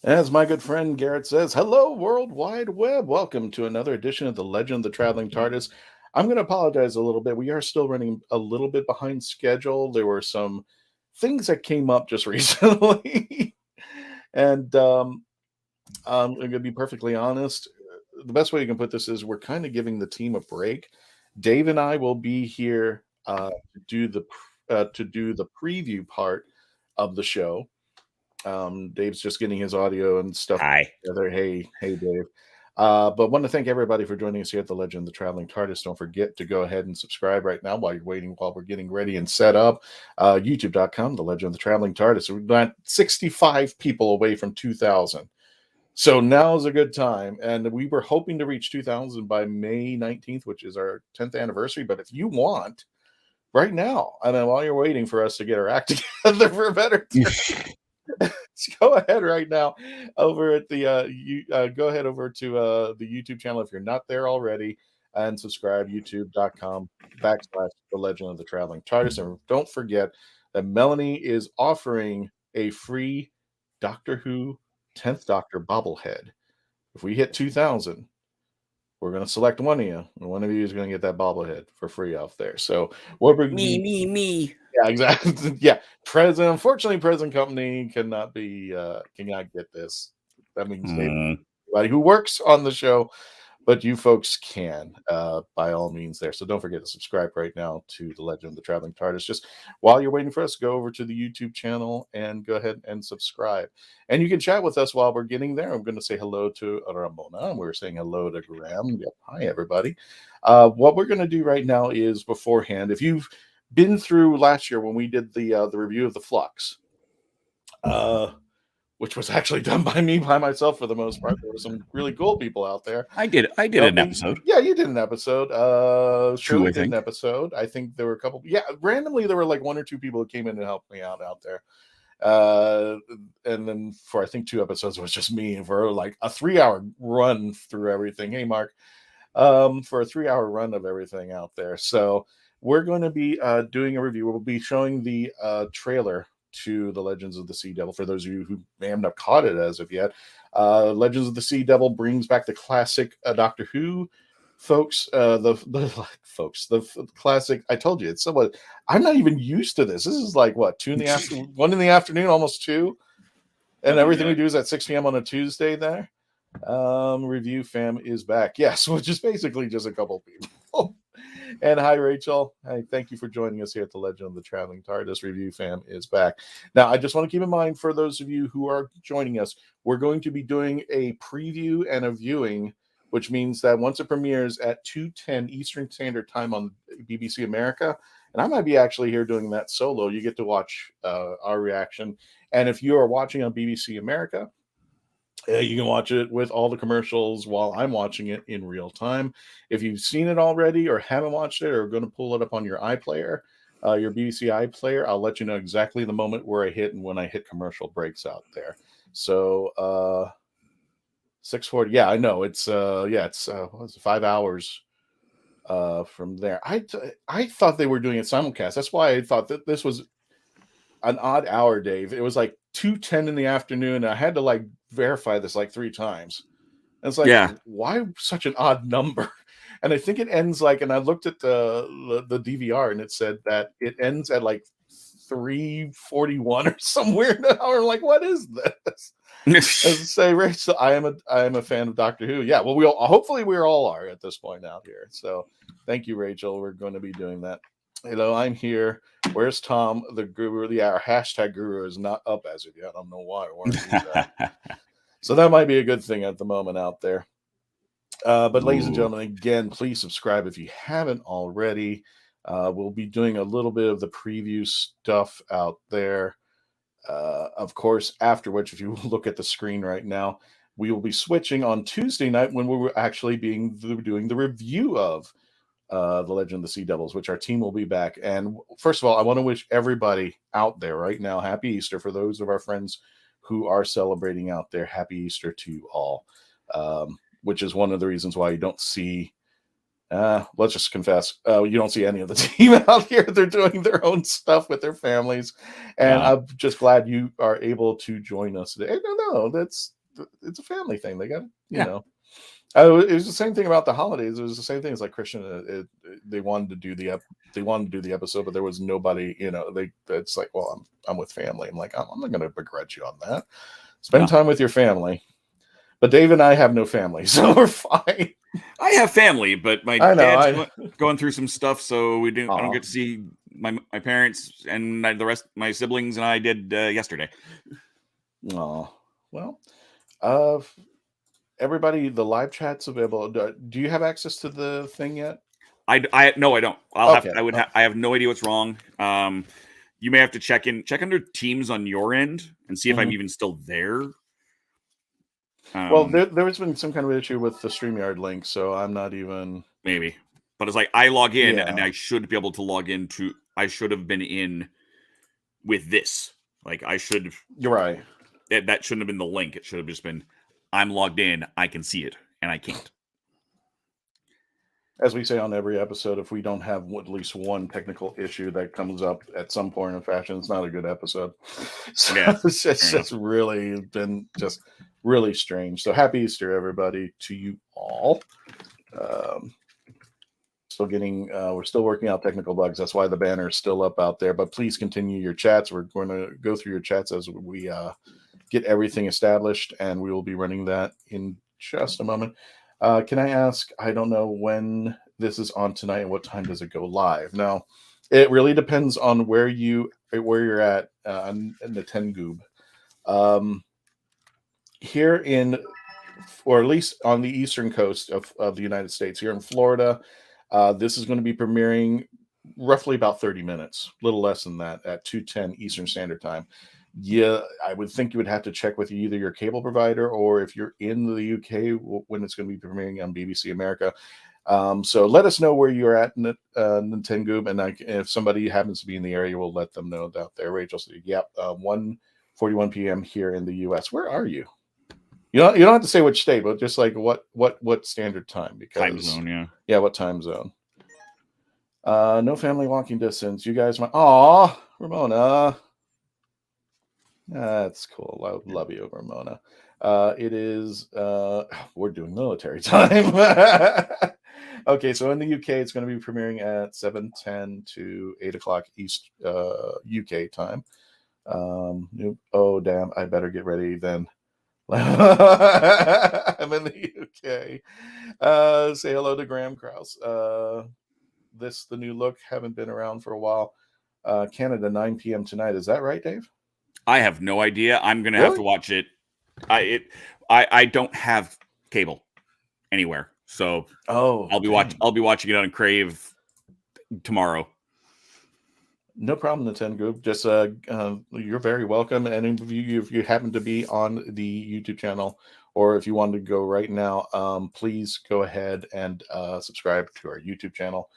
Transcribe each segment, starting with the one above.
As my good friend Garrett says, hello, World Wide Web. Welcome to another edition of the Legend of the Traveling TARDIS. I'm going to apologize a little bit. We are still running a little bit behind schedule. There were some things that came up just recently. and I'm going to be perfectly honest. The best way you can put this is we're kind of giving the team a break. Dave and I will be here to do the preview part of the show. Dave's just getting his audio and stuff Hi. together. Hey, Dave. But want to thank everybody for joining us here at the Legend of the Traveling TARDIS. Don't forget to go ahead and subscribe right now while you're waiting, while we're getting ready and set up. YouTube.com, the Legend of the Traveling TARDIS. We're not 65 people away from 2,000. So now is a good time. And we were hoping to reach 2,000 by May 19th, which is our 10th anniversary. But if you want, right now, I mean, while you're waiting for us to get our act together for a better term, go ahead right now over at the go ahead over to the YouTube channel if you're not there already, and subscribe. YouTube.com/the Legend of the Traveling TARDIS. And don't forget that Melanie is offering a free Doctor Who 10th Doctor bobblehead. If we hit 2,000, we're going to select one of you, and one of you is going to get that bobblehead for free off there. So what we're Me. yeah, exactly. Yeah, unfortunately, present company cannot get this. That means anybody who works on the show, but you folks can, by all means there. So don't forget to subscribe right now to the Legend of the Traveling TARDIS. Just while you're waiting for us, go over to the YouTube channel and go ahead and subscribe. And you can chat with us while we're getting there. I'm going to say hello to Ramona. We're saying hello to Graham. Yep. Hi, everybody. What we're going to do right now is beforehand, if you've been through last year when we did the review of the Flux, which was actually done by me by myself for the most part. There were some really cool people out there. I did an episode. Yeah, you did an episode. True, Shirley I did an think. episode. I think there were a couple. Yeah, randomly there were like one or two people who came in and helped me out there. And then for I think 2 episodes it was just me for like a 3-hour run through everything. Hey, Mark, for a 3-hour run of everything out there. So we're going to be doing a review. We'll be showing the trailer to the Legends of the Sea Devil. For those of you who may have not caught it as of yet, Legends of the Sea Devil brings back the classic Doctor Who folks. The classic. I told you it's somewhat. I'm not even used to this. This is like what 2 in the afternoon, 1 in the afternoon, almost 2, and everything we do is at 6 p.m. on a Tuesday. There, review fam is back. Yes, which is basically just a couple people. And hi, Rachel. Hi, thank you for joining us here at the Legend of the Traveling TARDIS. Review fam is back. Now, I just want to keep in mind for those of you who are joining us, we're going to be doing a preview and a viewing, which means that once it premieres at 2:10 Eastern Standard Time on BBC America, and I might be actually here doing that solo, you get to watch our reaction. And if you are watching on BBC America, you can watch it with all the commercials while I'm watching it in real time. If you've seen it already or haven't watched it or are going to pull it up on your iPlayer, your BBC iPlayer, I'll let you know exactly the moment where I hit and when I hit commercial breaks out there. So 6:40. Yeah, I know it's it's 5 hours from there. I thought they were doing it simulcast. That's why I thought that this was an odd hour, Dave. It was like 2:10 in the afternoon. I had to like verify this like 3 times. And it's like, why such an odd number? And I think it ends like, and I looked at the DVR and it said that it ends at like 3:41 or somewhere in an hour. I'm like, what is this? As I say, Rachel, I am a fan of Doctor Who. Yeah, well, hopefully we all are at this point out here. So thank you, Rachel. We're going to be doing that. Hello, I'm here. Where's Tom, the guru? Yeah, our hashtag guru is not up as of yet. I don't know why. So that might be a good thing at the moment out there. But ladies and gentlemen, again, please subscribe if you haven't already. We'll be doing a little bit of the preview stuff out there. Of course, after which, if you look at the screen right now, we will be switching on Tuesday night when we were actually doing the review of the Legend of the Sea Devils, which our team will be back. And first of all, I want to wish everybody out there right now happy Easter. For those of our friends who are celebrating out there, happy Easter to you all, which is one of the reasons why you don't see Let's just confess, you don't see any of the team out here. They're doing their own stuff with their families, and I'm just glad you are able to join us today. No, it's a family thing. They got, you know. It was the same thing about the holidays. It was the same thing as like Christian. They wanted to do the episode, but there was nobody. You know, it's like, well, I'm with family. I'm like, I'm not going to begrudge you on that. Spend time with your family. But Dave and I have no family, so we're fine. I have family, but my dad's going through some stuff, so I don't get to see my parents and the rest. My siblings and I did yesterday. Oh, well, everybody, the live chat's available. Do you have access to the thing yet? No, I don't. I have no idea what's wrong. You may have to check under Teams on your end and see if I'm even still there. Well, there has been some kind of issue with the StreamYard link, so I'm not even... Maybe. But it's like, I log in, and I should be able to log into... I should have been in with this. Like, I should... You're right. That shouldn't have been the link. It should have just been, I'm logged in, I can see it, and I can't. As we say on every episode, if we don't have at least one technical issue that comes up at some point in fashion, it's not a good episode. So it's just really been just really strange. So happy Easter, everybody, to you all. We're still working out technical bugs. That's why the banner is still up out there. But please continue your chats. We're going to go through your chats as we get everything established, and we will be running that in just a moment. Can I ask, I don't know when this is on tonight and what time does it go live? Now, it really depends on where you're at in the Tengoob. Here in, or at least on the eastern coast of the United States, here in Florida, this is going to be premiering roughly about 30 minutes, a little less than that, at 2:10 Eastern Standard Time. Yeah, I would think you would have to check with either your cable provider or if you're in the UK when it's going to be premiering on BBC America. So let us know where you're at in the Tengoob, and if somebody happens to be in the area, we'll let them know out there. Rachel said, "Yep, 1:41 p.m. here in the US." Where are you? You don't have to say which state, but just like what standard time? Because time zone, yeah, what time zone? No family walking distance. You guys want? Aw, Ramona. That's cool. Love you, Ramona. It is we're doing military time. Okay, so in the UK, it's going to be premiering at 7:10 to 8 o'clock East UK time. Oh damn! I better get ready then. I'm in the UK. Say hello to Graham Krause. The new look. Haven't been around for a while. Canada, 9 p.m. tonight. Is that right, Dave? I have no idea. I'm gonna have to watch it. I don't have cable anywhere, so I'll be watching it on Crave tomorrow. No problem, Nintendo. Just you're very welcome. And if you happen to be on the YouTube channel, or if you want to go right now, please go ahead and subscribe to our YouTube channel.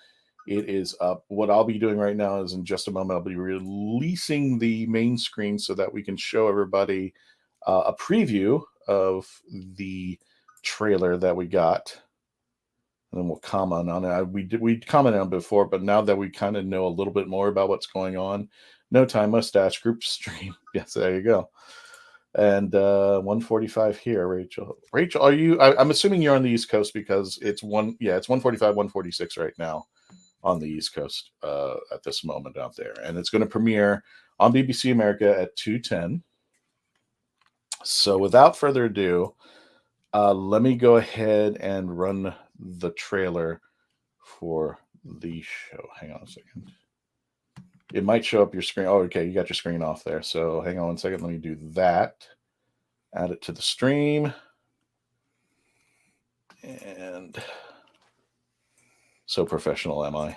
It is up. What I'll be doing right now is in just a moment, I'll be releasing the main screen so that we can show everybody a preview of the trailer that we got. And then we'll comment on it. We commented on it before, but now that we kind of know a little bit more about what's going on, No Time Mustache group stream. Yes, there you go. And 1:45 here, Rachel. Rachel, are you? I'm assuming you're on the East Coast because it's 1:45, 1:46 right now on the East Coast at this moment out there, and it's going to premiere on BBC America at 2:10. So without further ado, let me go ahead and run the trailer for the show. Hang on a second. It might show up your screen. Oh, okay, you got your screen off there. So hang on one second. Let me do that. Add it to the stream. And so professional am I.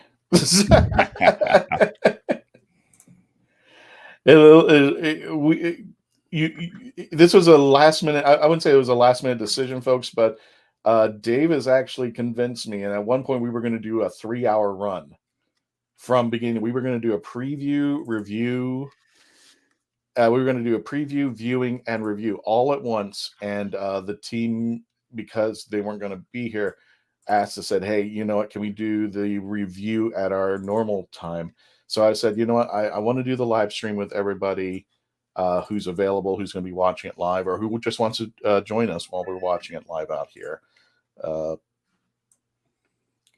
This was a last minute. I wouldn't say it was a last minute decision, folks, but Dave has actually convinced me. And at one point, we were going to do a 3-hour run from beginning. We were going to do a preview, review. We were going to do a preview, viewing, and review all at once. And the team, because they weren't going to be here, asked, I said, hey, you know what, can we do the review at our normal time? So I said, you know what, I want to do the live stream with everybody who's available, who's going to be watching it live, or who just wants to join us while we're watching it live out here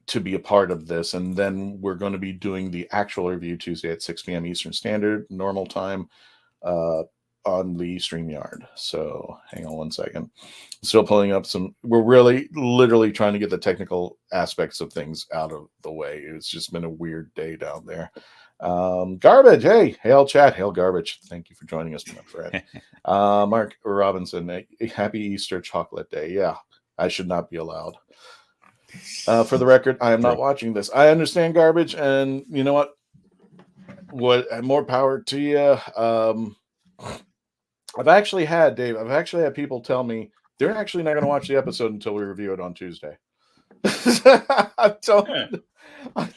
to be a part of this. And then we're going to be doing the actual review Tuesday at 6 p.m. Eastern Standard, normal time, on the StreamYard. So hang on one second. Still pulling up some. We're really literally trying to get the technical aspects of things out of the way. It's just been a weird day down there. Garbage. Hey, hail chat. Hail garbage. Thank you for joining us, my friend. Mark Robinson. Happy Easter chocolate day. Yeah, I should not be allowed. For the record, I am not watching this. I understand garbage, and you know what? More power to you. I've actually had people tell me they're actually not going to watch the episode until we review it on Tuesday. I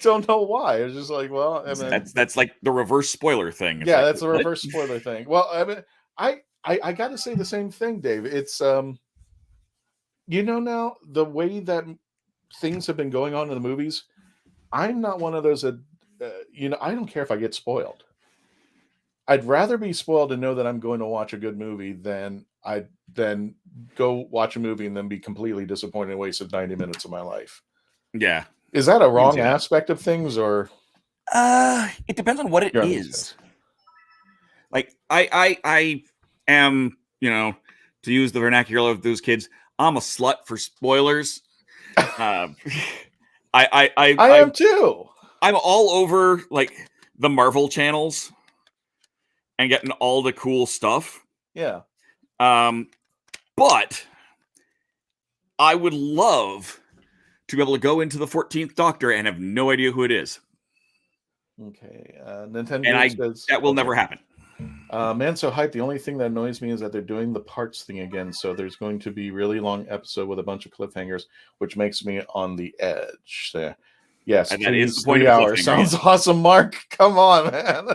don't know why. It's just like, well, I mean, that's like the reverse spoiler thing. It's that's the reverse spoiler thing. Well, I mean, I got to say the same thing, Dave. It's now the way that things have been going on in the movies, I'm not one of those that I don't care if I get spoiled. I'd rather be spoiled and know that I'm going to watch a good movie than go watch a movie and then be completely disappointed and wasted 90 minutes of my life. Yeah. Is that a wrong aspect of things, or? It depends on what it is. Like I am, to use the vernacular of those kids, I'm a slut for spoilers. I am too. I'm all over like the Marvel channels and getting all the cool stuff. Yeah. But I would love to be able to go into the 14th Doctor and have no idea who it is. Okay. Nintendo says that will never happen. Man, so hype. The only thing that annoys me is that they're doing the parts thing again. So there's going to be really long episode with a bunch of cliffhangers, which makes me on the edge there. Yes, and that is the point 3 hours. Sounds awesome, Mark. Come on, man.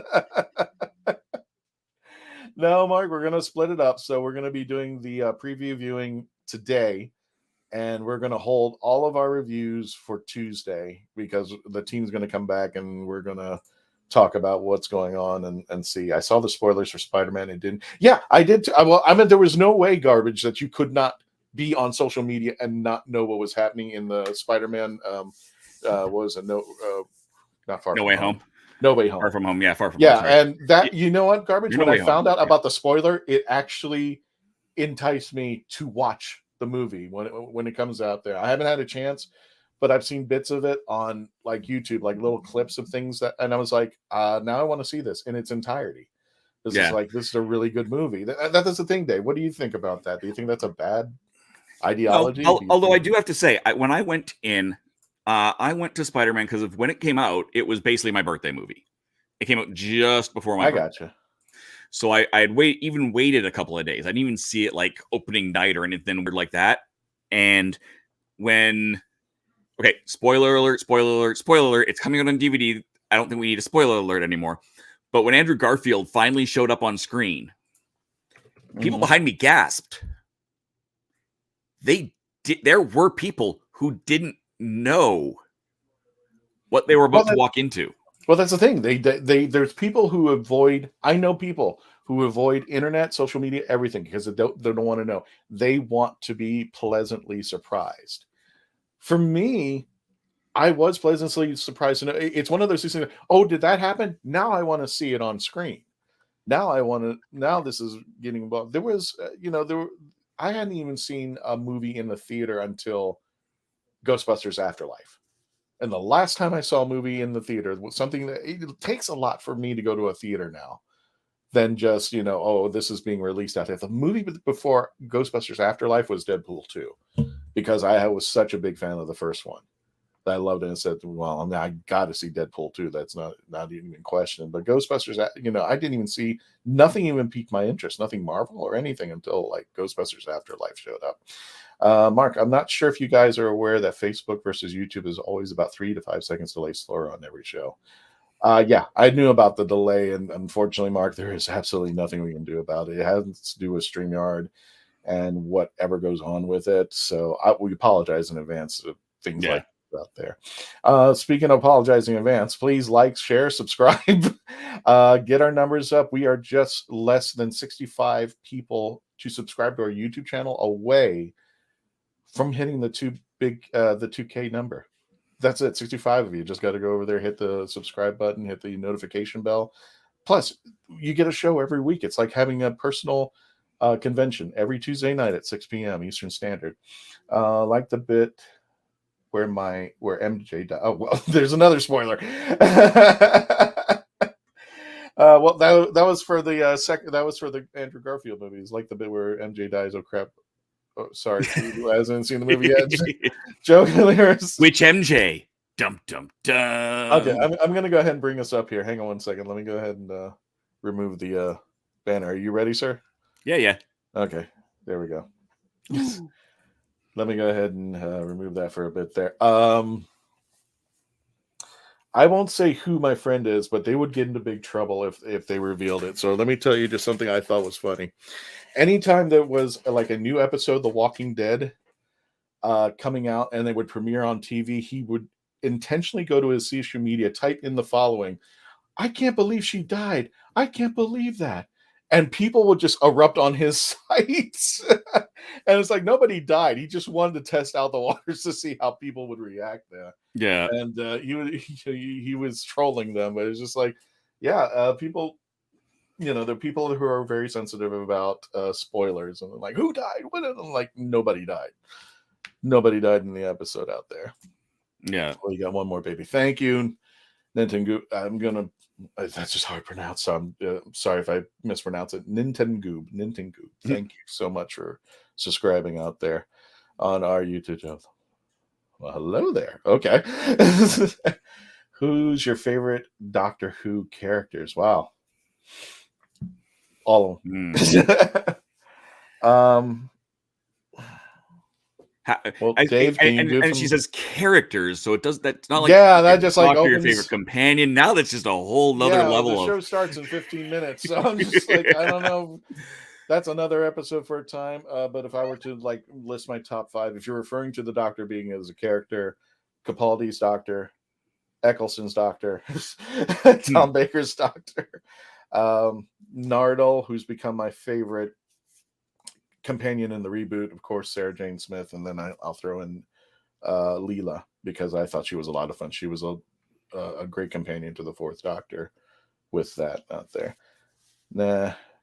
No, Mark, we're going to split it up. So we're going to be doing the preview viewing today, and we're going to hold all of our reviews for Tuesday because the team's going to come back and we're going to talk about what's going on and see. I saw the spoilers for Spider-Man. It didn't. Yeah, I did. Well, I mean, there was no way, garbage, that you could not be on social media and not know what was happening in the Spider-Man. Not far. No Way Home. No Way Home. Far From Home. Yeah, Far From Home. Sorry. And that, you know what, garbage, when I found out about the spoiler, it actually enticed me to watch the movie when it comes out there. I haven't had a chance, but I've seen bits of it on like YouTube, like little clips of things and I was like, now I want to see this in its entirety. This is a really good movie. That's the thing, Dave. What do you think about that? Do you think that's a bad ideology? Although I do have to say, when I went in, I went to Spider-Man because of when it came out, it was basically my birthday movie. It came out just before my birthday. Gotcha. So I had waited a couple of days. I didn't even see it like opening night or anything weird like that. And spoiler alert, it's coming out on DVD. I don't think we need a spoiler alert anymore. But when Andrew Garfield finally showed up on screen, people behind me gasped. There were people who didn't know what they were about to walk into. Well, that's the thing. There's people who avoid. I know people who avoid internet, social media, everything because they don't want to know. They want to be pleasantly surprised. For me, I was pleasantly surprised to know. It's one of those things. Oh, did that happen? Now I want to see it on screen. Now this is getting involved. There was, I hadn't even seen a movie in the theater until Ghostbusters Afterlife. And the last time I saw a movie in the theater was something that it takes a lot for me to go to a theater now than just, this is being released out there. The movie before Ghostbusters Afterlife was Deadpool 2 because I was such a big fan of the first one. I loved it and said, well, I got to see Deadpool 2. That's not even in question. But Ghostbusters, I didn't even see, nothing even piqued my interest, nothing Marvel or anything until like Ghostbusters Afterlife showed up. Mark, I'm not sure if you guys are aware that Facebook versus YouTube is always about 3 to 5 seconds delay slower on every show. Yeah, I knew about the delay, and unfortunately, Mark, there is absolutely nothing we can do about it. It has to do with StreamYard and whatever goes on with it. So we apologize in advance things like out there. Speaking of apologizing in advance, please like, share, subscribe, get our numbers up. We are just less than 65 people to subscribe to our YouTube channel away from hitting the 2K number. That's it. 65 of you just got to go over there, hit the subscribe button, hit the notification bell. Plus, you get a show every week. It's like having a personal convention every Tuesday night at 6 p.m. Eastern Standard. Like the bit where MJ died. Oh, well, there's another spoiler. Well, that was for the second. That was for the Andrew Garfield movies. Like the bit where MJ dies. Oh crap! Oh, sorry, who hasn't seen the movie yet? Joke lyrics. Which MJ? Dum dum dum. Okay, I'm gonna go ahead and this up here. Hang on 1 second. Let me go ahead and remove the banner. Are you ready, sir? Yeah. Okay, there we go. Let me go ahead and remove that for a bit there. I won't say who my friend is, but they would get into big trouble if they revealed it. So let me tell you just something I thought was funny. Anytime there was like a new episode, The Walking Dead, coming out and they would premiere on TV, he would intentionally go to his social media, type in the following: "I can't believe she died. I can't believe that." And people would just erupt on his sites. And it's like, nobody died. He just wanted to test out the waters to see how people would react there. Yeah. And he was trolling them. But it's just like, people, there are people who are very sensitive about spoilers. And they're like, who died? What? I'm like, nobody died. Nobody died in the episode out there. Yeah. Well, you got one more, baby. Thank you, Nintendo. That's just how I pronounce. So I'm sorry if I mispronounce it. Nintendo. Thank you so much for subscribing out there on our YouTube channel. Well, hello there. Okay. Who's your favorite Doctor Who characters? Wow. All of them. Well, Dave, and she says characters, so it does. That's not like that just like opens, your favorite companion. Now that's just a whole nother level. The show starts in 15 minutes, so I'm just like, I don't know. That's another episode for a time. But if I were to like list my top 5, if you're referring to the Doctor being as a character, Capaldi's Doctor, Eccleston's Doctor, Tom Baker's Doctor, Nardole, who's become my favorite companion in the reboot, of course, Sarah Jane Smith, and then I'll throw in Leela, because I thought she was a lot of fun. She was a great companion to the 4th Doctor with that out there.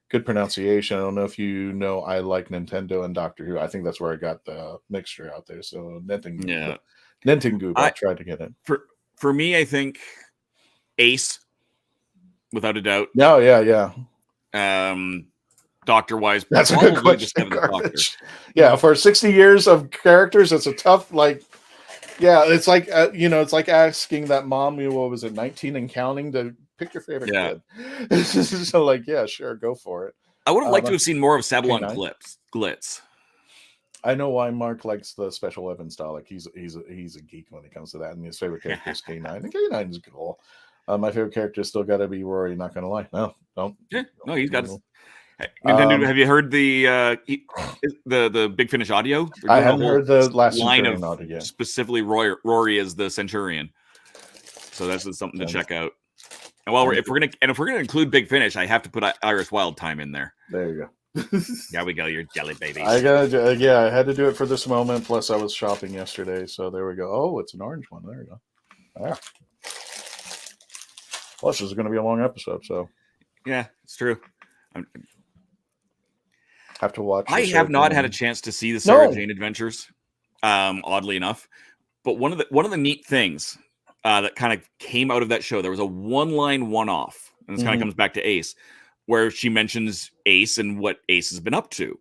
Good pronunciation. I don't know if you know, I like Nintendo and Doctor Who. I think that's where I got the mixture out there. So Nintendo. Yeah. Nintendo. I tried to get it. For me, I think Ace, without a doubt. No, yeah. Doctor-wise, that's a good question. Yeah, for 60 years of characters, it's a tough, it's like it's like asking that mom, what was it, 19 and counting, to pick your favorite kid. So sure, go for it. I would have liked to have seen more of Sablon Glitz. I know why Mark likes the special weapon style. Like he's a geek when it comes to that, and his favorite character is K9. And K9 is cool. My favorite character still got to be Rory. Not gonna lie, no, don't. Yeah, no, he's got. Nintendo, have you heard the Big Finish audio? I haven't heard the last line of audio yet. Specifically Rory as the Centurion. So that's something to check out. And if we're gonna include Big Finish, I have to put Iris Wild Time in there. There you go. There we go. You're jelly baby. I had to do it for this moment. Plus, I was shopping yesterday, so there we go. Oh, it's an orange one. There you go. Yeah. Plus, this is going to be a long episode, so yeah, it's true. Have to watch. I have not had a chance to see the Sarah Jane Adventures, oddly enough. But one of the neat things that kind of came out of that show, there was a one-line one-off, and this kind of comes back to Ace, where she mentions Ace and what Ace has been up to.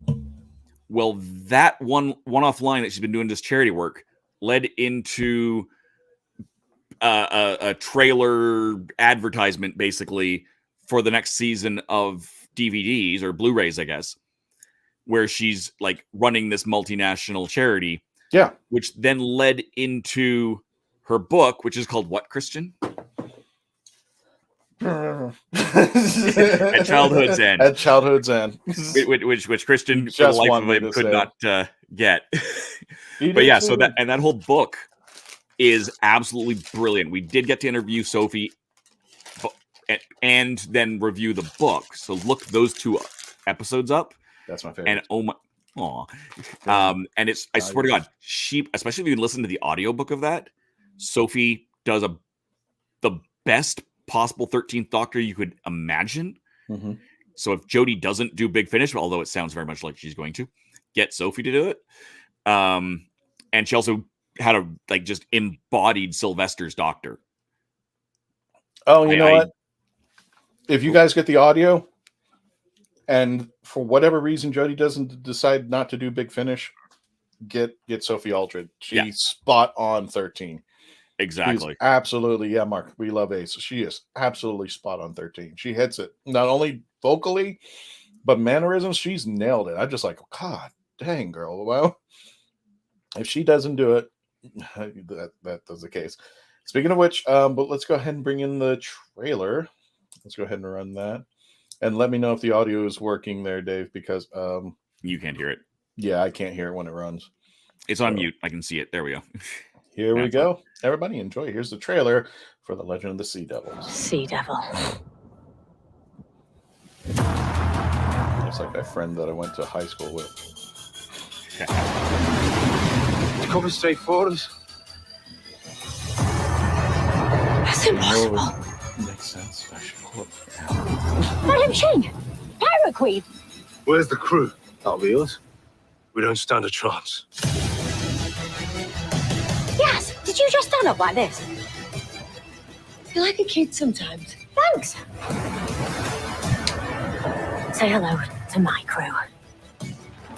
Well, that one-off line that she's been doing this charity work led into a trailer advertisement, basically, for the next season of DVDs or Blu-rays, I guess, where she's like running this multinational charity. Yeah. Which then led into her book, which is called what, Christian? At Childhood's End. At Childhood's End. which Christian, for the life of him, could not get. But yeah, so that whole book is absolutely brilliant. We did get to interview Sophie and then review the book. So look those 2 episodes up. That's my favorite. And oh my, and it's, I swear to God, she, especially if you listen to the audiobook of that, Sophie does the best possible 13th Doctor you could imagine. Mm-hmm. So if Jodie doesn't do Big Finish, although it sounds very much like she's going to, get Sophie to do it. And she also had a just embodied Sylvester's Doctor. Oh, you know what? If you guys get the audio, and for whatever reason Jodie doesn't decide not to do Big Finish, get Sophie Aldred. She's spot on 13. Exactly. She's absolutely, yeah, Mark. We love Ace. She is absolutely spot on 13. She hits it not only vocally, but mannerisms. She's nailed it. I'm just like, God dang, girl. Well, if she doesn't do it, that's the case. Speaking of which, but let's go ahead and bring in the trailer. Let's go ahead and run that. And let me know if the audio is working there, Dave, because you can't hear it. Yeah, I can't hear it when it runs. It's on mute. I can see it. There we go. Here we go. Everybody enjoy. Here's the trailer for The Legend of the Sea Devils. Sea Devil. Looks like that friend that I went to high school with. Coming straight for us. That's impossible. Makes sense. I should look. Madam Ching! Pirate Queen! Where's the crew? That'll be us. We don't stand a chance. Yes! Did you just stand up like this? You're like a kid sometimes. Thanks! Say hello to my crew.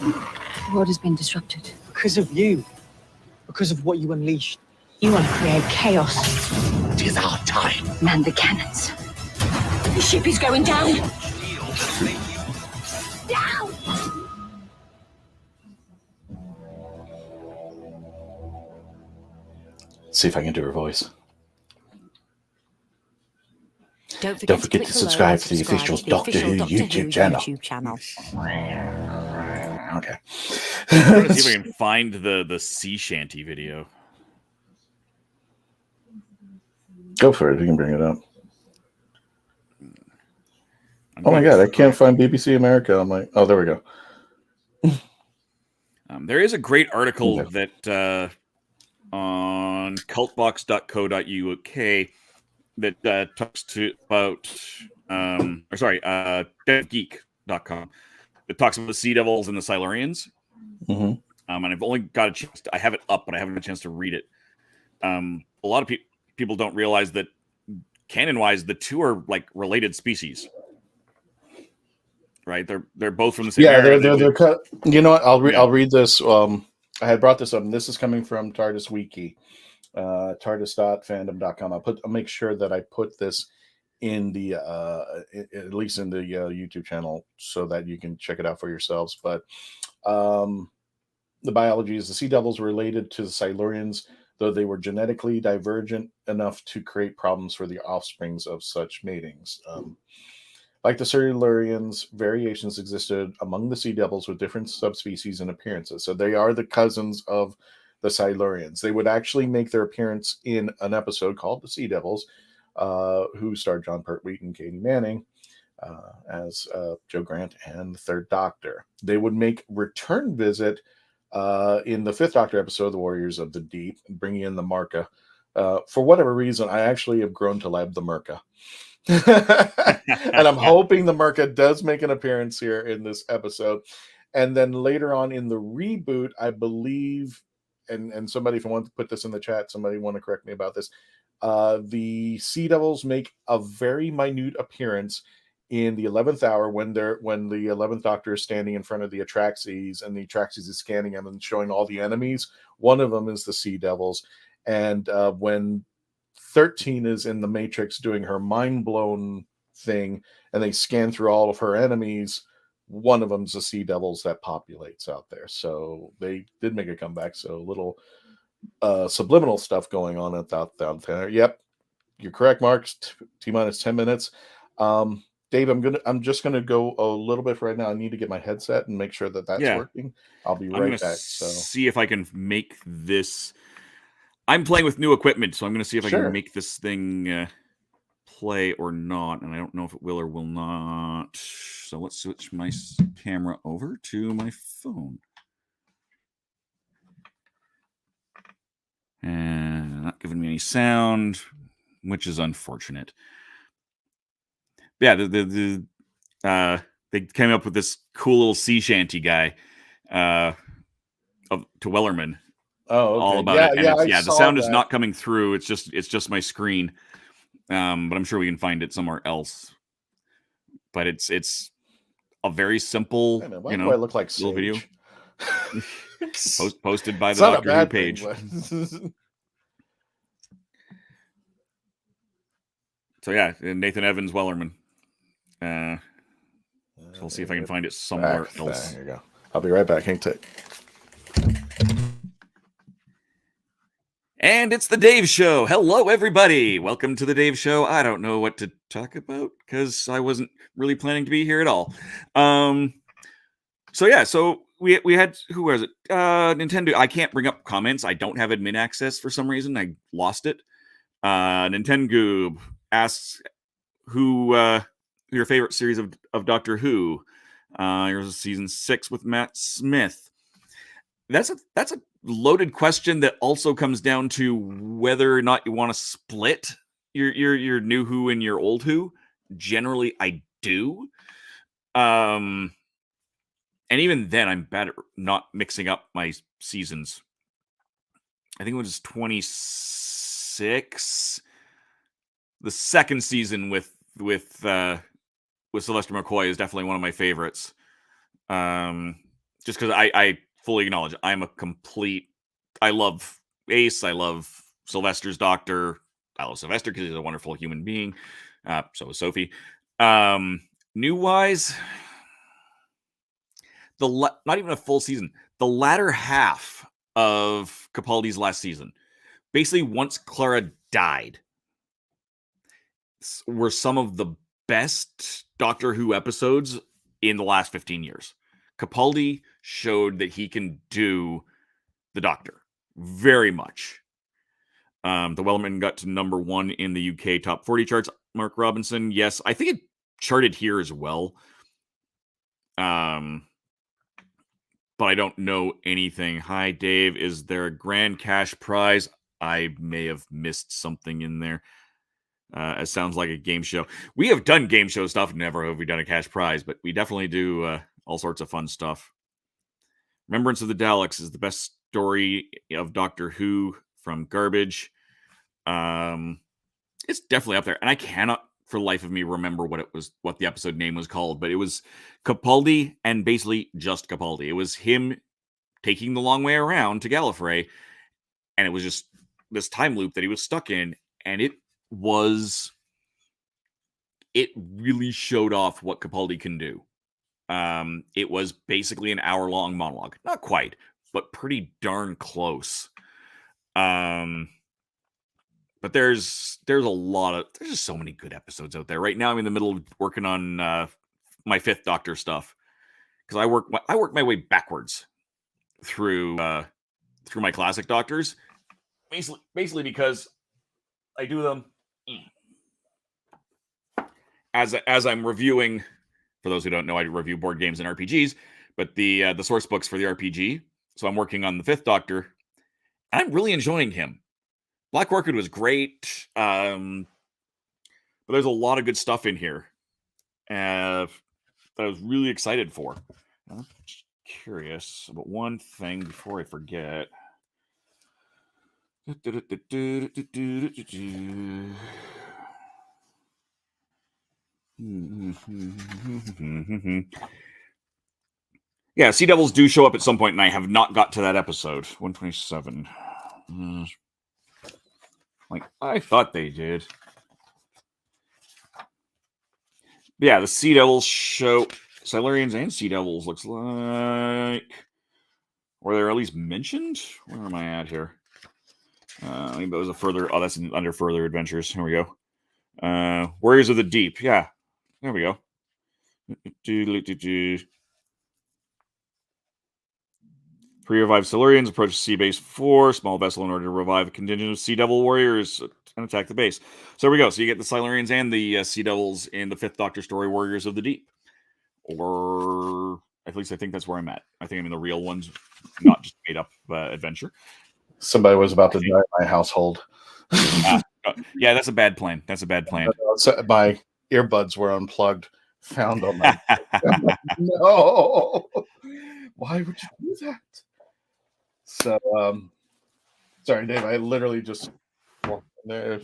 The world has been disrupted. Because of you. Because of what you unleashed. You want to create chaos. It is our time. Man the cannons. The ship is going down. Down! See if I can do her voice. Don't forget to subscribe to the official Doctor Who YouTube channel. Okay. I'm going to see if I can find the sea shanty video. Go for it. You can bring it up. Oh my God, I can't find BBC America. I'm like, oh, there we go. There is a great article that on cultbox.co.uk that talks about, devgeek.com that talks about the Sea Devils and the Silurians. Mm-hmm. And I've only got a chance I have it up, but I haven't had a chance to read it. A lot of people don't realize that canon-wise, the two are like related species. Right, they're both from the same. Yeah, they're cut. You know what? I'll read this. I had brought this up, and this is coming from TARDIS Wiki, TARDIS.fandom.com. I'll make sure that I put this in the at least in the YouTube channel so that you can check it out for yourselves. But the biology is the Sea Devils were related to the Silurians, though they were genetically divergent enough to create problems for the offsprings of such matings. Like the Silurians, variations existed among the Sea Devils with different subspecies and appearances. So they are the cousins of the Silurians. They would actually make their appearance in an episode called The Sea Devils, who starred John Pertwee and Katie Manning as Joe Grant and the Third Doctor. They would make return visit in the Fifth Doctor episode, The Warriors of the Deep, bringing in the Marca. For whatever reason, I actually have grown to love the Merca. And I'm hoping the Merca does make an appearance here in this episode. And then later on in the reboot, I believe, and somebody, if I want to put this in the chat, somebody want to correct me about this, the Sea Devils make a very minute appearance in the 11th hour when the 11th Doctor is standing in front of the Atraxes, and the Atraxes is scanning them and showing all the enemies. One of them is the Sea Devils. And when 13 is in the Matrix doing her mind-blown thing, and they scan through all of her enemies, one of them's the Sea Devils that populates out there. So they did make a comeback. So a little subliminal stuff going on out there. Yep, you're correct, Mark. T-minus 10 minutes. Dave, I'm just gonna go a little bit right now. I need to get my headset and make sure that that's working. I'll be right back. So see if I can make this. I'm playing with new equipment, so I'm going to see if I can make this thing play or not, and I don't know if it will or will not. So let's switch my camera over to my phone. And not giving me any sound, which is unfortunate. Yeah, they came up with this cool little sea shanty guy to Wellerman. Oh, okay. All about it. And the sound is not coming through. It's just my screen. But I'm sure we can find it somewhere else. But it's a very simple, why do I look like little video posted by the It's Doctor Who page. So yeah, Nathan Evans Wellerman. So we'll see if I can find it somewhere else. There you go. I'll be right back. Hang tight. And it's the Dave Show. Hello, everybody. Welcome to the Dave Show. I don't know what to talk about because I wasn't really planning to be here at all. So we had, who was it? Nintendo. I can't bring up comments. I don't have admin access for some reason. I lost it. Nintendo asks who your favorite series of Doctor Who. Here's season 6 with Matt Smith. That's a loaded question that also comes down to whether or not you want to split your new Who and your old Who. Generally, I do. And even then, I'm better not mixing up my seasons. I think it was 26. The second season with Sylvester McCoy is definitely one of my favorites. Just because I fully acknowledge I'm a complete. I love Ace. I love Sylvester's Doctor. I love Sylvester because he's a wonderful human being. So is Sophie. New wise, not even a full season. The latter half of Capaldi's last season, basically once Clara died, were some of the best Doctor Who episodes in the last 15 years. Capaldi showed that he can do the Doctor very much. The Wellerman got to number 1 in the UK top 40 charts. Mark Robinson, yes, I think it charted here as well. But I don't know anything. Hi, Dave. Is there a grand cash prize? I may have missed something in there. It sounds like a game show. We have done game show stuff. Never have we done a cash prize, but we definitely do all sorts of fun stuff. Remembrance of the Daleks is the best story of Doctor Who from Garbage. It's definitely up there, and I cannot for the life of me remember what the episode name was called, but it was Capaldi and basically just Capaldi. It was him taking the long way around to Gallifrey, and it was just this time loop that he was stuck in, and it really showed off what Capaldi can do. It was basically an hour-long monologue. Not quite, but pretty darn close. But there's just so many good episodes out there. Right now I'm in the middle of working on my 5th Doctor stuff, because I work my way backwards through my classic Doctors, basically because I do them as I'm reviewing. For those who don't know, I review board games and RPGs, but the source books for the RPG. So I'm working on the 5th Doctor, and I'm really enjoying him. Black Orchid was great, but there's a lot of good stuff in here that I was really excited for. I'm just curious about one thing before I forget. Yeah, Sea Devils do show up at some point, and I have not got to that episode. 127. Like, I thought they did. Yeah, the Sea Devils show. Silurians and Sea Devils looks like. Or they're at least mentioned? Where am I at here? Maybe that was a further. Oh, that's under further adventures. Here we go. Warriors of the Deep. Yeah. There we go. Pre-revived Silurians approach Sea Base 4, small vessel, in order to revive a contingent of Sea Devil warriors and attack the base. So there we go. So you get the Silurians and the Sea Devils in the 5th Doctor story, Warriors of the Deep. Or at least I think that's where I'm at. I think I'm in the real ones, not just made up adventure. Somebody was about to die in my household. Yeah, that's a bad plan. That's a bad plan. My earbuds were unplugged. Found on my no. Why would you do that? So, sorry, Dave. I literally just walked in there.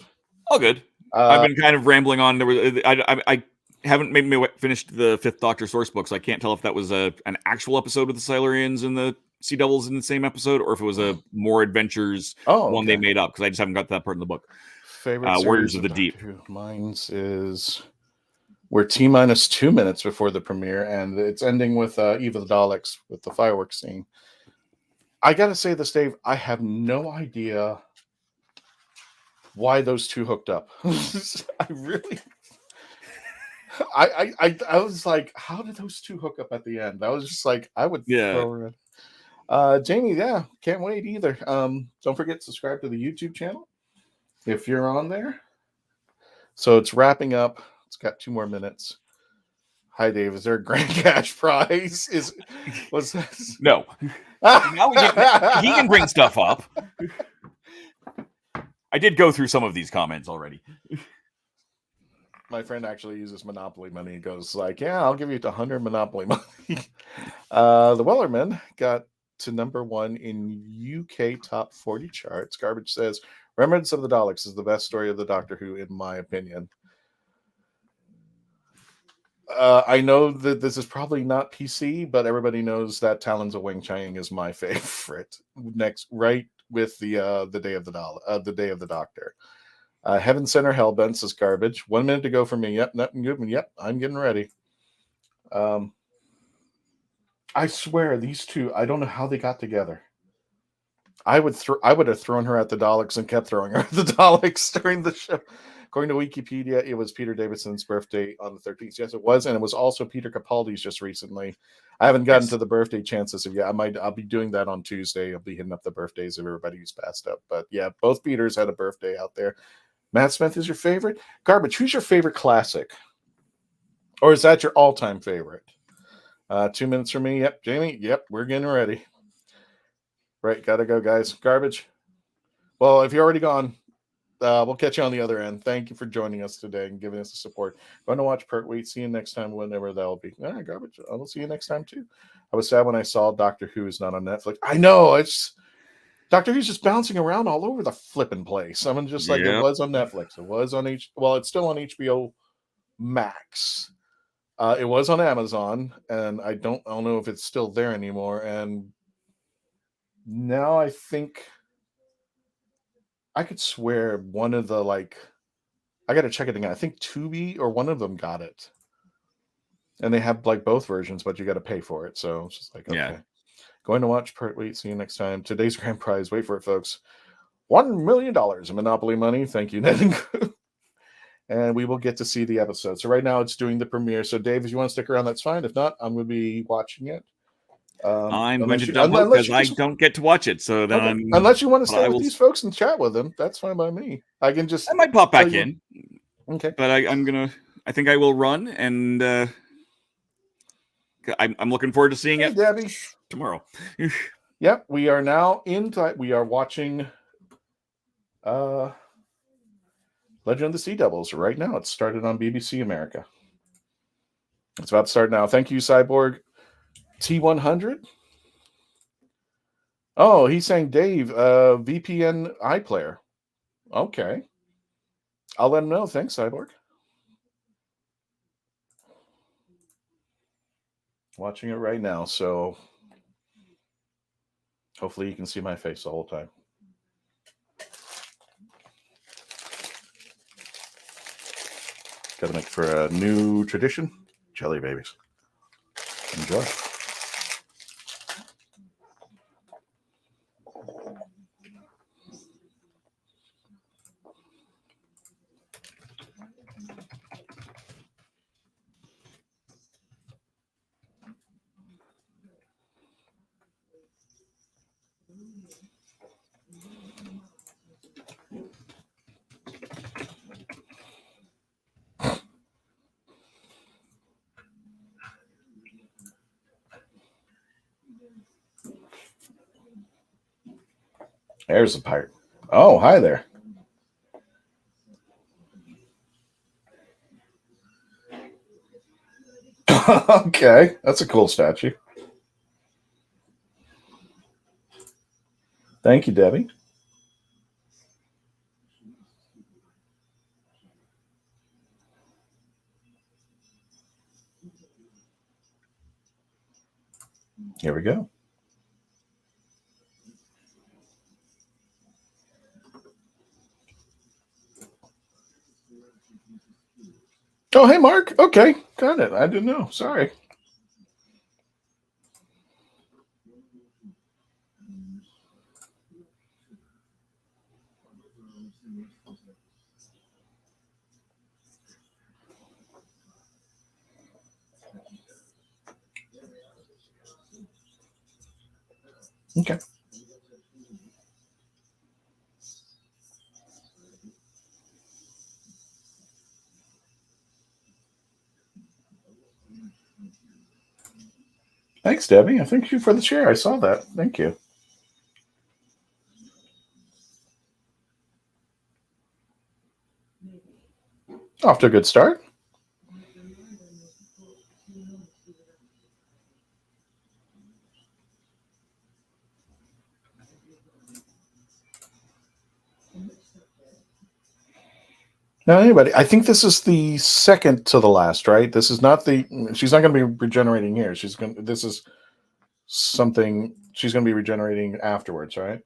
All good. I've been kind of rambling on. There was I haven't maybe finished the 5th Doctor source book, so I can't tell if that was an actual episode with the Silurians and the Sea Devils in the same episode, or if it was a more adventures one they made up, because I just haven't got to that part in the book. Favorite Warriors of the Deep. Mine's is we're T-minus 2 minutes before the premiere, and it's ending with Eve of the Daleks with the fireworks scene. I gotta say this, Dave. I have no idea why those two hooked up. I really. I was like, how did those two hook up at the end? I was just like, I would throw her in. Jamie, can't wait either. Don't forget to subscribe to the YouTube channel if you're on there. So it's wrapping up. It's got 2 more minutes. Hi, Dave. Is there a grand cash prize? Was this? No. Now he can bring stuff up. I did go through some of these comments already. My friend actually uses Monopoly money. He goes like, yeah, I'll give you 100 Monopoly money. The Wellerman got to number 1 in UK top 40 charts. Garbage says, Remembrance of the Daleks is the best story of the Doctor Who, in my opinion. I know that this is probably not PC, but everybody knows that Talons of Wing Chang is my favorite. Next, right with the Day of the Doctor. Heaven Center Hellbent says garbage. 1 minute to go for me. Yep, nothing good. Yep, I'm getting ready. I swear these two, I don't know how they got together. I would have thrown her at the Daleks and kept throwing her at the Daleks during the show. According to Wikipedia, it was Peter Davidson's birthday on the 13th. Yes, it was, and it was also Peter Capaldi's just recently. I haven't gotten to the birthday chances of yet. I'll be doing that on Tuesday. I'll be hitting up the birthdays of everybody who's passed up. But yeah, both Peters had a birthday out there. Matt Smith is your favorite? Garbage, who's your favorite classic? Or is that your all-time favorite? 2 minutes for me. Yep, Jamie. Yep, we're getting ready. Right, gotta go, guys. Garbage. Well, if you're already gone, we'll catch you on the other end. Thank you for joining us today and giving us the support. Going to watch Pertwee. See you next time, whenever that'll be. Garbage. I'll see you next time, too. I was sad when I saw Doctor Who is not on Netflix. I know, Doctor Who's just bouncing around all over the flipping place. I'm just like, It was on Netflix. It was on it's still on HBO Max. It was on Amazon, and I don't know if it's still there anymore. And now I think I could swear one of the I got to check it again. I think Tubi or one of them got it, and they have both versions, but you got to pay for it. So it's just like, okay. Yeah. Going to watch Pertwee. See you next time. Today's grand prize. Wait for it, folks. $1 million in Monopoly money. Thank you, Ned and Crew. And we will get to see the episode. So right now it's doing the premiere. So Dave, if you want to stick around, that's fine. If not, I'm going to be watching it. I'm going to dump out because I don't get to watch it. So then unless you want to stay with these folks and chat with them, that's fine by me. I might pop back in. Okay. But I think I will run, and I'm looking forward to seeing it Debbie. Tomorrow. Yep, we are now we are watching Legend of the Sea Devils right now. It started on BBC America. It's about to start now. Thank you, Cyborg T100. Oh, he's saying Dave, VPN iPlayer. Okay. I'll let him know. Thanks, Cyborg. Watching it right now, so hopefully you can see my face the whole time. Got to make for a new tradition. Jelly babies. Enjoy. There's the pirate. Oh, hi there. Okay, that's a cool statue. Thank you, Debbie. Here we go. Oh, hey, Mark. Okay, got it. I didn't know. Sorry. Okay. Thanks, Debbie. I thank you for the share. I saw that. Thank you. Off to a good start. Now, anybody, I think this is the second to the last, right? This is not the. She's not going to be regenerating here. She's going. This is something she's going to be regenerating afterwards, right?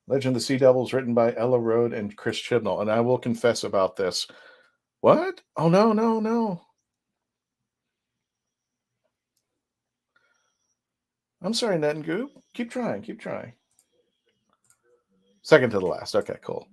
Legend of the Sea Devils, written by Ella Road and Chris Chibnall. And I will confess about this. What? Oh, no, no, no. I'm sorry, Ned and Goop. Keep trying. Keep trying. Second to the last. Okay, cool.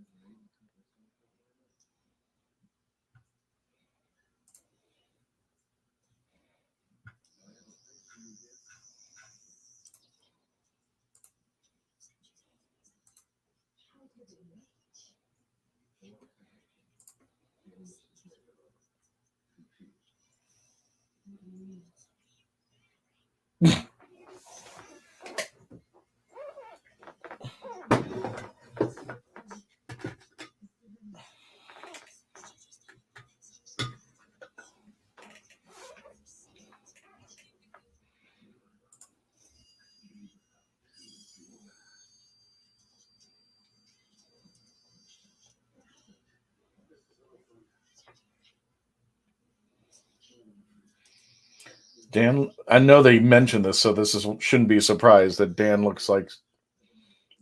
Dan, I know they mentioned this, so this shouldn't be a surprise that Dan looks like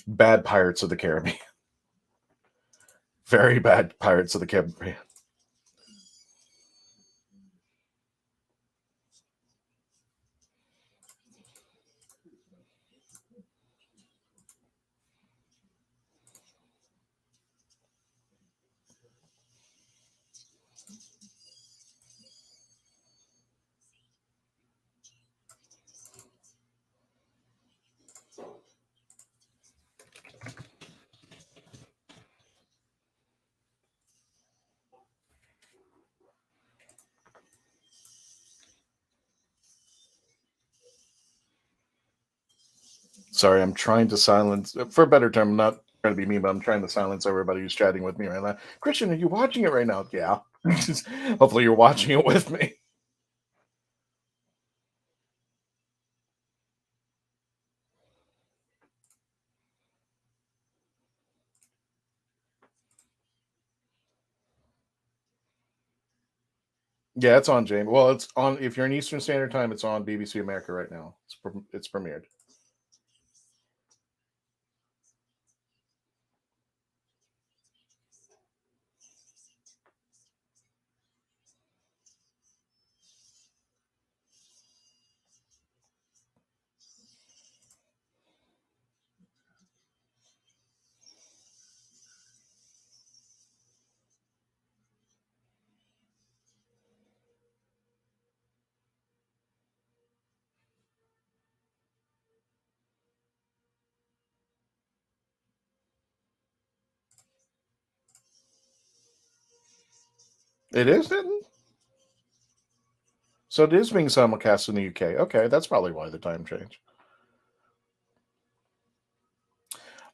bad Pirates of the Caribbean. Very bad Pirates of the Caribbean. Sorry, I'm trying to silence, for a better term, I'm not trying to be mean, but I'm trying to silence everybody who's chatting with me right now. Christian, are you watching it right now? Yeah. Hopefully you're watching it with me. Yeah, it's on, James. Well, it's on, if you're in Eastern Standard Time, it's on BBC America right now. It's premiered. It isn't? So it is being simulcast in the UK. Okay, that's probably why the time change.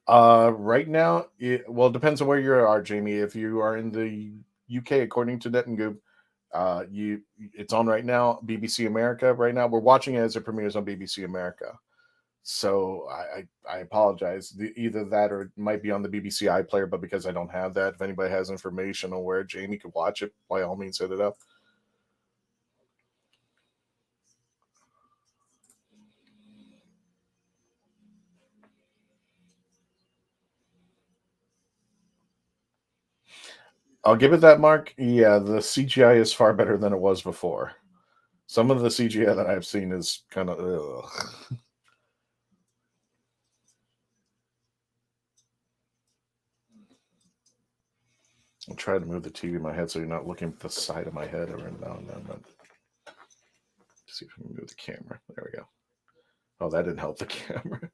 Right now, it depends on where you are, Jamie. If you are in the UK, according to Net and Goop, it's on right now, BBC America. Right now, we're watching it as it premieres on BBC America. So I apologize. Either that or it might be on the BBC iPlayer, but because I don't have that, if anybody has information on where Jamie could watch it, by all means, hit it up. I'll give it that, Mark. Yeah, the CGI is far better than it was before. Some of the CGI that I've seen is kind of ugh. I'll try to move the TV in my head so you're not looking at the side of my head every now and then. See if we can move the camera. There we go. Oh, that didn't help the camera.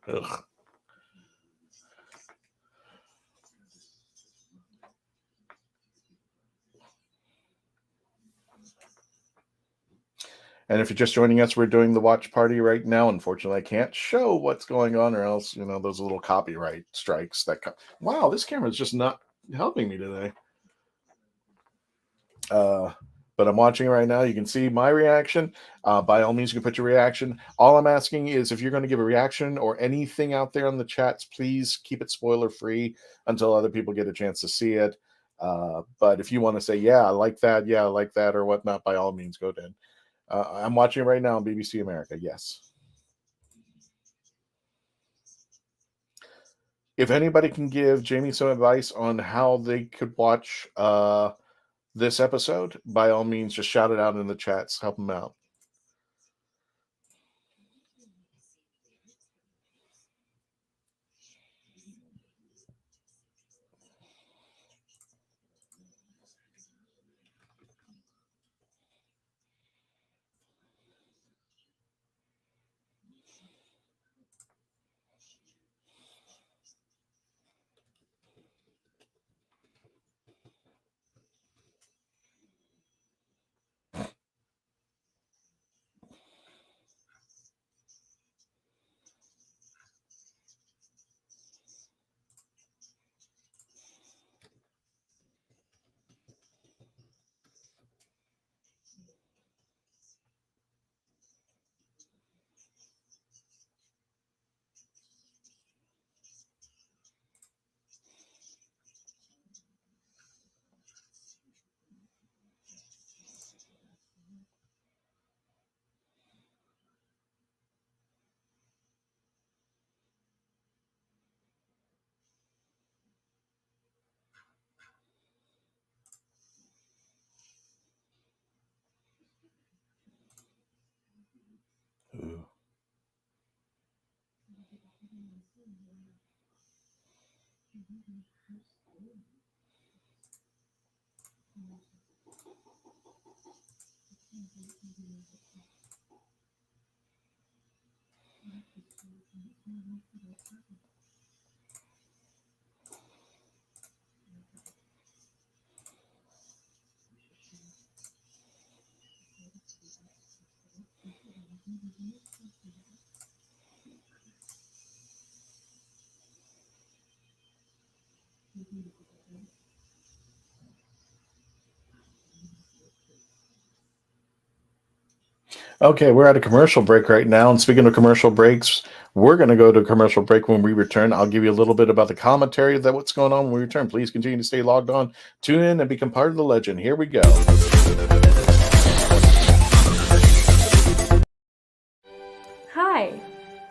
Ugh. And if you're just joining us, we're doing the watch party right now. Unfortunately, I can't show what's going on, or else, those little copyright strikes that come. Wow, this camera is just not helping me today. But I'm watching right now. You can see my reaction. By all means, you can put your reaction. All I'm asking is if you're going to give a reaction or anything out there in the chats, please keep it spoiler free until other people get a chance to see it. But if you want to say, yeah, I like that, or whatnot, by all means, go ahead. I'm watching it right now on BBC America. Yes. If anybody can give Jamie some advice on how they could watch this episode, by all means, just shout it out in the chats. Help them out. Ooh. Okay, we're at a commercial break right now. And speaking of commercial breaks, we're going to go to a commercial break. When we return, I'll give you a little bit about the commentary that what's going on when we return. Please continue to stay logged on, tune in, and become part of the legend. Here we go. Hi,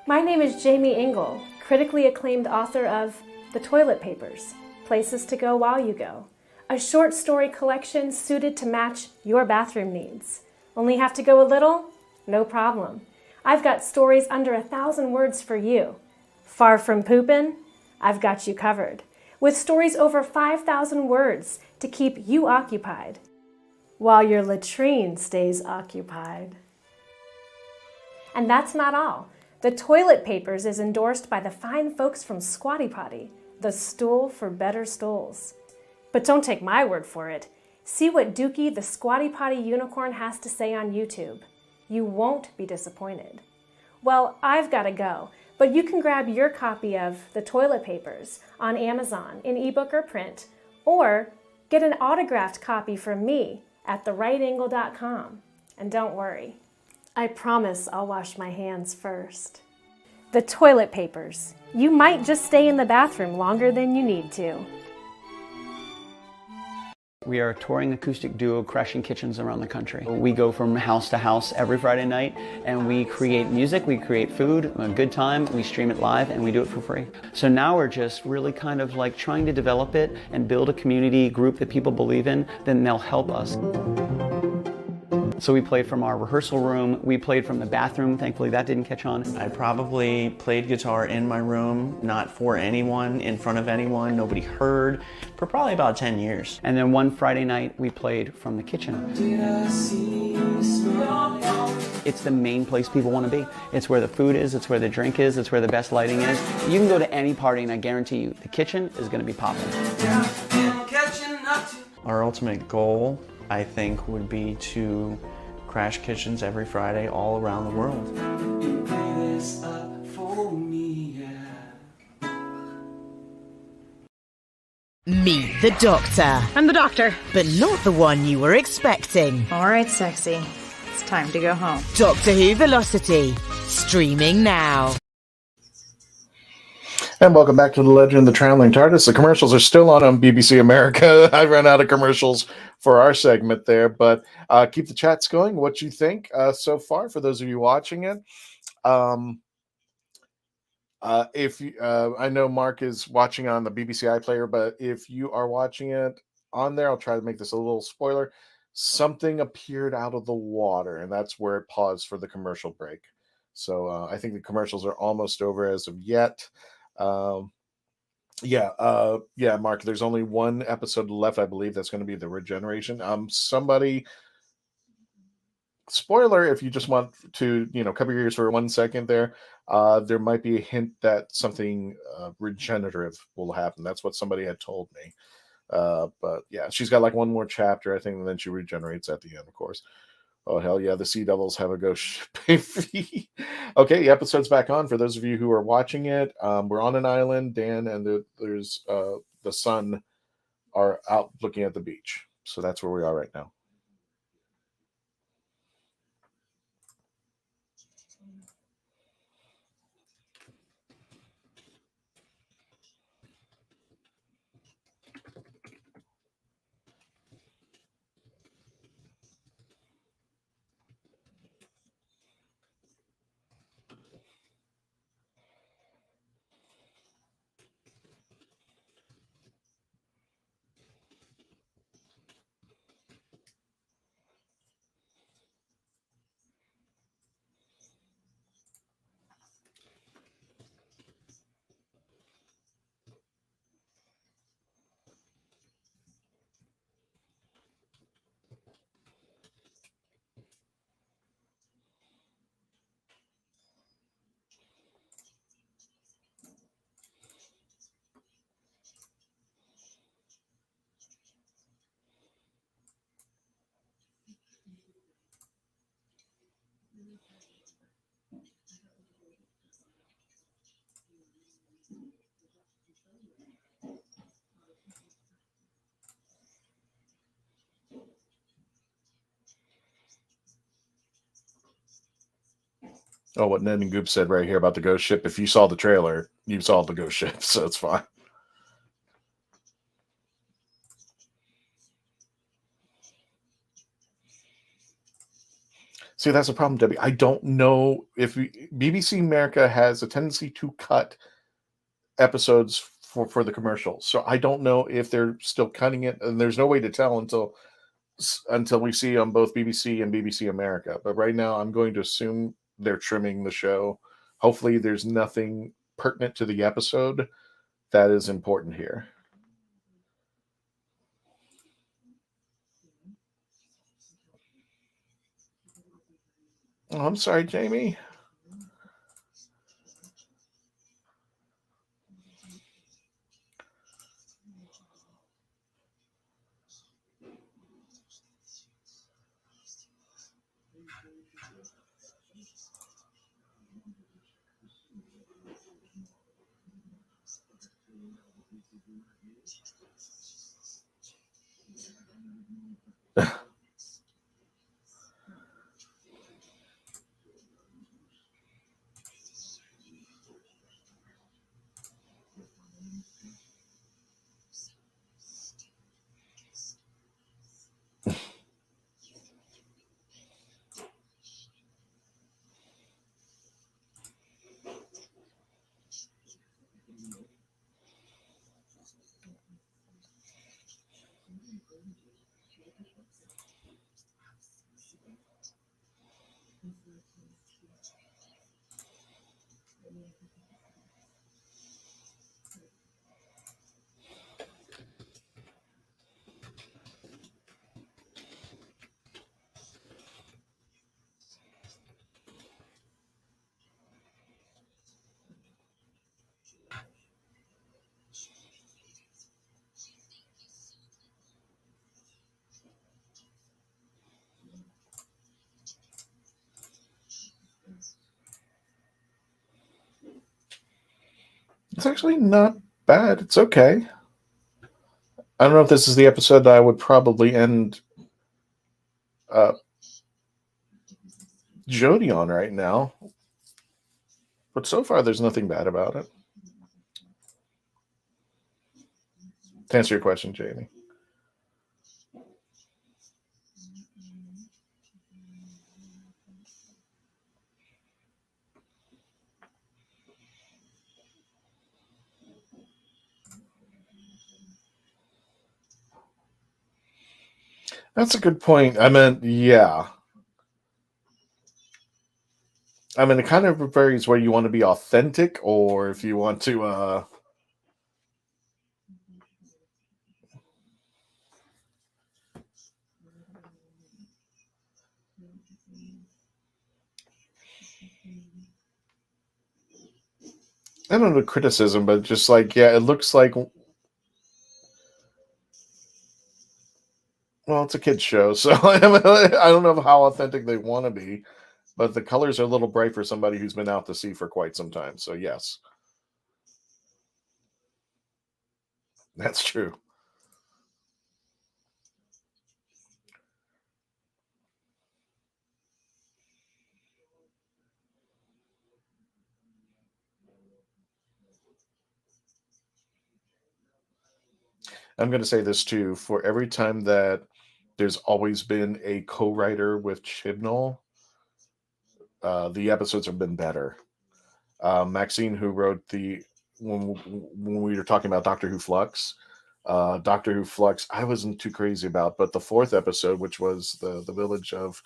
my name is Jamie Ingle, critically acclaimed author of The Toilet Papers, Places to Go While You Go, a short story collection suited to match your bathroom needs. Only have to go a little? No problem. I've got stories under 1,000 words for you. Far from poopin'? I've got you covered. With stories over 5,000 words to keep you occupied, while your latrine stays occupied. And that's not all. The Toilet Papers is endorsed by the fine folks from Squatty Potty, the stool for better stools. But don't take my word for it. See what Dookie the Squatty Potty Unicorn has to say on YouTube. You won't be disappointed. Well, I've got to go, but you can grab your copy of The Toilet Papers on Amazon in ebook or print, or get an autographed copy from me at therightangle.com. And don't worry, I promise I'll wash my hands first. The Toilet Papers. You might just stay in the bathroom longer than you need to. We are a touring acoustic duo crashing kitchens around the country. We go from house to house every Friday night and we create music, we create food, a good time, we stream it live and we do it for free. So now we're just really kind of like trying to develop it and build a community group that people believe in, then they'll help us. So we played from our rehearsal room, we played from the bathroom, thankfully that didn't catch on. I probably played guitar in my room, not for anyone, in front of anyone, nobody heard, for probably about 10 years. And then one Friday night we played from the kitchen. It's the main place people want to be. It's where the food is, it's where the drink is, it's where the best lighting is. You can go to any party and I guarantee you, the kitchen is going to be popping. Our ultimate goal, I think, would be to crash kitchens every Friday all around the world. Meet the Doctor. I'm the Doctor. But not the one you were expecting. All right, sexy. It's time to go home. Doctor Who Velocity. Streaming now. And welcome back to the Legend of the Traveling TARDIS. The commercials are still on BBC America. I ran out of commercials for our segment there, but keep the chats going. What you think so far for those of you watching it? If you, I know Mark is watching on the BBC iPlayer, but if you are watching it on there, I'll try to make this a little spoiler. Something appeared out of the water, and that's where it paused for the commercial break. So I think the commercials are almost over as of yet. Mark, there's only one episode left, I believe. That's going to be the regeneration. Somebody, spoiler, if you just want to, cover your ears for 1 second there, there might be a hint that something regenerative will happen. That's what somebody had told me. But yeah, she's got like one more chapter, I think, and then she regenerates at the end, of course. Oh, hell yeah, the Sea Devils have a ghost ship, baby. Okay, the episode's back on. For those of you who are watching it, we're on an island. Dan and there's the sun are out looking at the beach. So that's where we are right now. Oh, what Ned and Goop said right here about the ghost ship. If you saw the trailer, you saw the ghost ship, so it's fine. See, that's the problem, Debbie. I don't know if BBC America has a tendency to cut episodes for the commercials. So I don't know if they're still cutting it, and there's no way to tell until we see on both BBC and BBC America. But right now, I'm going to assume they're trimming the show. Hopefully there's nothing pertinent to the episode that is important here. Oh, I'm sorry, Jamie. It's actually not bad. It's okay. I don't know if this is the episode that I would probably end Jodie on right now. But so far, there's nothing bad about it. To answer your question, Jamie. That's a good point. I mean, yeah. I mean, it kind of varies whether you want to be authentic or if you want to. I don't know criticism, but just like, yeah, it looks like. Well, it's a kid's show, so I don't know how authentic they want to be, but the colors are a little bright for somebody who's been out to sea for quite some time. So yes, that's true. I'm going to say this too. For every time that there's always been a co-writer with Chibnall, the episodes have been better. Maxine, who wrote when we were talking about Doctor Who Flux, Doctor Who Flux, I wasn't too crazy about, but the fourth episode, which was the village of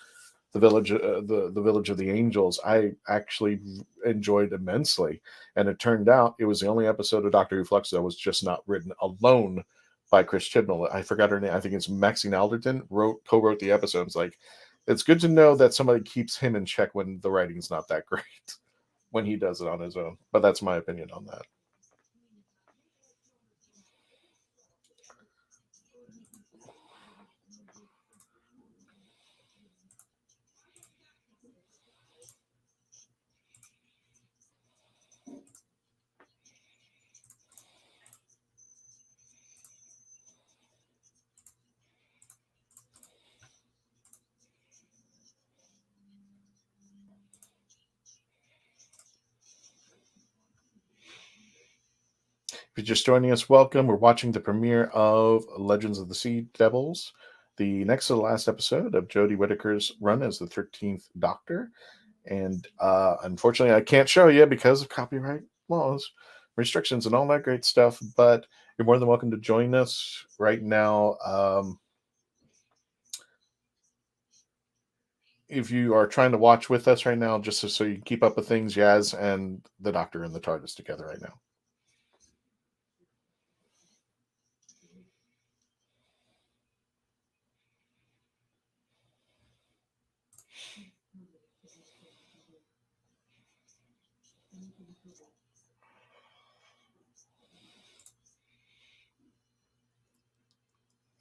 the village of the angels, I actually enjoyed immensely. And it turned out it was the only episode of Doctor Who Flux that was just not written alone by Chris Chibnall. I forgot her name. I think it's Maxine Alderton co-wrote the episode. It's like, it's good to know that somebody keeps him in check when the writing's not that great, when he does it on his own. But that's my opinion on that. If you're just joining us, welcome. We're watching the premiere of Legends of the Sea Devils, the next to the last episode of Jodie Whittaker's run as the 13th Doctor. And unfortunately, I can't show you because of copyright laws, restrictions, and all that great stuff. But you're more than welcome to join us right now. If you are trying to watch with us right now, just so you can keep up with things, Yaz and the Doctor and the TARDIS together right now.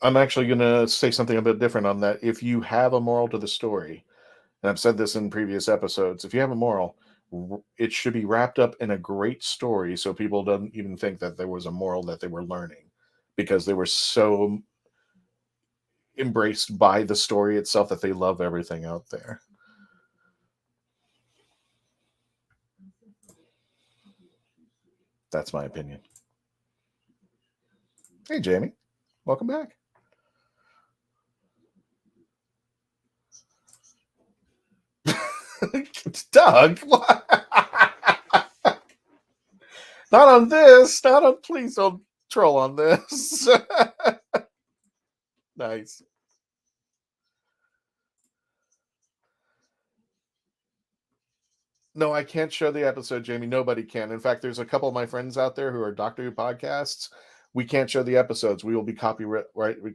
I'm actually going to say something a bit different on that. If you have a moral to the story, and I've said this in previous episodes, if you have a moral, it should be wrapped up in a great story so people don't even think that there was a moral that they were learning, because they were so embraced by the story itself that they love everything out there. That's my opinion. Hey, Jamie. Welcome back. Doug, what? Not on this. Not on. Please don't troll on this. Nice. No, I can't show the episode, Jamie. Nobody can. In fact, there's a couple of my friends out there who are Doctor Who podcasts. We can't show the episodes. We will be copyright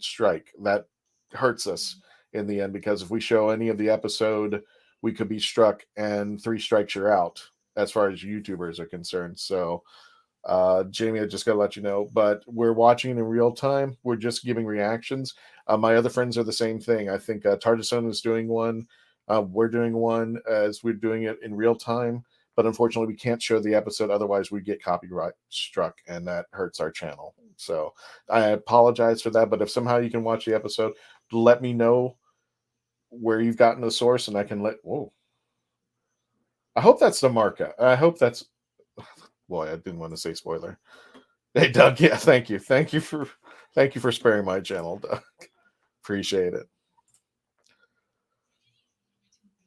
strike. That hurts us in the end, because if we show any of the episode, we could be struck, and 3 strikes you're out as far as YouTubers are concerned. So, Jamie, I just got to let you know. But we're watching in real time. We're just giving reactions. My other friends are the same thing. I think TARDIS is doing one. We're doing one as we're doing it in real time, but unfortunately we can't show the episode, otherwise we get copyright struck, and that hurts our channel. So I apologize for that, but if somehow you can watch the episode, let me know where you've gotten the source, and I can I hope that's the marca. I hope that's... Boy, I didn't want to say spoiler. Hey, Doug, yeah, thank you for sparing my channel, Doug. Appreciate it.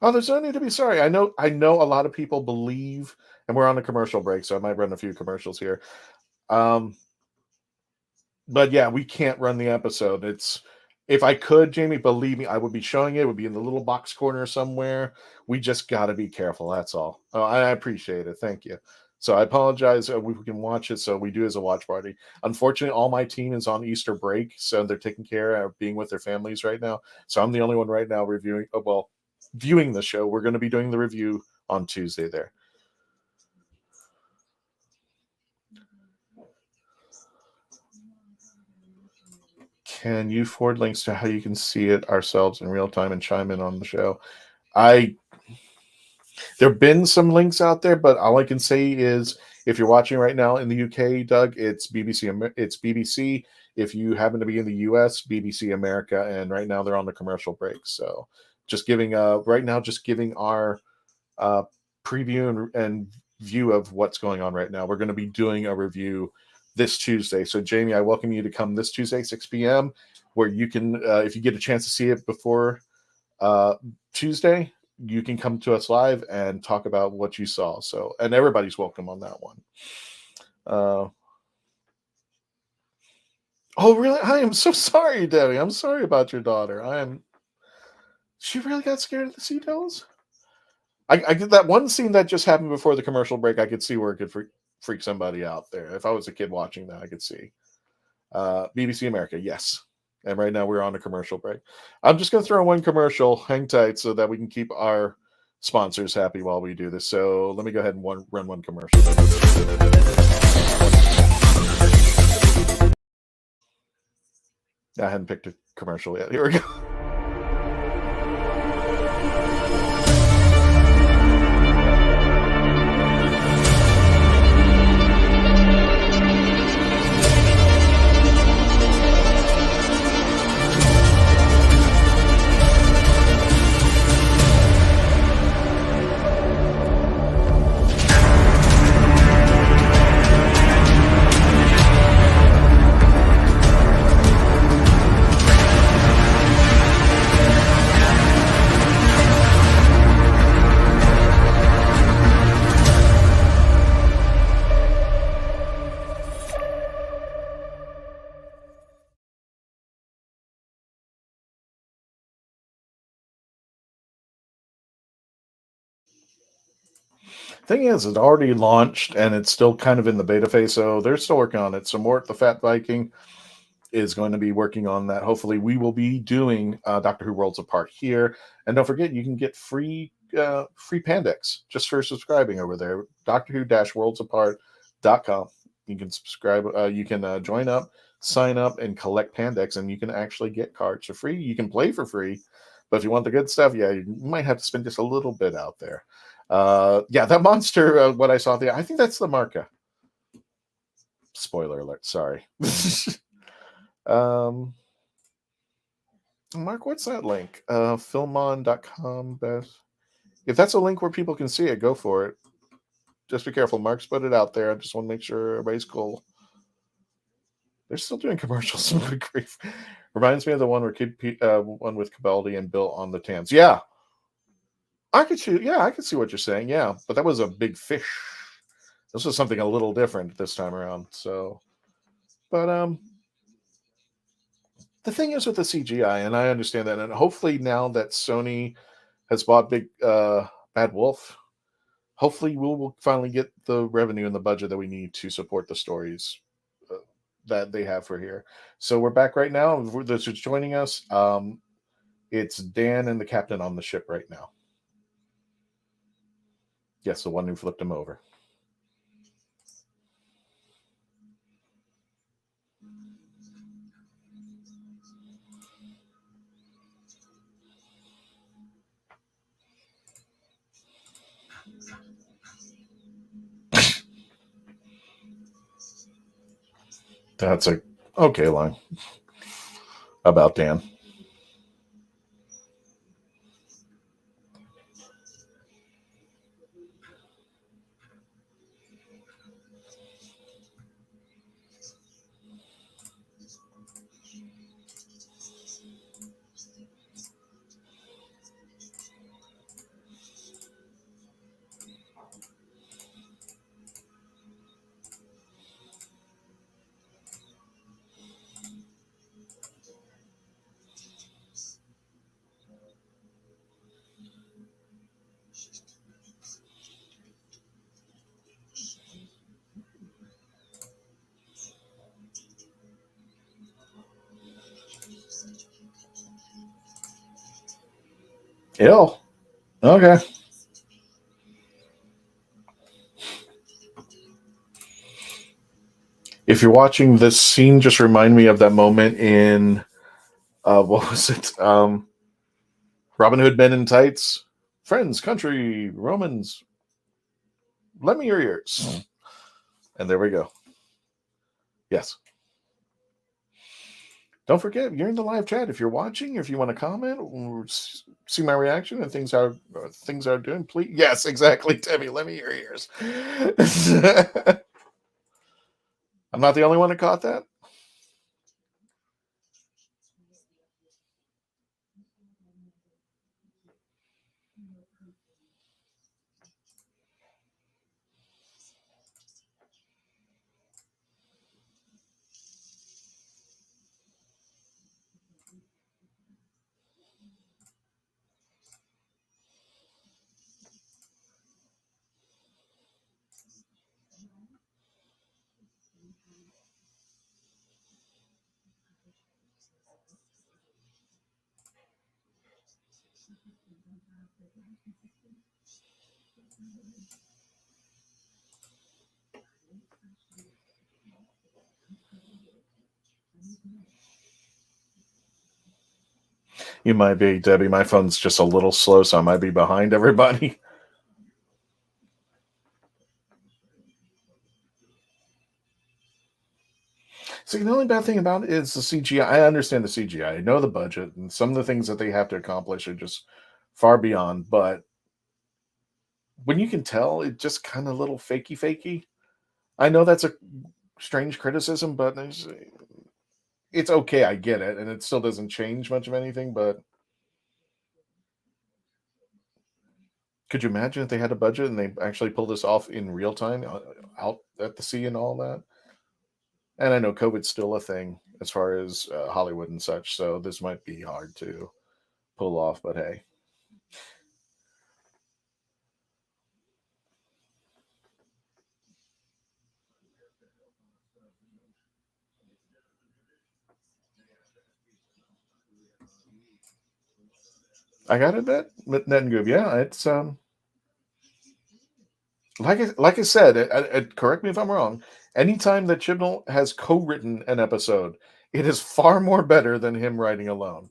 Oh, there's no need to be sorry. I know a lot of people believe, and we're on a commercial break, so I might run a few commercials here. But yeah, we can't run the episode. If I could, Jamie, believe me, I would be showing it. It would be in the little box corner somewhere. We just got to be careful. That's all. Oh, I appreciate it. Thank you. So I apologize. We can watch it, so we do as a watch party. Unfortunately, all my team is on Easter break, so they're taking care of being with their families right now. So I'm the only one right now viewing the show. We're going to be doing the review on Tuesday there. Can you forward links to how you can see it ourselves in real time and chime in on the show? There have been some links out there, but all I can say is if you're watching right now in the UK, Doug, it's BBC. It's BBC. If you happen to be in the US, BBC America, and right now they're on the commercial break. So just giving right now, just giving our preview and view of what's going on right now. We're going to be doing a review this Tuesday. So Jamie, I welcome you to come this Tuesday, 6 p.m., where you can, if you get a chance to see it before Tuesday, you can come to us live and talk about what you saw. So, and everybody's welcome on that one. Oh, really? I am so sorry, Debbie. I'm sorry about your daughter. She really got scared of the sea devils? I did that one scene that just happened before the commercial break. I could see where it could freak somebody out there. If I was a kid watching that, I could see. BBC America, yes. And right now we're on a commercial break. I'm just going to throw in one commercial. Hang tight so that we can keep our sponsors happy while we do this. So let me go ahead and run one commercial. I hadn't picked a commercial yet. Here we go. Thing is, it already launched and it's still kind of in the beta phase, so they're still working on it. So Mort the Fat Viking is going to be working on that. Hopefully we will be doing Doctor Who Worlds Apart here. And don't forget, you can get free Pandex just for subscribing over there. DoctorWho-WorldsApart.com. You can subscribe, you can join up, sign up, and collect Pandex, and you can actually get cards for free. You can play for free. But if you want the good stuff, yeah, you might have to spend just a little bit out there. That monster, what I saw there, I think that's the Marca. Spoiler alert, sorry. Mark, what's that link? Filmon.com. If that's a link where people can see it, go for it. Just be careful. Mark's put it out there. I just want to make sure everybody's cool. They're still doing commercials. Good grief. Reminds me of the one where one with Cabaldi and Bill on the Tans. Yeah. I could see what you're saying. Yeah. But that was a big fish. This was something a little different this time around. So, but the thing is with the CGI, and I understand that, and hopefully now that Sony has bought Big Bad Wolf, hopefully we'll finally get the revenue and the budget that we need to support the stories that they have for here. So we're back right now. Those who's joining us, it's Dan and the captain on the ship right now. Yes, the one who flipped him over. That's a okay line about Dan. Ill. Okay. If you're watching this scene, just remind me of that moment in what was it? Robin Hood Men in Tights. Friends, country, Romans. Lend me your ears. And there we go. Yes. Don't forget, you're in the live chat. If you're watching, if you want to comment or see my reaction and things are doing, please. Yes, exactly, Debbie. Lend me your ears. I'm not the only one that caught that. You might be, Debbie. My phone's just a little slow, so I might be behind everybody. See, the only bad thing about it is the CGI. I understand the CGI. I know the budget, and some of the things that they have to accomplish are just far beyond. But when you can tell, it's just kind of a little fakey. I know that's a strange criticism, but it's okay. I get it, and it still doesn't change much of anything, but could you imagine if they had a budget and they actually pulled this off in real time out at the sea and all that? And I know COVID's still a thing as far as Hollywood and such, so this might be hard to pull off, but hey. I got it, Net and Goob. Yeah, it's like I said. Correct me if I'm wrong. Anytime that Chibnall has co-written an episode, it is far more better than him writing alone.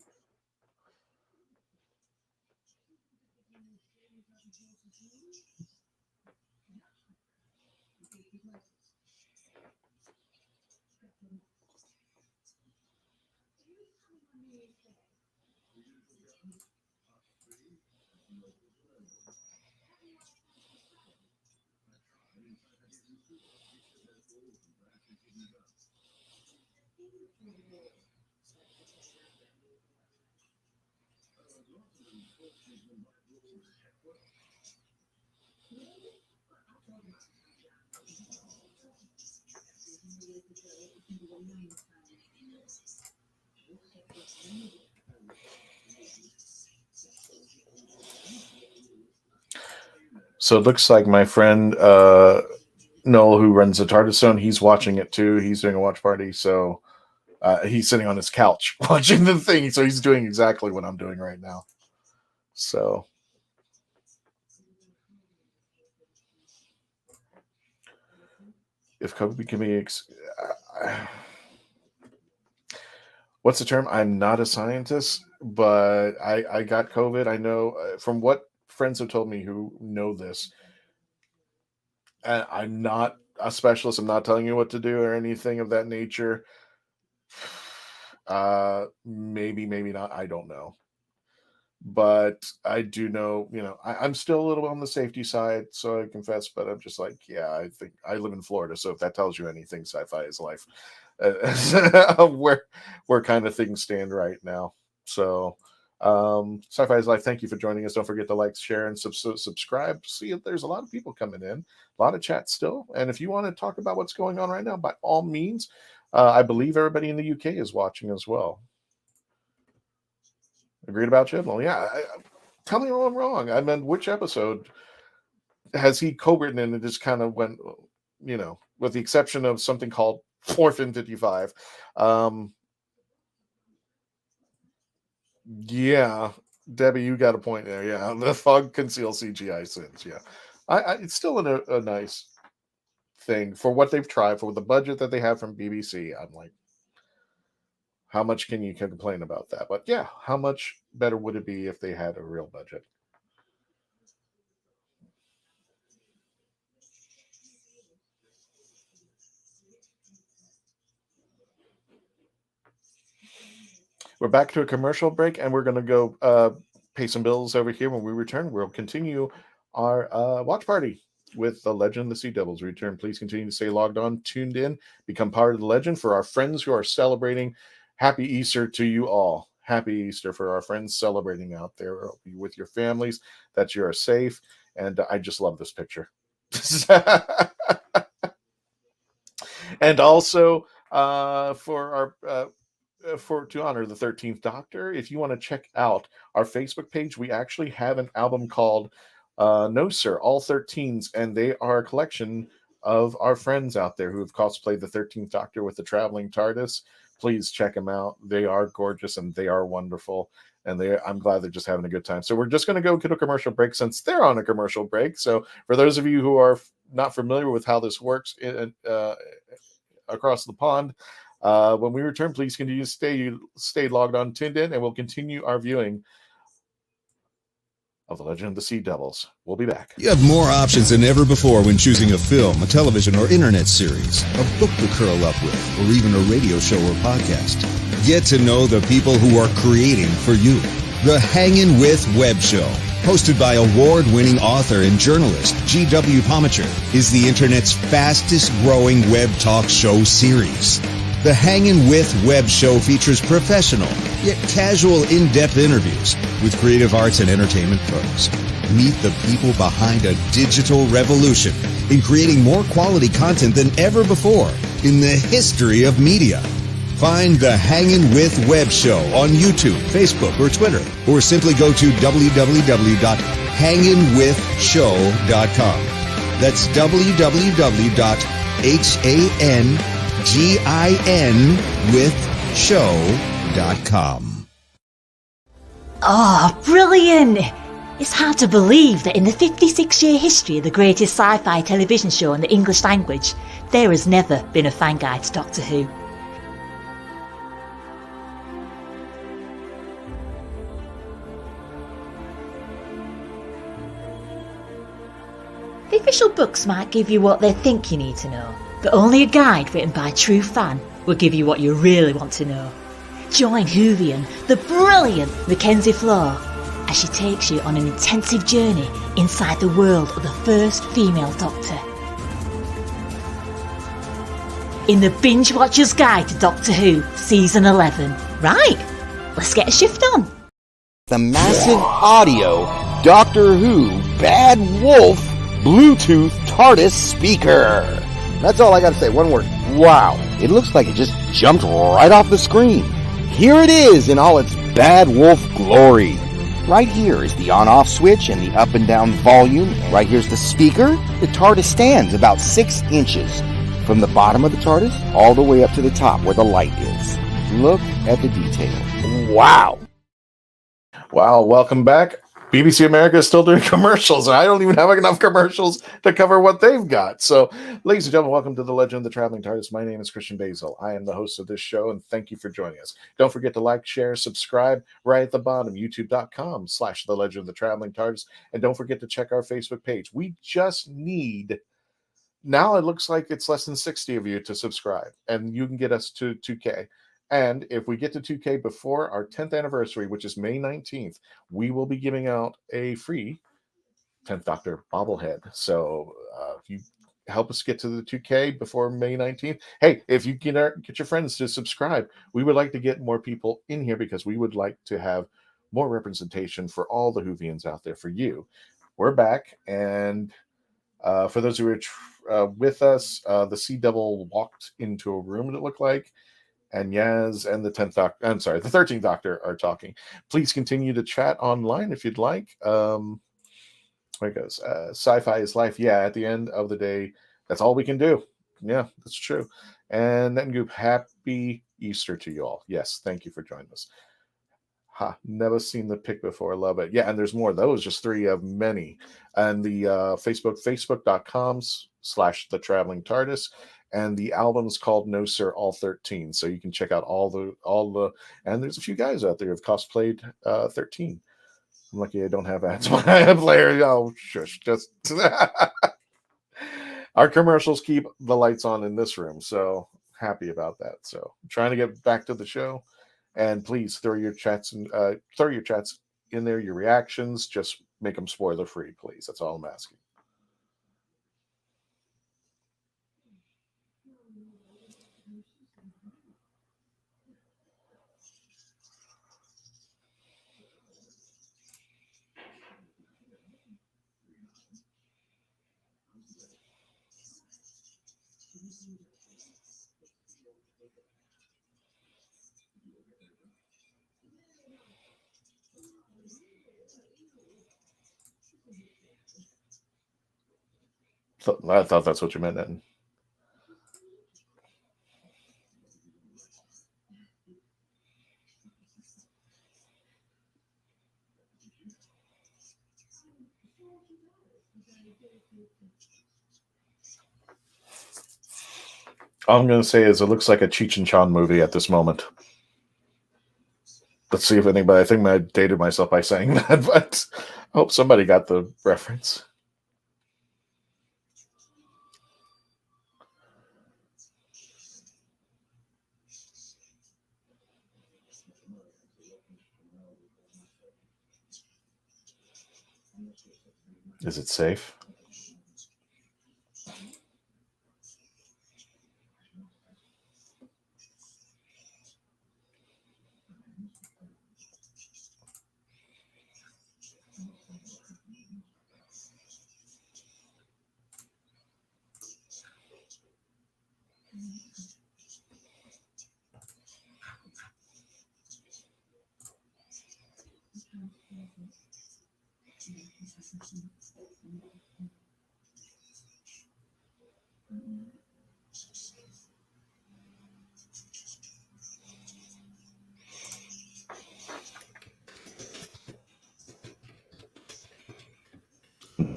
So it looks like my friend Noel, who runs the TARDIS Zone, he's watching it too. He's doing a watch party. So he's sitting on his couch watching the thing. So he's doing exactly what I'm doing right now. So if COVID can be... what's the term? I'm not a scientist, but I got COVID. I know from what friends have told me who know this, and I'm not a specialist. I'm not telling you what to do or anything of that nature. Maybe not. I don't know. But I do know, I'm still a little on the safety side, so I confess, but I'm just like, yeah, I think I live in Florida. So if that tells you anything, sci-fi is life. Where kind of things stand right now. So sci-fi is life. Thank you for joining us. Don't forget to like, share, and subscribe. See if there's a lot of people coming in, a lot of chat still. And if you want to talk about what's going on right now, by all means, I believe everybody in the UK is watching as well. Agreed about you? Well, yeah. Tell me if I'm wrong. I meant, which episode has he co-written and it just kind of went, with the exception of something called Orphan 55. Yeah, Debbie, you got a point there. Yeah, the fog conceals CGI sins. Yeah, it's still a nice thing for what they've tried, for the budget that they have from BBC. I'm like, how much can you complain about that? But yeah, how much better would it be if they had a real budget? We're back to a commercial break, and we're going to go pay some bills over here. When we return, we'll continue our watch party with the Legend of the Sea Devils. Return. Please continue to stay logged on, tuned in, become part of the legend. For our friends who are celebrating, happy Easter to you all. Happy Easter for our friends celebrating out there with your families, that you are safe. And I just love this picture. And also to honor the 13th Doctor, if you want to check out our Facebook page, we actually have an album called No Sir, All 13s, and they are a collection of our friends out there who have cosplayed the 13th Doctor with the Traveling TARDIS. Please check them out. They are gorgeous and they are wonderful, and I'm glad they're just having a good time. So we're just going to go get a commercial break since they're on a commercial break. So for those of you who are not familiar with how this works across the pond, when we return, please continue to stay logged on, tuned in, and we'll continue our viewing of The Legend of the Sea Devils. We'll be back. You have more options than ever before when choosing a film, a television or internet series, a book to curl up with, or even a radio show or podcast. Get to know the people who are creating for you. The Hangin' With Web Show, hosted by award-winning author and journalist G.W. Pomacher, is the internet's fastest-growing web talk show series. The Hangin' With Web Show features professional, yet casual, in-depth interviews with creative arts and entertainment pros. Meet the people behind a digital revolution in creating more quality content than ever before in the history of media. Find The Hangin' With Web Show on YouTube, Facebook, or Twitter, or simply go to www.hanginwithshow.com. That's www.hanginwithshow.com. Oh, brilliant! It's hard to believe that in the 56-year history of the greatest sci-fi television show in the English language, there has never been a fan guide to Doctor Who. The official books might give you what they think you need to know, but only a guide written by a true fan will give you what you really want to know. Join WHOvian, the brilliant Mackenzie Flaw, as she takes you on an intensive journey inside the world of the first female Doctor. In the Binge Watcher's Guide to Doctor Who, Season 11. Right, let's get a shift on. The massive audio Doctor Who Bad Wolf Bluetooth TARDIS speaker. That's all I gotta say, one word. Wow. It looks like it just jumped right off the screen. Here it is in all its Bad Wolf glory. Right here is the on-off switch and the up and down volume. Right here's the speaker. The TARDIS stands about 6 inches from the bottom of the TARDIS all the way up to the top where the light is. Look at the detail. Wow. Wow, welcome back. BBC America is still doing commercials. I don't even have enough commercials to cover what they've got. So, ladies and gentlemen, welcome to the Legend of the Traveling TARDIS. My name is Christian Basil. I am the host of this show, and thank you for joining us. Don't forget to like, share, subscribe right at the bottom, youtube.com/the Legend of the Traveling TARDIS. And don't forget to check our Facebook page. We just need, now it looks like it's less than 60 of you to subscribe, and you can get us to 2K. And if we get to 2K before our 10th anniversary, which is May 19th, we will be giving out a free 10th Doctor bobblehead. So if you help us get to the 2K before May 19th, hey, if you get your friends to subscribe, we would like to get more people in here because we would like to have more representation for all the WHOvians out there for you. We're back, and for those who are with us, the Sea Devil walked into a room, it looked like, and Yaz and the 13th Doctor are talking. Please continue to chat online if you'd like. Where it goes. Sci-fi is life. Yeah, at the end of the day, that's all we can do. Yeah, that's true. And then Goop, happy Easter to you all. Yes, thank you for joining us. Never seen the pic before. Love it. Yeah, and there's more of those, just 3 of many. And the facebook.com/the Traveling TARDIS. And the album's called No Sir All 13. So you can check out all the and there's a few guys out there who've cosplayed 13. I'm lucky I don't have ads when I have player. Oh, shush. Just our commercials keep the lights on in this room. So happy about that. So I'm trying to get back to the show. And please throw your chats in there, your reactions. Just make them spoiler free, please. That's all I'm asking. I thought that's what you meant then. All I'm going to say is it looks like a Cheech and Chong movie at this moment. Let's see if anybody, I think I dated myself by saying that, but I hope somebody got the reference. Is it safe?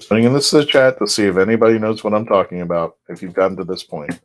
Putting in this to the chat to see if anybody knows what I'm talking about, if you've gotten to this point.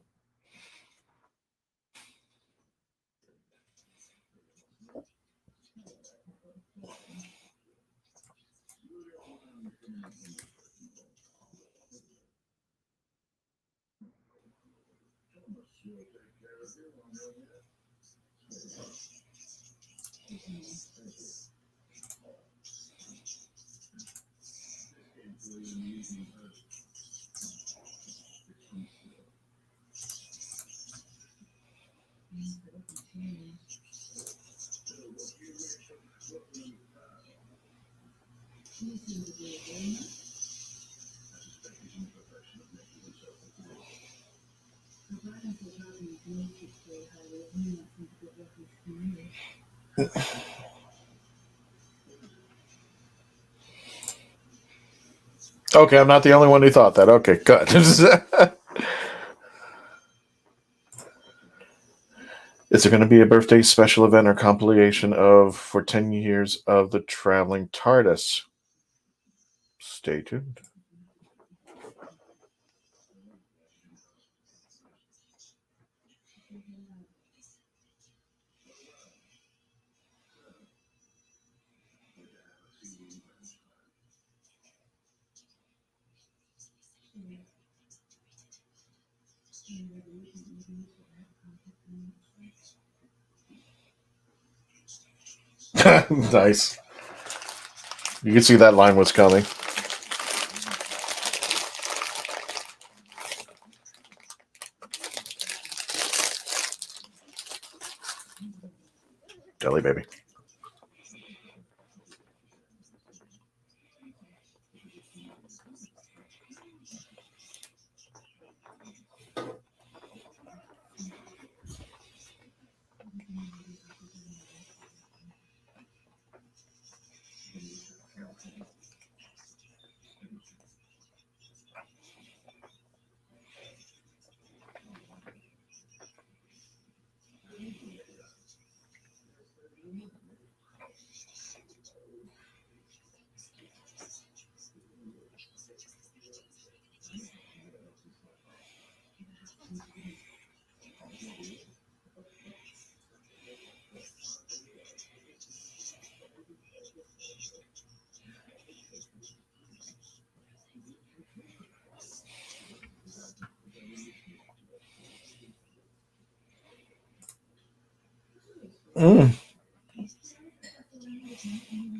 Okay, I'm not the only one who thought that. Okay, good. Is there going to be a birthday special event or compilation for 10 years of the Traveling TARDIS? Stay tuned. Nice. You can see that line was coming. Jelly baby.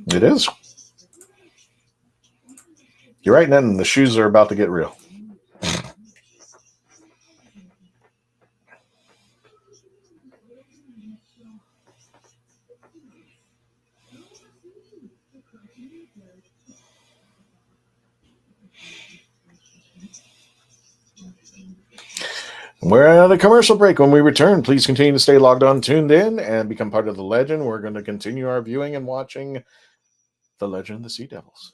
It is. You're right, Ned, and the shoes are about to get real. We're at a commercial break. When we return, please continue to stay logged on, tuned in, and become part of the legend. We're going to continue our viewing and watching The Legend of the Sea Devils.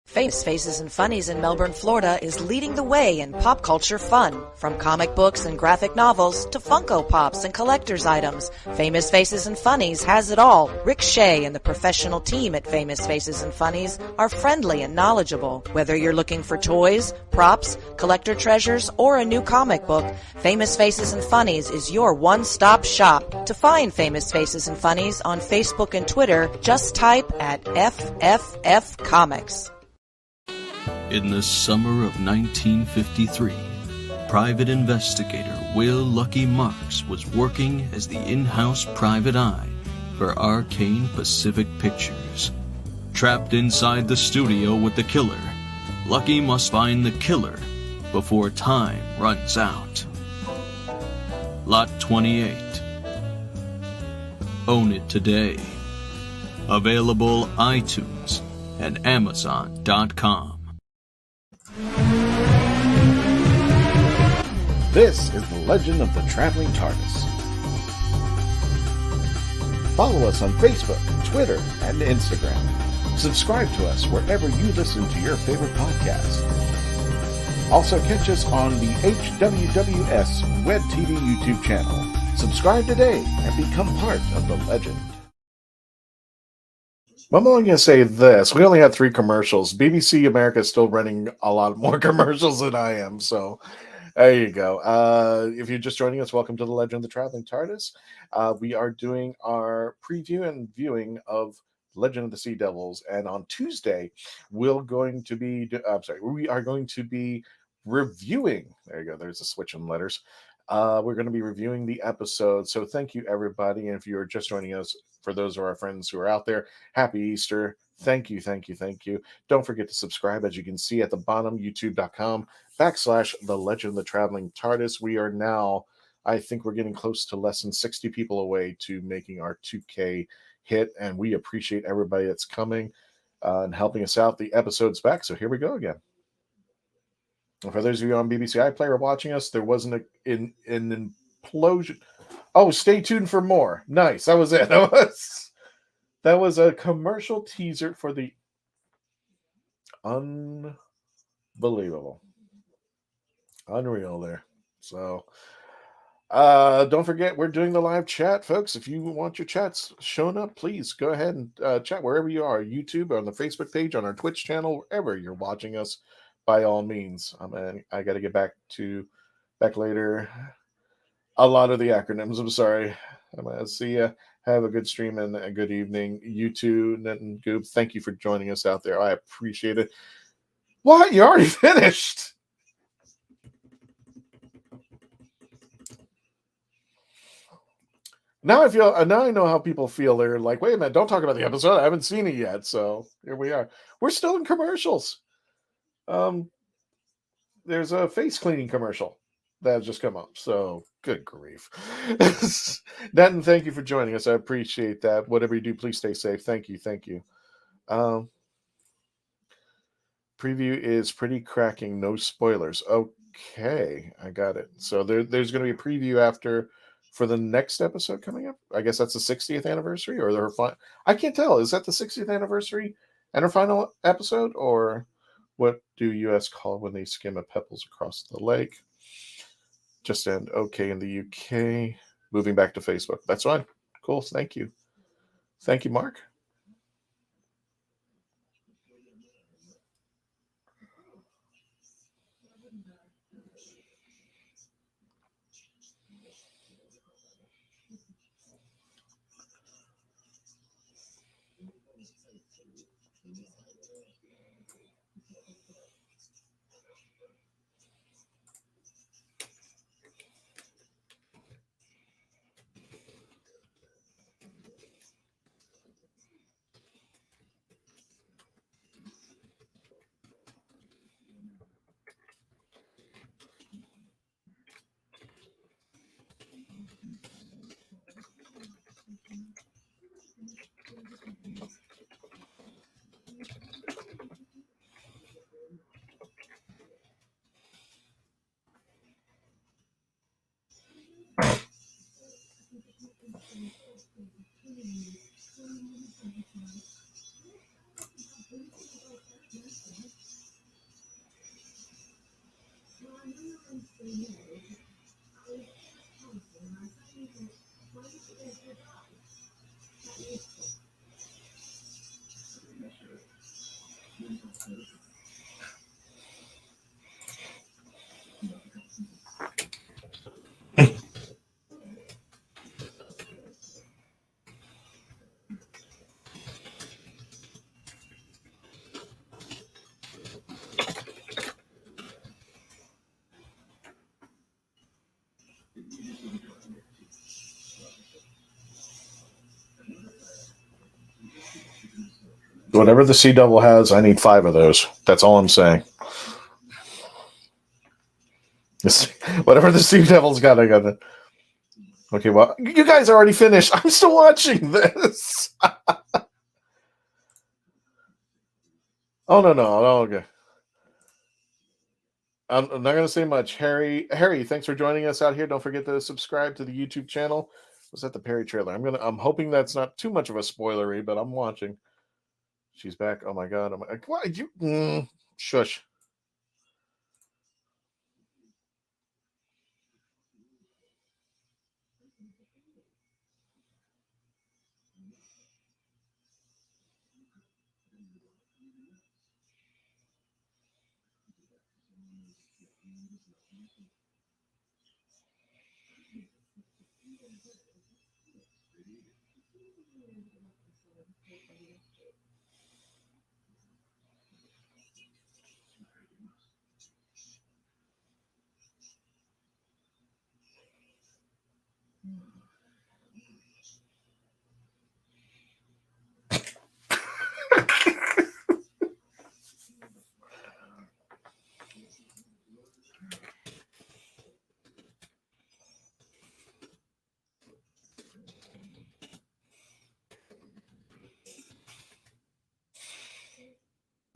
Famous Faces and Funnies in Melbourne, Florida is leading the way in pop culture fun. From comic books and graphic novels to Funko Pops and collector's items, Famous Faces and Funnies has it all. Rick Shea and the professional team at Famous Faces and Funnies are friendly and knowledgeable. Whether you're looking for toys, props, collector treasures, or a new comic book, Famous Faces and Funnies is your one-stop shop. To find Famous Faces and Funnies on Facebook and Twitter, just type at FFF Comics. In the summer of 1953, private investigator Will Lucky Marks was working as the in-house private eye for Arcane Pacific Pictures. Trapped inside the studio with the killer, Lucky must find the killer before time runs out. Lot 28. Own it today. Available iTunes and Amazon.com. This is The Legend of the Traveling TARDIS. Follow us on Facebook, Twitter, and Instagram. Subscribe to us wherever you listen to your favorite podcast. Also catch us on the HWWS Web TV YouTube channel. Subscribe today and become part of the legend. I'm only going to say this. We only have 3 commercials. BBC America is still running a lot more commercials than I am, so there you go. If you're just joining us, welcome to The Legend of the Traveling TARDIS. We are doing our preview and viewing of Legend of the Sea Devils. And on Tuesday, we are going to be reviewing. There you go. There's a switch in letters. We're going to be reviewing the episode. So thank you, everybody. And if you're just joining us, for those of our friends who are out there, happy Easter. Thank you. Don't forget to subscribe. As you can see at the bottom, youtube.com/The Legend of the Traveling TARDIS. We are now, I think we're getting close to less than 60 people away to making our 2K hit. And we appreciate everybody that's coming and helping us out. The episode's back. So here we go again. And for those of you on BBC iPlayer watching us, there wasn't an implosion. Oh, stay tuned for more. Nice. That was it. That was a commercial teaser for the unbelievable. Unreal there. So don't forget, we're doing the live chat, folks. If you want your chats shown up, please go ahead and chat wherever you are. YouTube, on the Facebook page, on our Twitch channel, wherever you're watching us. By all means, I got to get back later. A lot of the acronyms. I'm sorry. I'm gonna see ya. Have a good stream and a good evening. You too, Net and Goob. Thank you for joining us out there. I appreciate it. What? You already finished? Now I know how people feel. They're like, wait a minute, don't talk about the episode. I haven't seen it yet. So here we are. We're still in commercials. There's a face cleaning commercial that has just come up. So good grief. Denton, thank you for joining us. I appreciate that. Whatever you do, please stay safe. Thank you. Preview is pretty cracking. No spoilers. Okay, I got it. So there's going to be a preview for the next episode coming up. I guess that's the 60th anniversary or her final. I can't tell. Is that the 60th anniversary and her final episode, or what do US call when they skim a pebbles across the lake? Just end okay in the UK. Moving back to Facebook. That's fine. Cool. Thank you. Thank you, Mark. Whatever the Sea Devil has, I need 5 of those. That's all I'm saying. Whatever the Sea Devil's got, I got it. Okay, well, you guys are already finished. I'm still watching this. Oh, no. Okay. I'm not going to say much. Harry, thanks for joining us out here. Don't forget to subscribe to the YouTube channel. Was that the Perry trailer? I'm hoping that's not too much of a spoilery, but I'm watching. She's back. Oh my God. I'm like, why you? Shush.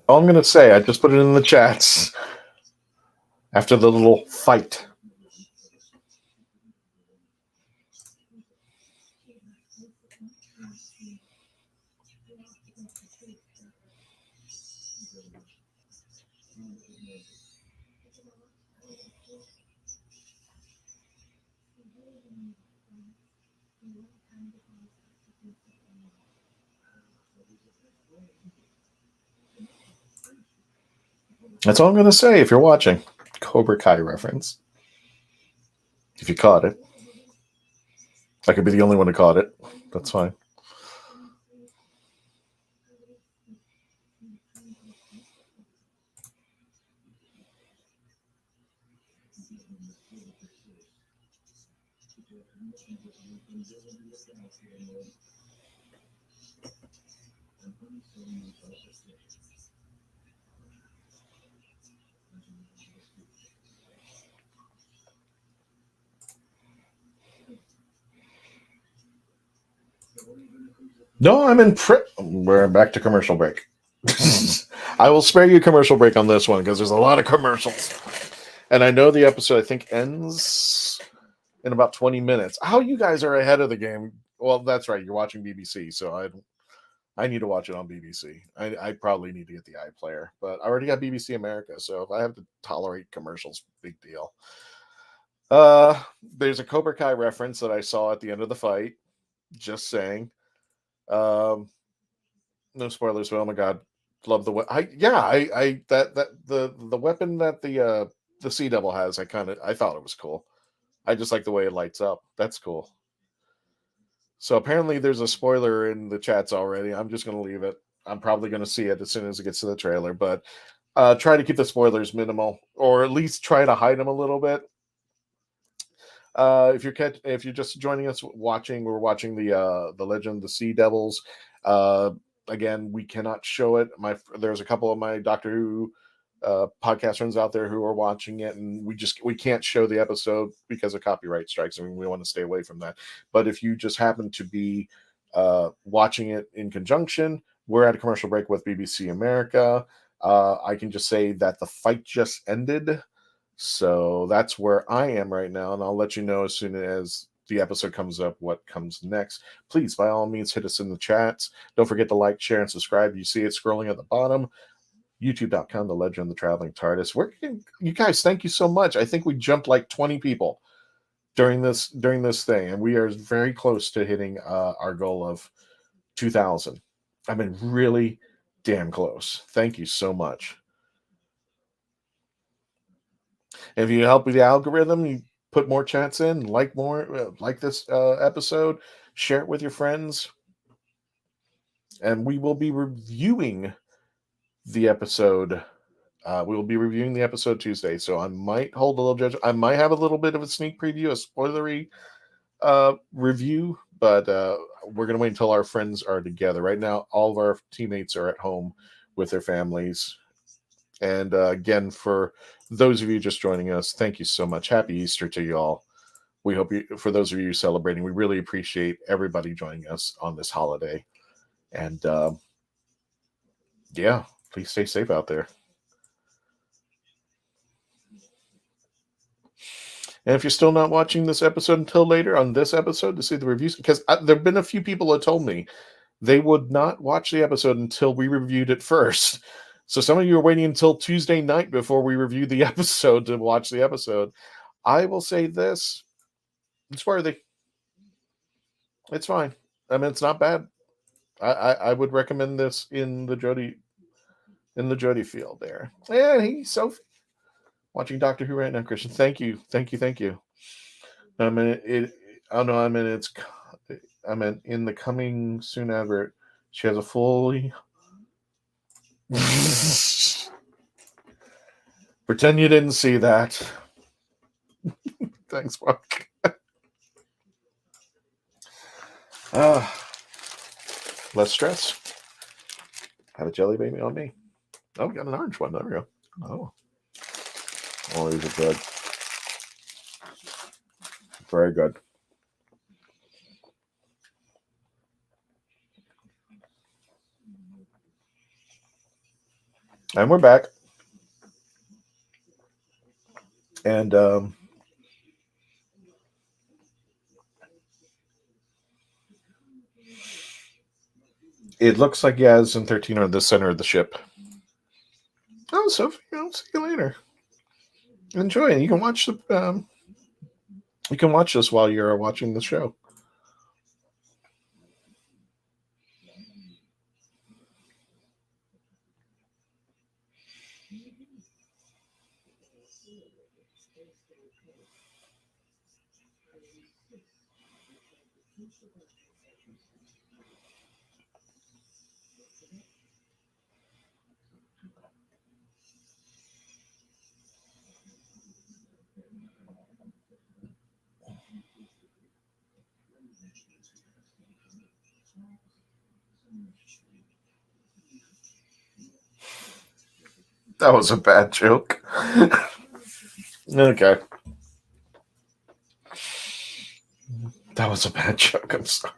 All I'm going to say, I just put it in the chats after the little fight. That's all I'm going to say if you're watching. Cobra Kai reference. If you caught it. I could be the only one who caught it. That's fine. No, I'm in We're back to commercial break. I will spare you commercial break on this one because there's a lot of commercials. And I know the episode, I think, ends in about 20 minutes. How you guys are ahead of the game. Well, that's right. You're watching BBC, so I need to watch it on BBC. I probably need to get the iPlayer, but I already got BBC America, so if I have to tolerate commercials, big deal. There's a Cobra Kai reference that I saw at the end of the fight. Just saying. No spoilers, but oh my god, love the the weapon that the Sea Devil has. I thought it was cool. I just like the way it lights up. That's cool. So apparently there's a spoiler in the chats already. I'm just going to leave it. I'm probably going to see it as soon as it gets to the trailer, but try to keep the spoilers minimal, or at least try to hide them a little bit. If you're just joining us watching, we're watching the Legend of the Sea Devils. Again, we cannot show it. There's a couple of my Doctor Who podcast friends out there who are watching it, and we can't show the episode because of copyright strikes. I mean, we want to stay away from that. But if you just happen to be watching it in conjunction, we're at a commercial break with BBC America. I can just say that the fight just ended. So that's where I am right now, and I'll let you know as soon as the episode comes up what comes next. Please, by all means, hit us in the chats. Don't forget to like, share, and subscribe. You see it scrolling at the bottom. YouTube.com, The Legend of the Traveling TARDIS. You guys, thank you so much. I think we jumped like 20 people during this thing, and we are very close to hitting our goal of 2,000. I've been really damn close. Thank you so much. If you help with the algorithm, you put more chats in, like this episode, share it with your friends, and we will be reviewing the episode. We will be reviewing the episode Tuesday, so I might hold a little judgment. I might have a little bit of a sneak preview, a spoilery review, but we're going to wait until our friends are together. Right now, all of our teammates are at home with their families. And again, for those of you just joining us, thank you so much. Happy Easter to you all. We hope for those of you celebrating, we really appreciate everybody joining us on this holiday. And please stay safe out there. And if you're still not watching this episode until later on this episode to see the reviews, because there have been a few people that told me they would not watch the episode until we reviewed it first. So some of you are waiting until Tuesday night before we review the episode to watch the episode. I will say this. It's worthy. It's fine. I mean, it's not bad. I would recommend this in the Jodie field there. Yeah, he's Sophie. Watching Doctor Who right now, Christian. Thank you. I mean, in the coming soon advert, she has a fully... Pretend you didn't see that. Thanks, Mark. Less stress. Have a jelly baby on me. Oh, we got an orange one. There we go. Oh, these are good. Very good. And we're back. And it looks like Yaz and 13 are in the center of the ship. Oh, Sophie, I'll see you later. Enjoy it. You can watch this while you're watching the show. That was a bad joke. Okay. That was a bad joke. I'm sorry.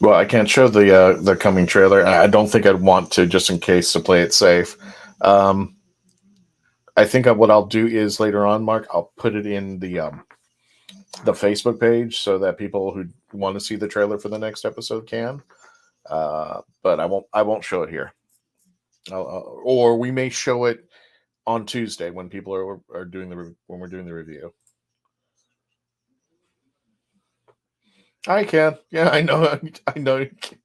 Well, I can't show the coming trailer, and I don't think I'd want to, just in case, to play it safe. I think what I'll do is later on, Mark, I'll put it in the Facebook page so that people who want to see the trailer for the next episode can. But I won't show it here. Or we may show it on Tuesday when people are doing when we're doing the review. I can. Yeah, I know. I know you can.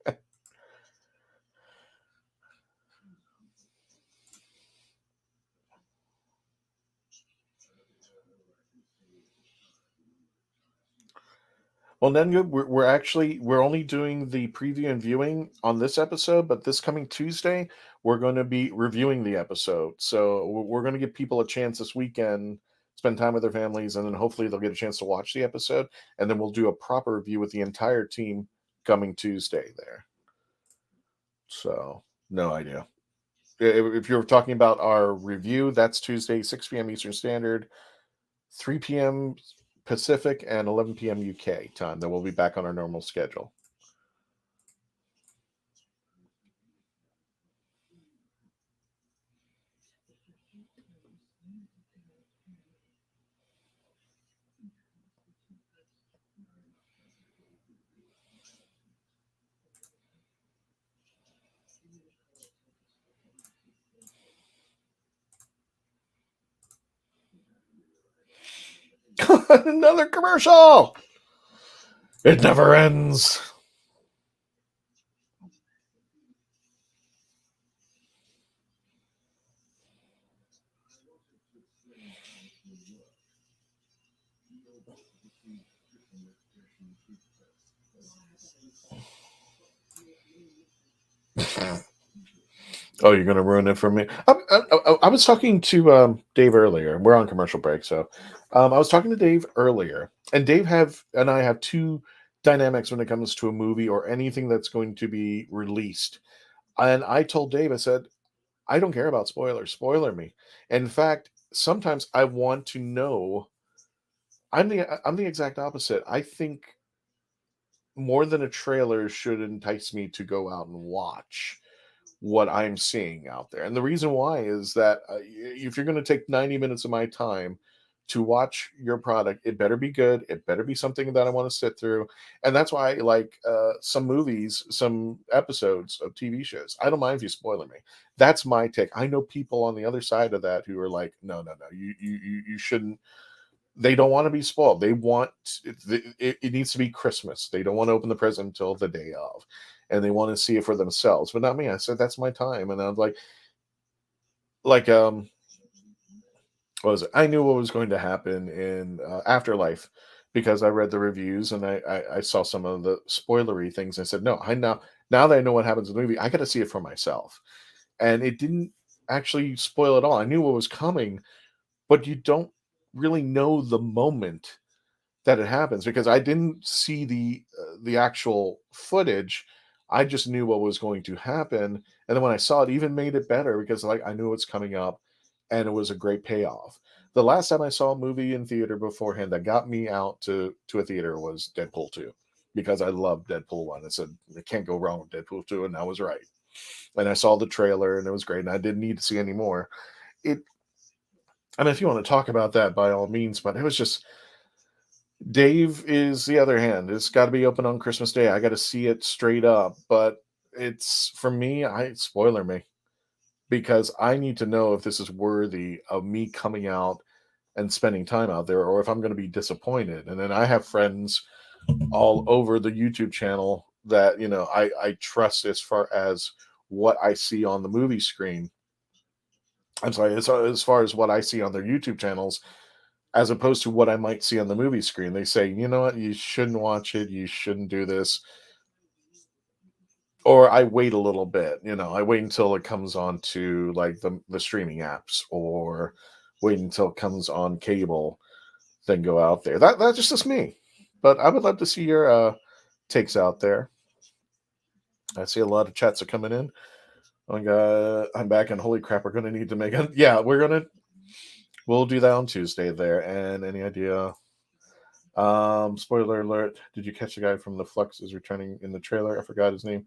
Well, then we're only doing the preview and viewing on this episode, but this coming Tuesday we're going to be reviewing the episode. So we're going to give people a chance this weekend, spend time with their families, and then hopefully they'll get a chance to watch the episode, and then we'll do a proper review with the entire team coming Tuesday there. So no idea. If you're talking about our review, that's Tuesday, 6 p.m. Eastern Standard, 3 p.m. Pacific, and 11 p.m. UK time. Then we'll be back on our normal schedule. Another commercial. It never ends. Oh, you're going to ruin it for me. I was talking to Dave earlier. We're on commercial break, so I was talking to Dave earlier, and Dave and I have two dynamics when it comes to a movie or anything that's going to be released. And I told Dave, I said, I don't care about spoilers. Spoiler me. In fact, sometimes I want to know. I'm the exact opposite. I think more than a trailer should entice me to go out and watch what I'm seeing out there. And the reason why is that if you're going to take 90 minutes of my time to watch your product, it better be good. It better be something that I want to sit through. And that's why I like some movies, some episodes of TV shows. I don't mind if you spoil me. That's my take. I know people on the other side of that who are like, no, you shouldn't. They don't want to be spoiled. They want it needs to be Christmas. They don't want to open the present until the day of, and they want to see it for themselves. But not me. I said that's my time, and I was like what was it? I knew what was going to happen in Afterlife because I read the reviews and I saw some of the spoilery things. I said no. Now that I know what happens in the movie, I got to see it for myself, and it didn't actually spoil at all. I knew what was coming, but you don't really know the moment that it happens because I didn't see the actual footage. I just knew what was going to happen, and then when I saw it, even made it better because like I knew what's coming up, and it was a great payoff. The last time I saw a movie in theater beforehand that got me out to a theater was Deadpool 2 because I loved Deadpool 1. I said I can't go wrong with Deadpool 2, and I was right. And I saw the trailer, and it was great, and I didn't need to see any more. I mean, if you want to talk about that, by all means, but it was just Dave is the other hand. It's got to be open on Christmas Day. I got to see it straight up, but it's for me. Spoiler me because I need to know if this is worthy of me coming out and spending time out there, or if I'm going to be disappointed. And then I have friends all over the YouTube channel that I trust as far as what I see on the movie screen. I'm sorry, as far as what I see on their YouTube channels, as opposed to what I might see on the movie screen. They say, you know what, you shouldn't watch it, you shouldn't do this. Or I wait a little bit, I wait until it comes on to like the streaming apps, or wait until it comes on cable, then go out there. That's just me. But I would love to see your takes out there. I see a lot of chats are coming in. Oh my God, I'm back, and holy crap, we're going to need to make it. Yeah, we'll do that on Tuesday there. And any idea? Spoiler alert. Did you catch the guy from the Flux is returning in the trailer? I forgot his name,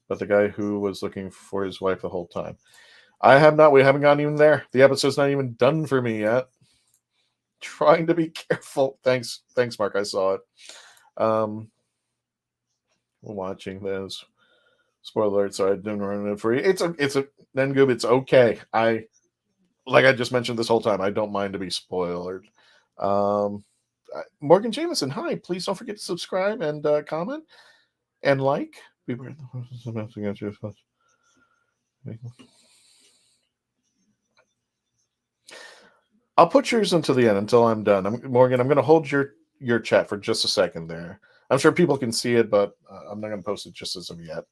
but the guy who was looking for his wife the whole time. I have not. We haven't gotten even there. The episode's not even done for me yet. Trying to be careful. Thanks, Mark. I saw it. We're watching this. Spoiler alert, so I didn't run it for you. It's a Nengoob, it's okay. I just mentioned this whole time, I don't mind to be spoiled. Morgan Jameson, hi. Please don't forget to subscribe and comment and like. I'll put yours until the end, until I'm done. Morgan, I'm going to hold your chat for just a second there. I'm sure people can see it, but I'm not going to post it just as of yet.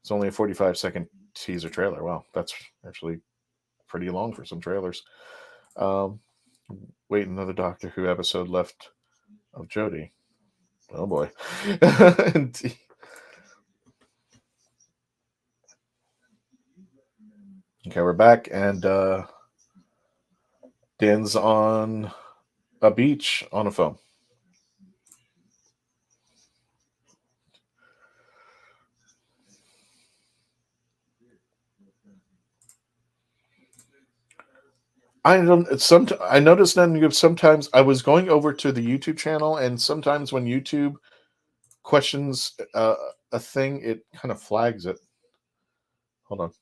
It's only a 45-second teaser trailer. Wow, that's actually pretty long for some trailers. Wait, another Doctor Who episode left of Jodie. Oh boy. Okay, we're back, and Dan's on a beach on a phone. I noticed that sometimes I was going over to the YouTube channel, and sometimes when YouTube questions a thing, it kind of flags it. Hold on.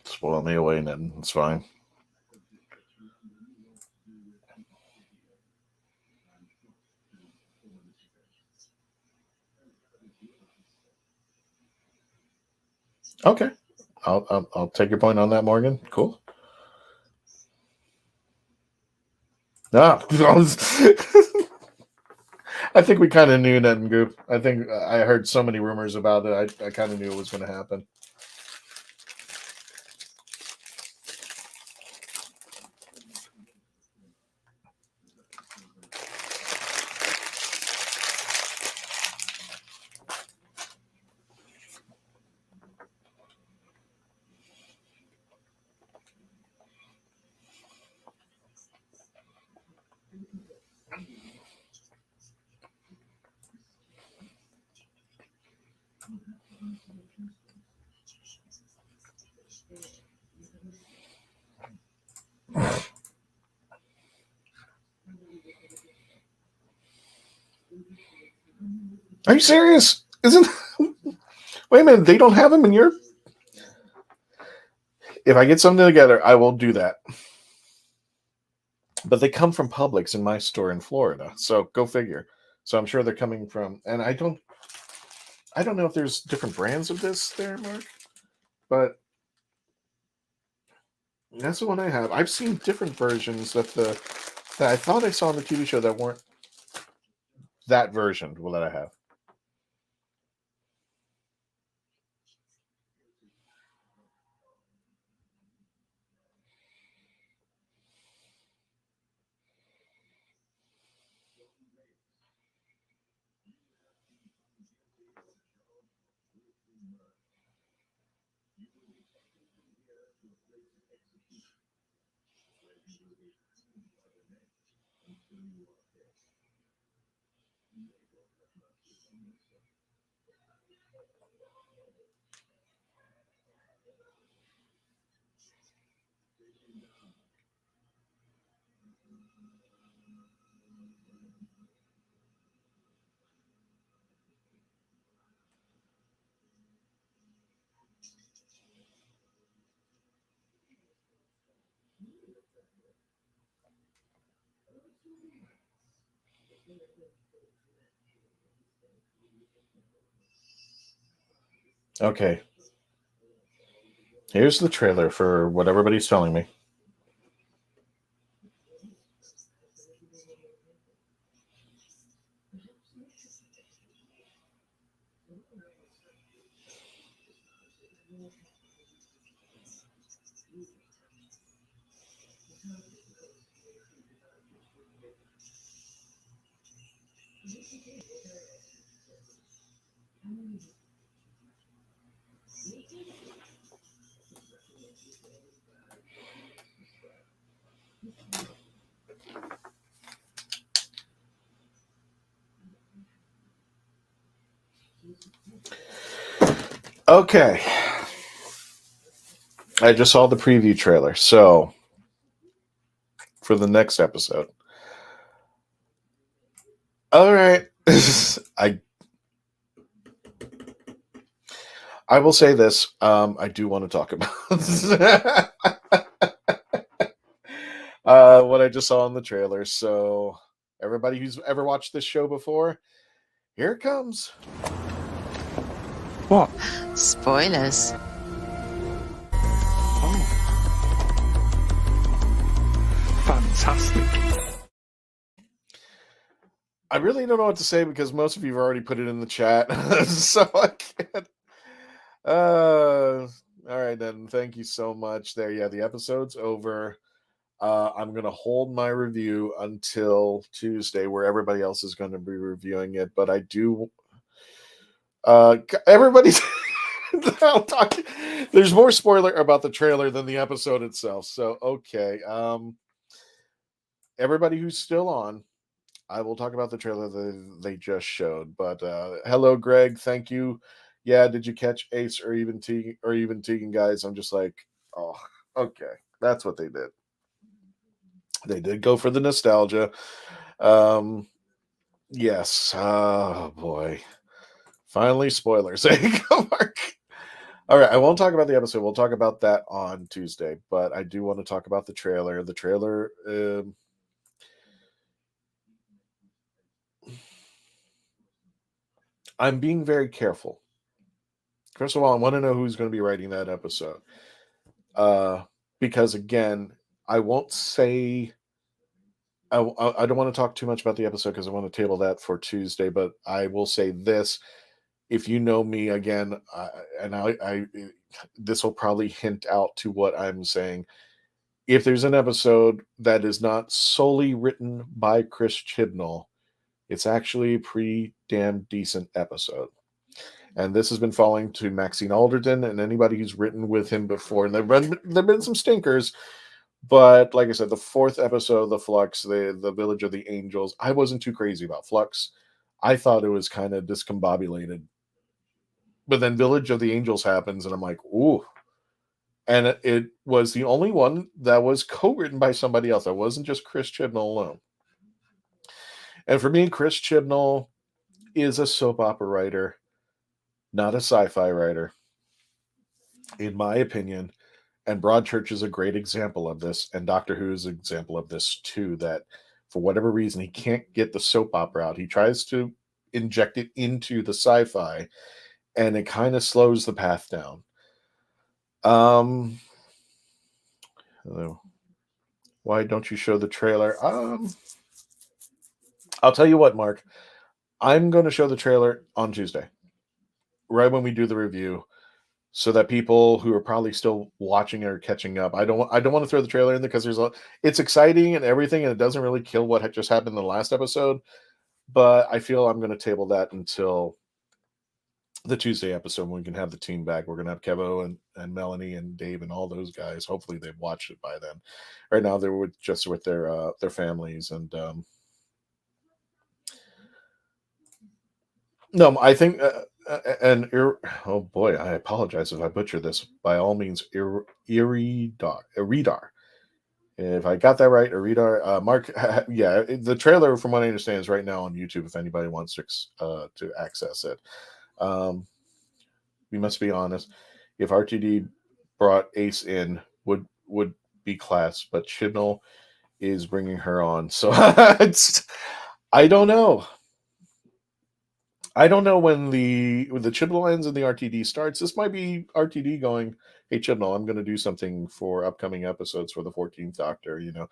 Spoil me away, Ned. It's fine. Okay. I'll take your point on that, Morgan. Cool. Ah, I think we kind of knew, Ned and Goop. I think I heard so many rumors about it. I kind of knew it was going to happen. Are you serious? Isn't wait a minute, they don't have them in your if I get something together, I will do that. But they come from Publix in my store in Florida. So go figure. So I'm sure they're coming from and I don't know if there's different brands of this there, Mark. But that's the one I have. I've seen different versions that I thought I saw on the TV show that weren't that version that I have. Okay. Here's the trailer for what everybody's telling me. Okay. I just saw the preview trailer. So, for the next episode. All right. I will say this. I do want to talk about what I just saw in the trailer. So, everybody who's ever watched this show before, here it comes. What? Spoilers. Fantastic. I really don't know what to say because most of you have already put it in the chat. So I can't. All right, then. Thank you so much. There, yeah, the episode's over. I'm going to hold my review until Tuesday where everybody else is going to be reviewing it. But I do... everybody's... There's more spoiler about the trailer than the episode itself. So, okay. Everybody who's still on, I will talk about the trailer that they just showed. But hello, Greg. Thank you. Yeah, did you catch Ace or even Tegan, guys? I'm just like, oh, okay. That's what they did. They did go for the nostalgia. Yes. Oh boy. Finally, spoilers. There you go, Mark. All right, I won't talk about the episode. We'll talk about that on Tuesday, but I do want to talk about the trailer. The trailer, I'm being very careful. First of all, I want to know who's going to be writing that episode. Because again, I won't say, I don't want to talk too much about the episode because I want to table that for Tuesday, but I will say this. If you know me again, this will probably hint out to what I'm saying. If there's an episode that is not solely written by Chris Chibnall, it's actually a pretty damn decent episode. And this has been falling to Maxine Alderton and anybody who's written with him before. And there've been some stinkers, but like I said, the fourth episode, the Flux, the Village of the Angels, I wasn't too crazy about Flux. I thought it was kind of discombobulated. But then Village of the Angels happens, and I'm like, ooh. And it was the only one that was co-written by somebody else. It wasn't just Chris Chibnall alone. And for me, Chris Chibnall is a soap opera writer, not a sci-fi writer, in my opinion. And Broadchurch is a great example of this, and Doctor Who is an example of this too, that for whatever reason, he can't get the soap opera out. He tries to inject it into the sci-fi, and it kind of slows the path down. Why don't you show the trailer? I'll tell you what, Mark. I'm going to show the trailer on Tuesday, right when we do the review, so that people who are probably still watching are catching up. I don't want to throw the trailer in there because it's exciting and everything, and it doesn't really kill what had just happened in the last episode. But I feel I'm going to table that until the Tuesday episode when we can have the team back. We're going to have Kevo and Melanie and Dave and all those guys. Hopefully they've watched it by then. Right now they're with their families. And no, I think oh boy, I apologize if I butcher this. By all means, Iridar. If I got that right, Iridar. Mark, yeah, the trailer, from what I understand, is right now on YouTube. If anybody wants to access it. We must be honest. If RTD brought Ace in, would be class, but Chibnall is bringing her on. So I don't know. I don't know when the Chibnall ends and the RTD starts. This might be RTD going, "Hey Chibnall, I'm going to do something for upcoming episodes for the 14th Doctor." You know,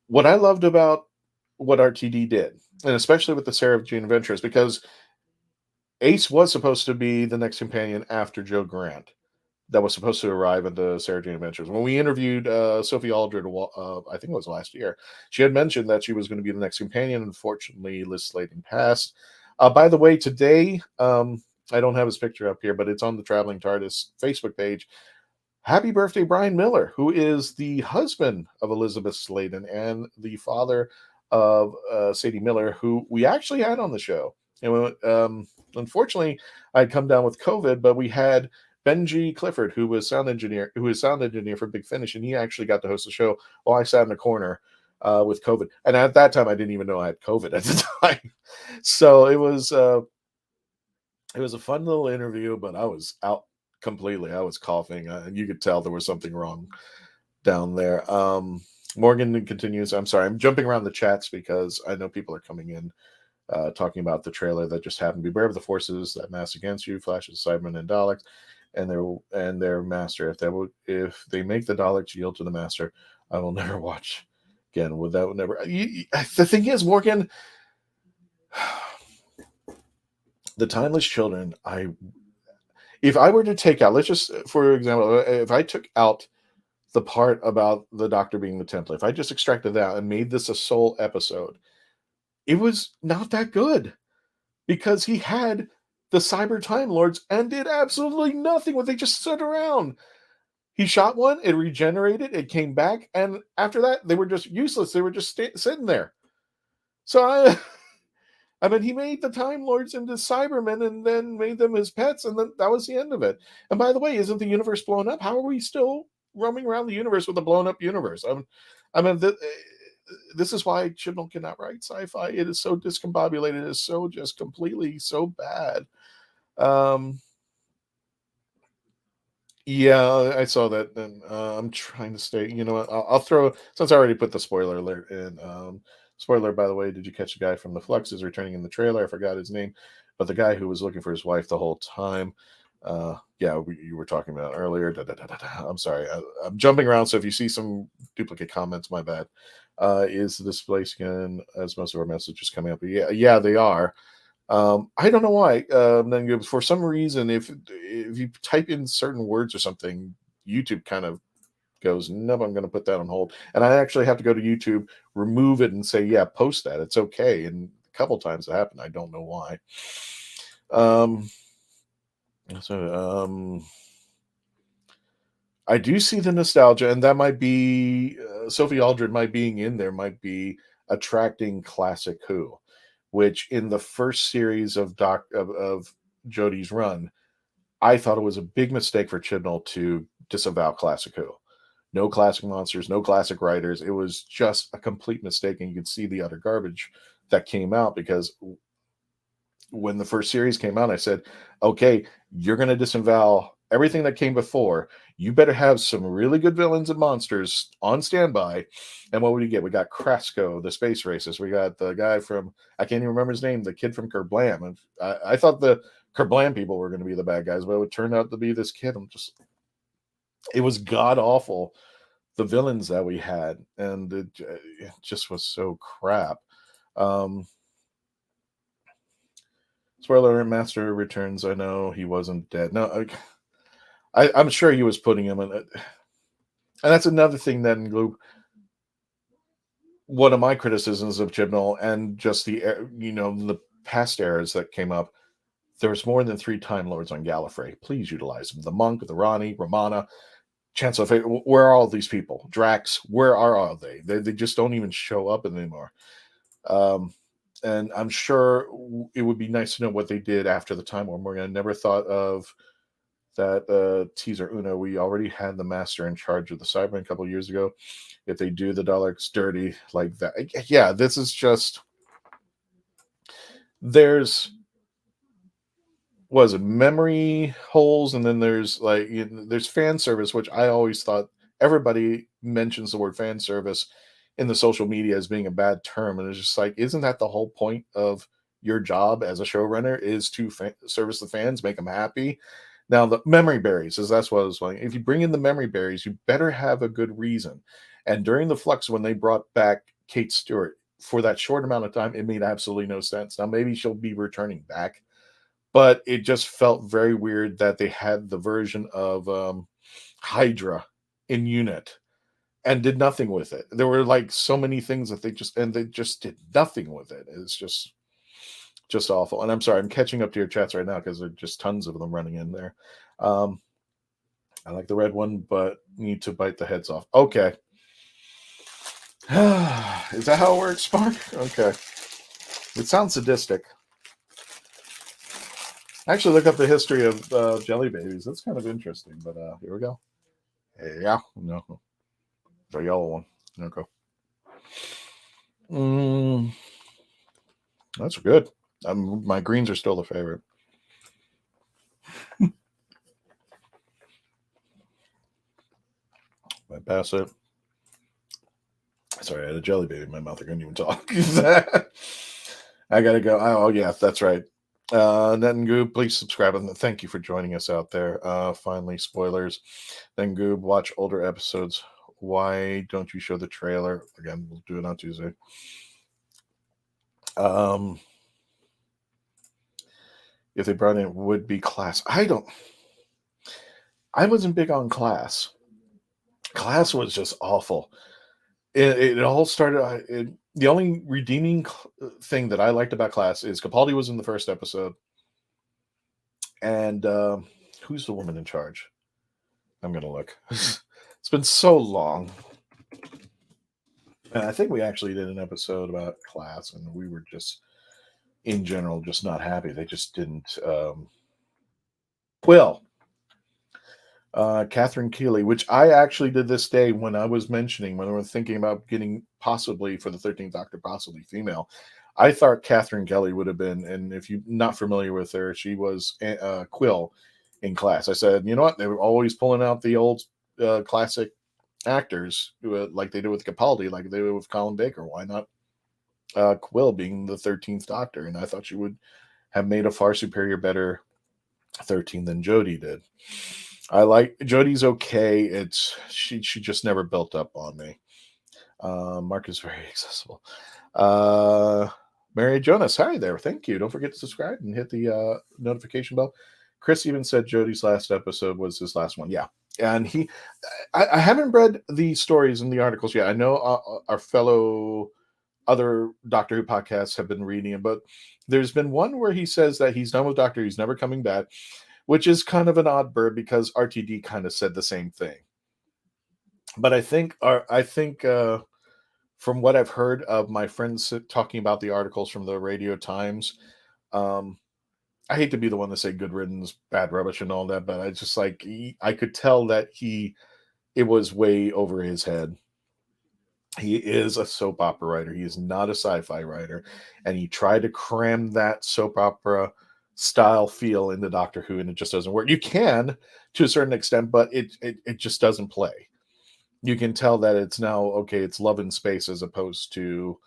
what I loved about what RTD did, and especially with the Sarah Jane Adventures, because Ace was supposed to be the next companion after Joe Grant that was supposed to arrive at the Sarah Jane Adventures. When we interviewed Sophie Aldred, I think it was last year, she had mentioned that she was going to be the next companion. Unfortunately, Liz Sladen passed. By the way, today, I don't have his picture up here, but it's on the Traveling TARDIS Facebook page. Happy birthday, Brian Miller, who is the husband of Elizabeth Sladen and the father of Sadie Miller, who we actually had on the show. And unfortunately, I'd come down with COVID, but we had Benji Clifford, who is sound engineer for Big Finish, and he actually got to host the show while I sat in the corner with COVID. And at that time, I didn't even know I had COVID at the time. So it was a fun little interview, but I was out completely. I was coughing, and you could tell there was something wrong down there. Morgan continues. I'm sorry, I'm jumping around the chats because I know people are coming in. Talking about the trailer that just happened. Beware of the forces that mass against you, flashes, Cybermen, and Daleks, and their master. If they make the Daleks yield to the master, I will never watch again. The thing is, Morgan, the Timeless Children. If I were to take out, let's just, for example, if I took out the part about the Doctor being the Templar, if I just extracted that and made this a sole episode, it was not that good because he had the Cyber Time Lords and did absolutely nothing when they just stood around. He shot one, it regenerated, it came back, and after that, they were just useless. They were just sitting there. So, I mean, he made the Time Lords into Cybermen and then made them his pets, and then that was the end of it. And by the way, isn't the universe blown up? How are we still roaming around the universe with a blown up universe? this is why Chibnall cannot write sci-fi. It is so discombobulated. It is so just completely so bad. Yeah, I saw that, and I'm trying to stay. You know what? I'll throw, since I already put the spoiler alert in. Spoiler, by the way, did you catch the guy from the Flux is returning in the trailer? I forgot his name, but the guy who was looking for his wife the whole time. You were talking about earlier. I'm sorry, I'm jumping around. So if you see some duplicate comments, my bad. Is this place again? As most of our messages coming up, yeah, they are. I don't know why. Then for some reason, if you type in certain words or something, YouTube kind of goes, nope, I'm going to put that on hold. And I actually have to go to YouTube, remove it, and say, yeah, post that. It's okay. And a couple times it happened. I don't know why. I do see the nostalgia, and that might be Sophie Aldred. My being in there might be attracting classic Who, which in the first series of Jodie's run, I thought it was a big mistake for Chibnall to disavow classic Who. No classic monsters, no classic writers. It was just a complete mistake, and you could see the utter garbage that came out, because when the first series came out, I said, okay, you're going to disavow everything that came before. You better have some really good villains and monsters on standby. And what would you get? We got Krasko, the space racist. We got the guy from, I can't even remember his name, the kid from Kerblam. And I thought the Kerblam people were going to be the bad guys, but it turned out to be this kid. It was god awful, the villains that we had, and it just was so crap. Spoiler: Master returns. I know he wasn't dead. No, I'm sure he was putting him in it. And that's another thing that in Gloop, one of my criticisms of Chibnall and just the past eras that came up, there's more than 3 Time Lords on Gallifrey. Please utilize them. The Monk, the Ronnie, Romana, Chancellor Fate. Where are all these people? Drax, where are all they? They just don't even show up anymore. And I'm sure it would be nice to know what they did after the Time War. Morgan, I never thought of that teaser. Uno, we already had the Master in charge of the Cybermen a couple of years ago. If they do the Daleks dirty like that, yeah, this is just, there's memory holes, and then there's there's fan service, which I always thought everybody mentions the word fan service in the social media as being a bad term, and it's just like, isn't that the whole point of your job as a showrunner, is to service the fans, make them happy? Now the memory berries, that's what I was saying. If you bring in the memory berries, you better have a good reason. And during the Flux, when they brought back Kate Stewart for that short amount of time, it made absolutely no sense. Now maybe she'll be returning back, but it just felt very weird that they had the version of Hydra in Unit and did nothing with it. There were so many things that they just did nothing with it. It's just awful. And I'm sorry, I'm catching up to your chats right now because there are just tons of them running in there. I like the red one, but need to bite the heads off. Okay. Is that how it works, Spark? Okay. It sounds sadistic. Actually, look up the history of jelly babies. That's kind of interesting, but here we go. Yeah, no. The yellow one. Okay. That's good. My greens are still the favorite. I pass it. Sorry, I had a jelly baby in my mouth. I couldn't even talk. I gotta go. Oh yeah, that's right. Netangoob, please subscribe, and thank you for joining us out there. Finally, spoilers. Netangoob, watch older episodes. Why don't you show the trailer? Again, we'll do it on Tuesday. If they brought in would-be Class. I wasn't big on Class. Class was just awful. It all started. The only redeeming thing that I liked about Class is Capaldi was in the first episode. And who's the woman in charge? I'm going to look. It's been so long. And I think we actually did an episode about Class, and we were just, in general, just not happy. They just didn't. Catherine Keeley, which I actually did this day when I was mentioning, when I was thinking about getting possibly for the 13th Doctor, possibly female. I thought Catherine Kelly would have been, and if you're not familiar with her, she was Quill in Class. I said, you know what? They were always pulling out the old classic actors, like they did with Capaldi, like they did with Colin Baker. Why not Quill being the 13th Doctor? And I thought she would have made a far superior, better 13 than Jodie did. I like Jodie's okay. It's she just never built up on me. Mark is very accessible. Mary Jonas, hi there. Thank you. Don't forget to subscribe and hit the notification bell. Chris even said Jodie's last episode was his last one. Yeah. And I haven't read the stories and the articles yet. I know our fellow other Doctor Who podcasts have been reading it, but there's been one where he says that he's done with Doctor Who, he's never coming back, which is kind of an odd bird because RTD kind of said the same thing. But I think from what I've heard of my friends talking about the articles from the Radio Times, I hate to be the one to say good riddance, bad rubbish and all that, but I just I could tell that it was way over his head. He is a soap opera writer. He is not a sci-fi writer. And he tried to cram that soap opera style feel into Doctor Who, and it just doesn't work. You can to a certain extent, but it just doesn't play. You can tell that it's now, okay, it's Love in Space as opposed to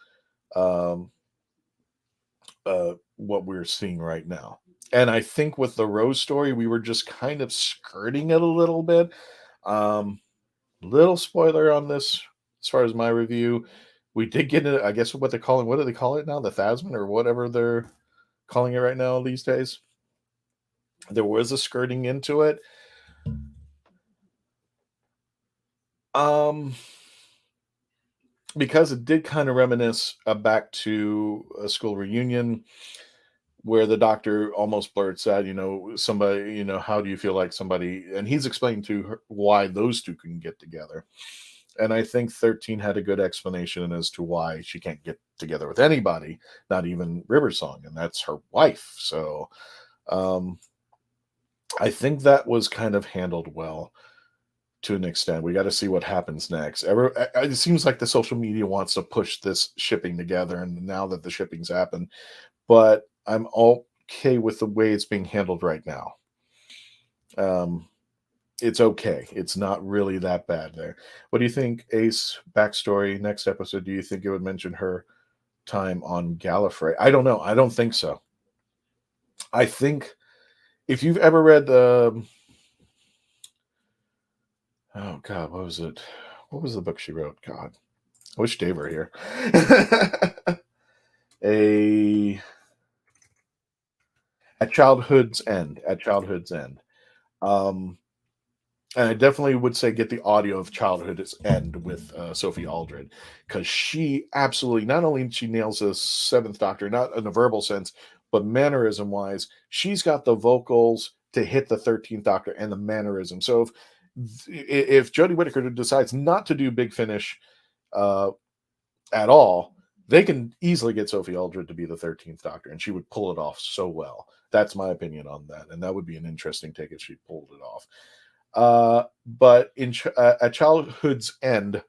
what we're seeing right now. And I think with the Rose story, we were just kind of skirting it a little bit. Little spoiler on this, as far as my review, we did get into, I guess, what do they call it now? The Thasmin or whatever they're calling it right now these days. There was a skirting into it. Because it did kind of reminisce back to a school reunion where the Doctor almost blurts out, somebody, how do you feel like somebody, and he's explaining to her why those two can get together. And I think 13 had a good explanation as to why she can't get together with anybody, not even Riversong, and that's her wife. So I think that was kind of handled well to an extent. We got to see what happens next. It seems like the social media wants to push this shipping together, and now that the shipping's happened, but I'm okay with the way it's being handled right now. It's okay. It's not really that bad there. What do you think, Ace? Backstory, next episode, do you think it would mention her time on Gallifrey? I don't know. I don't think so. I think if you've ever read oh God, what was it? What was the book she wrote? God, I wish Dave were here. At Childhood's End. And I definitely would say get the audio of Childhood's End with Sophie Aldred, because she absolutely, not only she nails the 7th Doctor, not in a verbal sense, but mannerism-wise, she's got the vocals to hit the 13th Doctor and the mannerism. So if Jodie Whittaker decides not to do Big Finish at all, they can easily get Sophie Aldred to be the 13th Doctor, and she would pull it off so well. That's my opinion on that, and that would be an interesting take if she pulled it off. But at Childhood's End,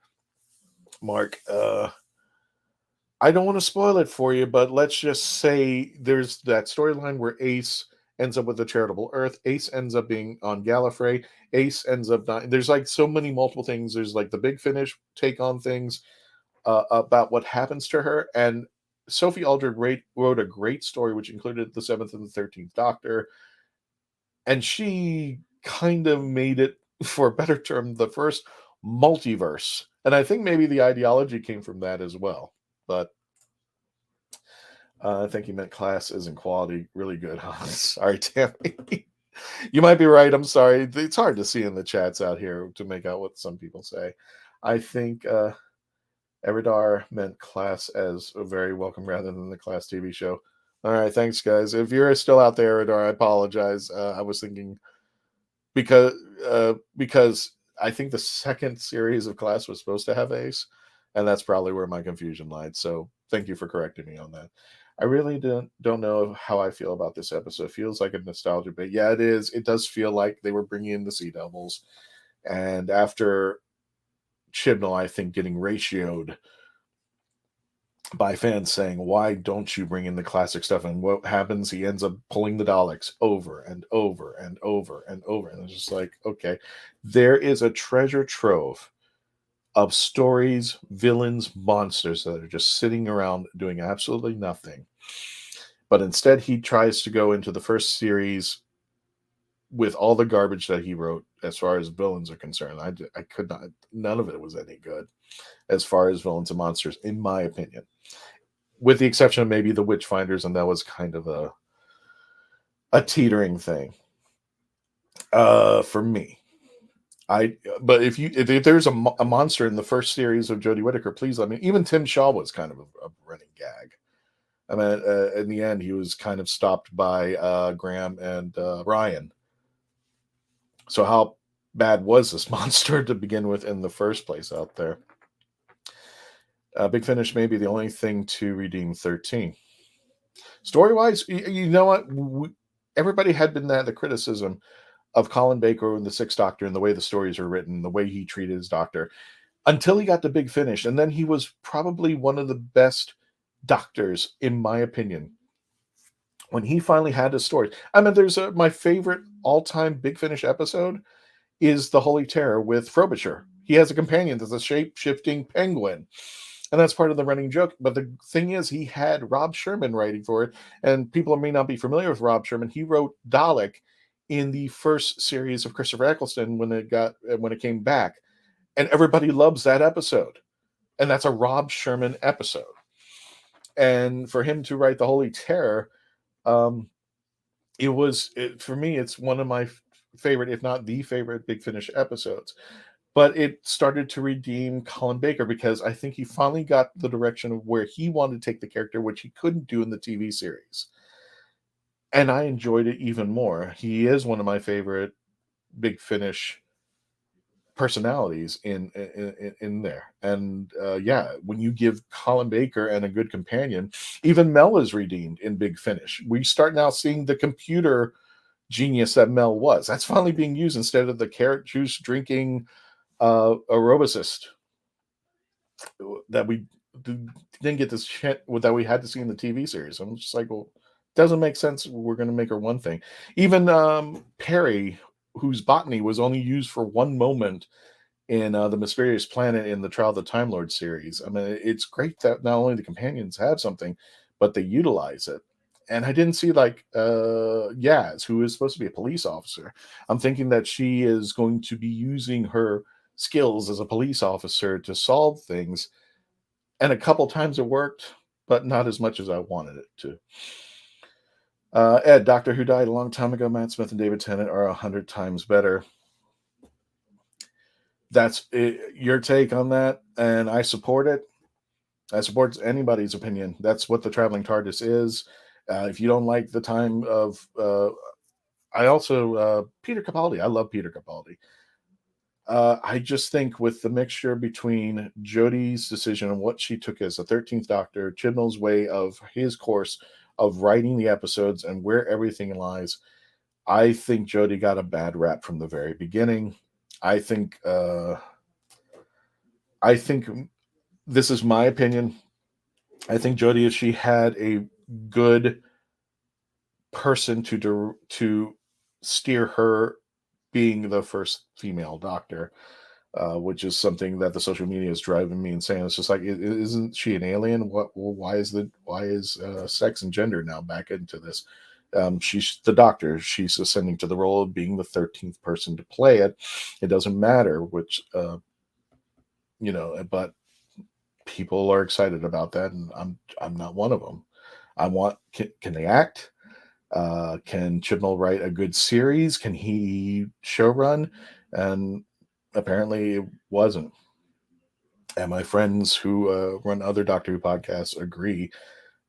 Mark, I don't want to spoil it for you, but let's just say there's that storyline where Ace ends up with the Charitable Earth. Ace ends up being on Gallifrey. Ace ends up dying. There's so many multiple things. There's the Big Finish take on things about what happens to her. And Sophie Aldred wrote a great story, which included the 7th and the 13th Doctor. And she kind of made it, for a better term, the first multiverse. And I think maybe the ideology came from that as well. But I think you meant class isn't quality. Really good, huh? Sorry, Tammy. You might be right. I'm sorry. It's hard to see in the chats out here to make out what some people say. I think Eridar meant class as a very welcome rather than the Class TV show. All right, thanks, guys. If you're still out there, Eridar, I apologize. I was thinking because I think the second series of Class was supposed to have Ace, and that's probably where my confusion lied. So thank you for correcting me on that. I really don't know how I feel about this episode. It feels like a nostalgia bit. Yeah, it is. It does feel like they were bringing in the Sea Devils. And after Chibnall, I think, getting ratioed by fans saying, why don't you bring in the classic stuff? And what happens? He ends up pulling the Daleks over and over and over and over. And it's just like, okay, there is a treasure trove of stories, villains, monsters that are just sitting around doing absolutely nothing. But instead, he tries to go into the first series with all the garbage that he wrote as far as villains are concerned. I could not, none of it was any good as far as villains and monsters, in my opinion. With the exception of maybe the Witchfinders, and that was kind of a teetering thing for me. But if there's a monster in the first series of Jodie Whittaker, please let me. Even Tim Shaw was kind of a running gag. I mean, in the end, he was kind of stopped by Graham and Ryan. So how bad was this monster to begin with in the first place out there? Big Finish may be the only thing to redeem 13. Story-wise, you know what? Everybody had been the criticism of Colin Baker and the Sixth Doctor and the way the stories are written, the way he treated his doctor, until he got to Big Finish. And then he was probably one of the best doctors, in my opinion, when he finally had his story. I mean, there's my favorite all-time Big Finish episode is The Holy Terror with Frobisher. He has a companion that's a shape-shifting penguin. And that's part of the running joke. But the thing is, he had Rob Sherman writing for it. And people may not be familiar with Rob Sherman. He wrote Dalek in the first series of Christopher Eccleston when it came back. And everybody loves that episode. And that's a Rob Sherman episode. And for him to write The Holy Terror, for me, it's one of my favorite, if not the favorite, Big Finish episodes. But it started to redeem Colin Baker because I think he finally got the direction of where he wanted to take the character, which he couldn't do in the TV series. And I enjoyed it even more. He is one of my favorite Big Finish personalities in there. And when you give Colin Baker and a good companion, even Mel is redeemed in Big Finish. We start now seeing the computer genius that Mel was. That's finally being used instead of the carrot juice drinking aerobicist that we didn't get this shit that we had to see in the TV series. I'm just like, well, it doesn't make sense. We're going to make her one thing. Even Perry, whose botany was only used for one moment in The Mysterious Planet in the Trial of the Time Lord series. I mean, it's great that not only the companions have something, but they utilize it. And I didn't see Yaz, who is supposed to be a police officer. I'm thinking that she is going to be using her skills as a police officer to solve things. And a couple times it worked, but not as much as I wanted it to. Ed, Doctor Who died a long time ago. Matt Smith and David Tennant are 100 times better. That's your take on that, and I support it. I support anybody's opinion. That's what the Traveling TARDIS is. If you don't like the time of... I also... Peter Capaldi. I love Peter Capaldi. I just think with the mixture between Jodie's decision and what she took as a 13th Doctor, Chibnall's way of his course of writing the episodes and where everything lies, I think Jodie got a bad rap from the very beginning. I think this is my opinion. I think Jodie, if she had a good person to steer her being the first female Doctor, which is something that the social media is driving me insane. It's just like, isn't she an alien? Why is sex and gender now back into this? She's the Doctor. She's ascending to the role of being the 13th person to play it. It doesn't matter which, but people are excited about that, and I'm not one of them. I want, can they act? Can Chibnall write a good series? Can he showrun? And apparently it wasn't. And my friends who run other Doctor Who podcasts agree.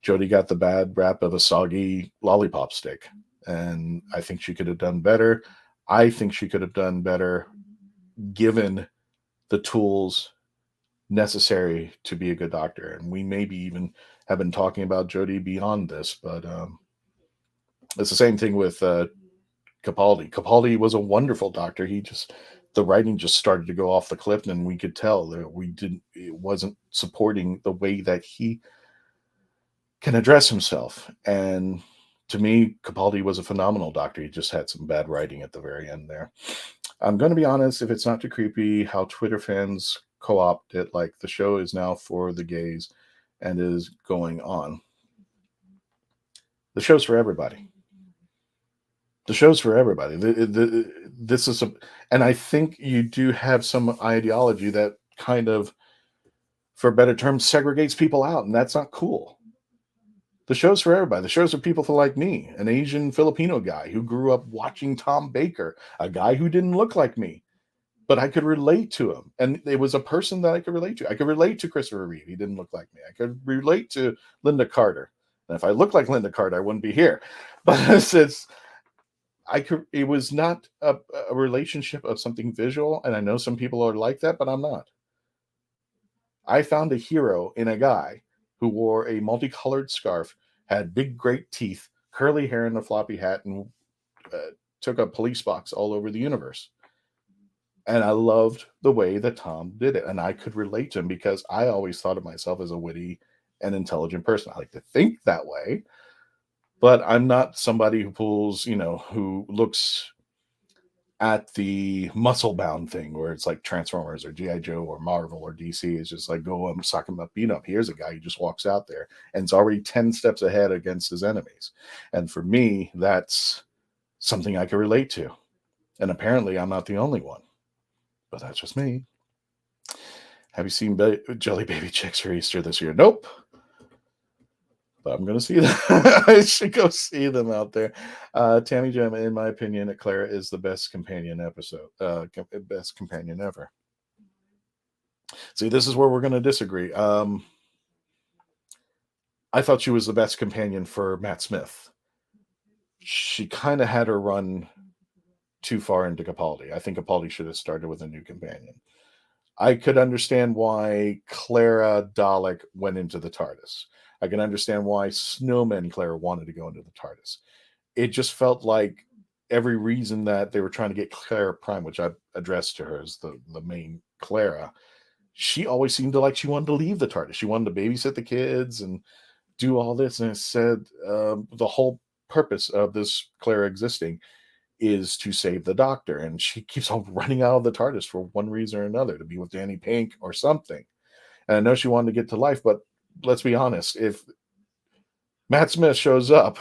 Jodie got the bad rap of a soggy lollipop stick. And I think she could have done better. I think she could have done better given the tools necessary to be a good doctor. And we maybe even have been talking about Jodie beyond this, but it's the same thing with Capaldi. Capaldi was a wonderful doctor. The writing just started to go off the cliff, and we could tell that it wasn't supporting the way that he can address himself. And to me, Capaldi was a phenomenal doctor. He just had some bad writing at the very end there. I'm going to be honest, if it's not too creepy how Twitter fans co-opt it, like the show is now for the gays and is going on. The show's for everybody. The show's for everybody. This is and I think you do have some ideology that kind of, for a better term, segregates people out, and that's not cool. The show's for everybody. The show's for people like me, an Asian Filipino guy who grew up watching Tom Baker, a guy who didn't look like me, but I could relate to him. And it was a person that I could relate to. I could relate to Christopher Reeve. He didn't look like me. I could relate to Linda Carter. And if I looked like Linda Carter, I wouldn't be here. But it was not a relationship of something visual. And I know some people are like that, but I'm not. I found a hero in a guy who wore a multicolored scarf, had big, great teeth, curly hair, and a floppy hat, and took a police box all over the universe. And I loved the way that Tom did it. And I could relate to him because I always thought of myself as a witty and intelligent person. I like to think that way, but I'm not somebody who pulls, who looks at the muscle bound thing where it's like Transformers or G.I. Joe or Marvel or DC. It's just like, go suck him up, beat him up. Here's a guy who just walks out there and is already 10 steps ahead against his enemies. And for me, that's something I can relate to. And apparently I'm not the only one, but that's just me. Have you seen Jelly Baby Chicks for Easter this year? Nope. But I'm going to see them. I should go see them out there. Tammy Gem, in my opinion, Clara is the best companion best companion ever. See, this is where we're going to disagree. I thought she was the best companion for Matt Smith. She kind of had her run too far into Capaldi. I think Capaldi should have started with a new companion. I could understand why Clara Dalek went into the TARDIS. I can understand why Snowman Clara wanted to go into the TARDIS. It just felt like every reason that they were trying to get Clara Prime, which I addressed to her as the main Clara, she always seemed to like she wanted to leave the TARDIS. She wanted to babysit the kids and do all this. And it said the whole purpose of this Clara existing is to save the Doctor. And she keeps on running out of the TARDIS for one reason or another, to be with Danny Pink or something. And I know she wanted to get to life, but let's be honest, if Matt Smith shows up,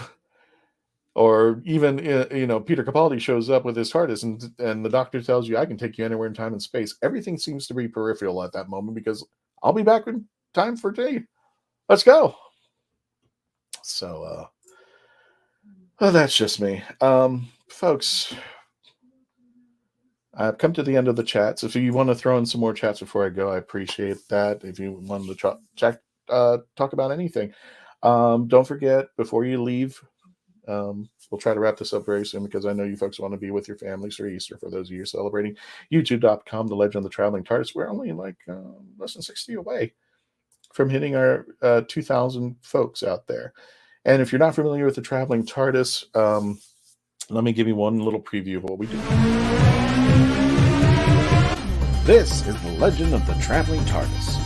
or even Peter Capaldi shows up with his TARDIS, and the Doctor tells you, I can take you anywhere in time and space, everything seems to be peripheral at that moment because I'll be back in time for tea. Let's go. So that's just me. Folks, I've come to the end of the chats. If you want to throw in some more chats before I go, I appreciate that. If you wanted to talk about anything, don't forget, before you leave, we'll try to wrap this up very soon because I know you folks want to be with your families for Easter. For those of you celebrating, youtube.com, The Legend of the Traveling TARDIS. We're only like less than 60 away from hitting our 2,000 folks out there. And if you're not familiar with the Traveling TARDIS, let me give you one little preview of what we do. This is The Legend of the Traveling TARDIS.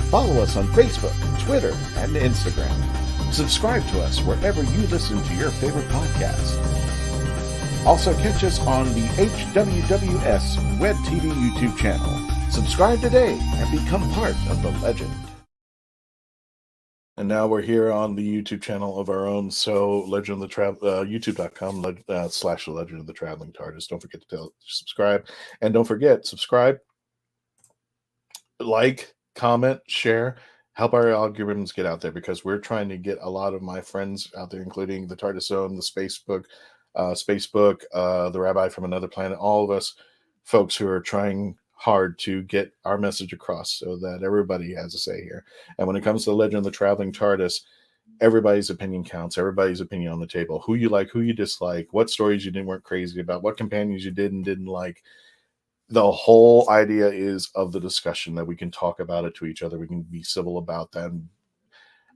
Follow us on Facebook, Twitter, and Instagram. Subscribe to us wherever you listen to your favorite podcast. Also catch us on the HWWS Web TV YouTube channel. Subscribe today and become part of the legend. And now we're here on the YouTube channel of our own. So Legend of the YouTube.com / Legend of the Traveling TARDIS. Don't forget to subscribe. And don't forget, subscribe, like, comment, share, help our algorithms get out there, because we're trying to get a lot of my friends out there, including the TARDIS Zone, the Spacebook, the Rabbi from Another Planet, all of us folks who are trying hard to get our message across so that everybody has a say here. And when it comes to the Legend of the Traveling TARDIS, everybody's opinion counts, everybody's opinion on the table. Who you like, who you dislike, what stories you weren't crazy about, what companions you did and didn't like. the whole idea is of the discussion that we can talk about it to each other. We can be civil about that. And,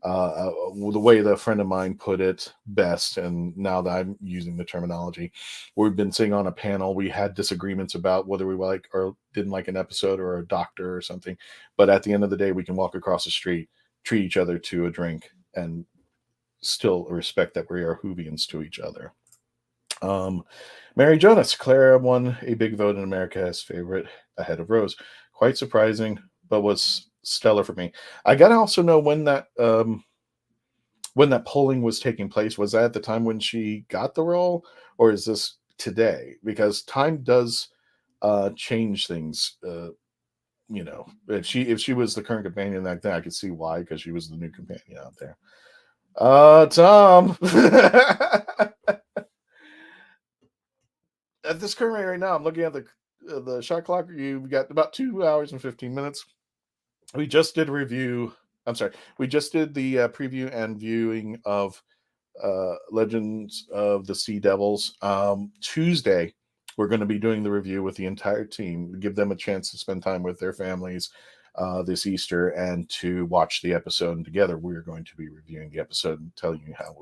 the way that a friend of mine put it best, and now that I'm using the terminology, we've been sitting on a panel. We had disagreements about whether we like or didn't like an episode or a doctor or something. But at the end of the day, we can walk across the street, treat each other to a drink, and still respect that we are WHOvians to each other. Mary Jonas, Clara won a big vote in America as favorite ahead of Rose. Quite surprising, but was stellar for me. I gotta also know when that polling was taking place. Was that at the time when she got the role, or is this today? Because time does change things. You know, if she was the current companion back then, I could see why, because she was the new companion out there. Tom. At this current rate right now, I'm looking at the shot clock. You've got about 2 hours and 15 minutes. We just did a review. I'm sorry. We just did the preview and viewing of Legends of the Sea Devils. Tuesday, we're going to be doing the review with the entire team. Give them a chance to spend time with their families this Easter and to watch the episode. And together, we're going to be reviewing the episode and telling you how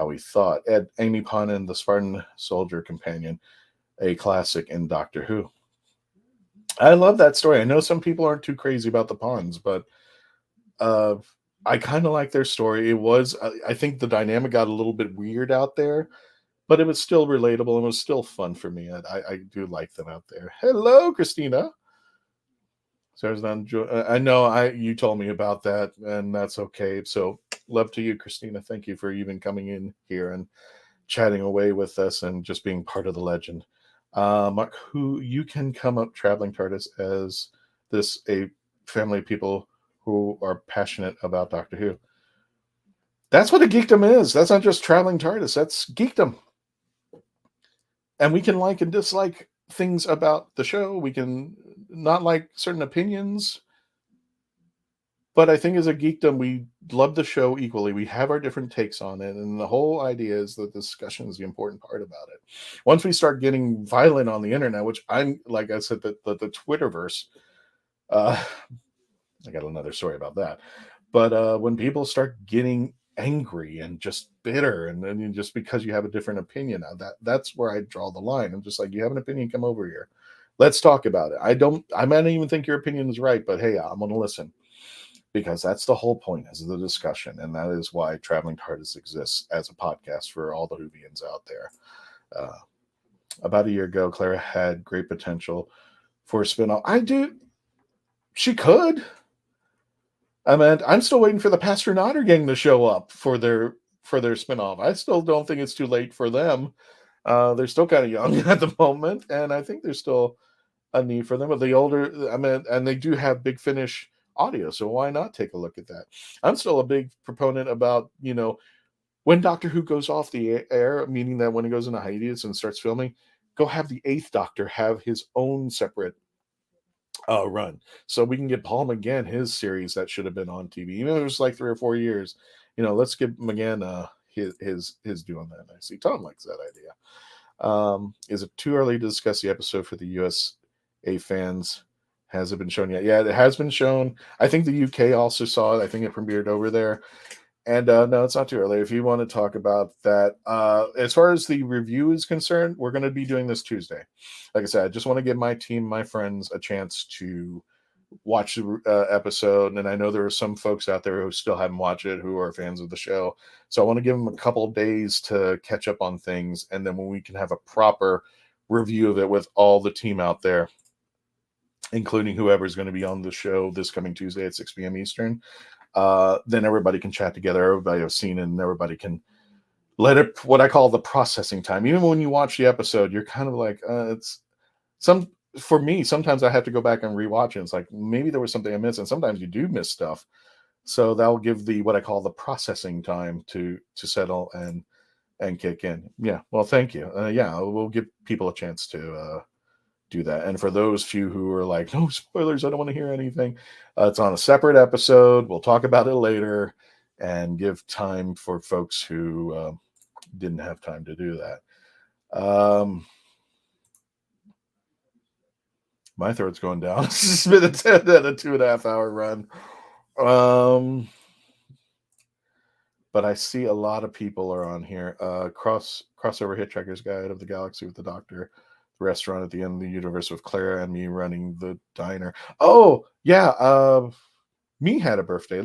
we thought. Amy Pond and the Spartan Soldier Companion, a classic in Doctor Who. I love that story. I know some people aren't too crazy about the Ponds, but I kind of like their story. It was, I think the dynamic got a little bit weird out there, but it was still relatable and was still fun for me. I do like them out there. Hello, Christina. I know you told me about that, and that's okay. So love to you, Christina. Thank you for even coming in here and chatting away with us and just being part of the legend. Mark, who you can come up Traveling TARDIS as a family of people who are passionate about Doctor Who. That's what a geekdom is. That's not just Traveling TARDIS. That's geekdom. And we can like and dislike things about the show. We can not like certain opinions. But I think as a geekdom, we love the show equally. We have our different takes on it. And the whole idea is that the discussion is the important part about it. Once we start getting violent on the internet, which I'm, like I said, the Twitterverse, I got another story about that. But when people start getting angry and just bitter, and then just because you have a different opinion, that's where I draw the line. I'm just like, you have an opinion, come over here. Let's talk about it. I might not even think your opinion is right, but hey, I'm going to listen. Because that's the whole point, is the discussion. And that is why Traveling TARDIS exists as a podcast for all the WHOvians out there. About a year ago, Clara had great potential for a spinoff. She could. I mean, I'm still waiting for the Pastor Nodder gang to show up for their spinoff. I still don't think it's too late for them. They're still kind of young at the moment, and I think there's still a need for them. But the older, and they do have Big Finish audio, so why not take a look at that? I'm still a big proponent about, when Doctor Who goes off the air, meaning that when he goes into hiatus and starts filming, go have the 8th Doctor have his own separate run, so we can get Paul McGann his series that should have been on TV, even if it was like 3 or 4 years. Let's give McGann his due on that. I see Tom likes that idea. Is it too early to discuss the episode for the USA fans? Has it been shown yet? Yeah, it has been shown. I think the UK also saw it. I think it premiered over there. And no, it's not too early. If you want to talk about that, as far as the review is concerned, we're going to be doing this Tuesday. Like I said, I just want to give my team, my friends, a chance to watch the episode. And I know there are some folks out there who still haven't watched it, who are fans of the show. So I want to give them a couple of days to catch up on things. And then when we can have a proper review of it with all the team out there, including whoever's going to be on the show this coming Tuesday at 6 p.m. Eastern, then everybody can chat together. Everybody has seen it, and everybody can let it, what I call the processing time. Even when you watch the episode, you're kind of like, for me, sometimes I have to go back and rewatch it. It's like, maybe there was something I missed, and sometimes you do miss stuff. So that'll give what I call the processing time to settle and kick in. Yeah, well, thank you. We'll give people a chance to do that. And for those few who are like, no spoilers, I don't want to hear anything, it's on a separate episode. We'll talk about it later and give time for folks who didn't have time to do that. My throat's going down. It's been a 2.5 hour run. But I see a lot of people are on here. Crossover Hitchhiker's Guide of the Galaxy with the Doctor, the restaurant at the end of the universe with Clara and me running the diner. Oh yeah, me had a birthday.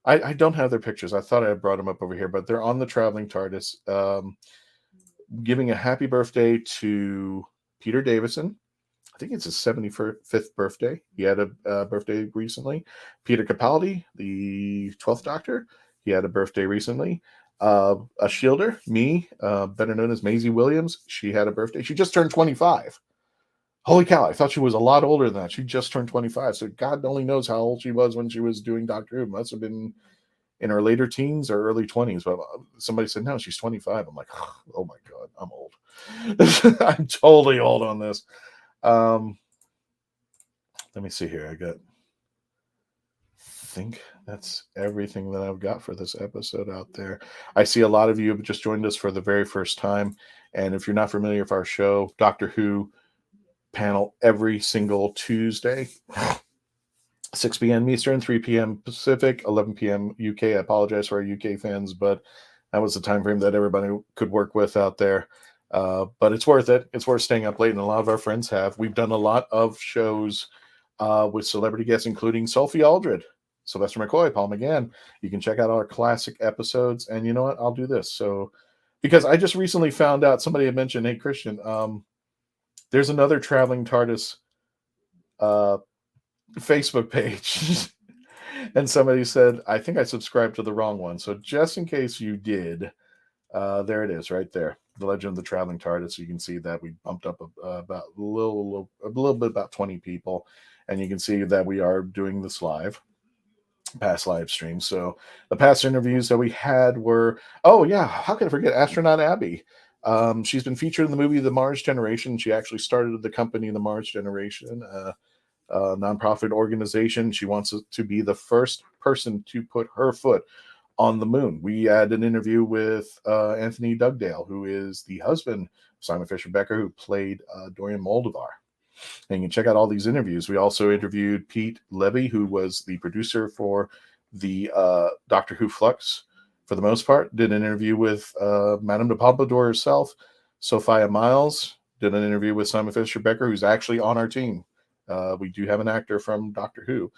I don't have their pictures. I thought I had brought them up over here, but they're on the Traveling TARDIS, giving a happy birthday to Peter Davison. I think it's his 75th birthday. He had a birthday recently. Peter Capaldi, the 12th Doctor, he had a birthday recently. A Shielder, me, better known as Maisie Williams, she had a birthday. She just turned 25. Holy cow, I thought she was a lot older than that. She just turned 25. So God only knows how old she was when she was doing Doctor Who. Must have been in her later teens or early 20s. But somebody said, no, she's 25. I'm like, oh my God, I'm old. I'm totally old on this. Let me see here. I think that's everything that I've got for this episode out there. I see a lot of you have just joined us for the very first time. And if you're not familiar with our show, Doctor Who panel every single Tuesday, 6 p.m. Eastern, 3 p.m. Pacific, 11 p.m. UK. I apologize for our UK fans, but that was the time frame that everybody could work with out there. But it's worth it. It's worth staying up late, and a lot of our friends have. We've done a lot of shows with celebrity guests, including Sophie Aldred, Sylvester McCoy, Paul McGann. You can check out our classic episodes, and you know what? I'll do this. So, because I just recently found out, somebody had mentioned, hey, Christian, there's another Traveling TARDIS Facebook page. And somebody said, I think I subscribed to the wrong one. So just in case you did, there it is right there. The Legend of the Traveling TARDIS. So you can see that we bumped up about a little bit, about 20 people. And you can see that we are doing this past live stream. So the past interviews that we had were, oh yeah, how could I forget Astronaut Abby? She's been featured in the movie The Mars Generation. She actually started the company The Mars Generation, a nonprofit organization. She wants to be the first person to put her foot on the moon. We had an interview with Anthony Dugdale, who is the husband of Simon Fisher-Becker, who played Dorian Moldovar. And you can check out all these interviews. We also interviewed Pete Levy, who was the producer for the Doctor Who Flux, for the most part. Did an interview with Madame de Pompadour herself, Sophia Miles. Did an interview with Simon Fisher-Becker, who's actually on our team. We do have an actor from Doctor Who.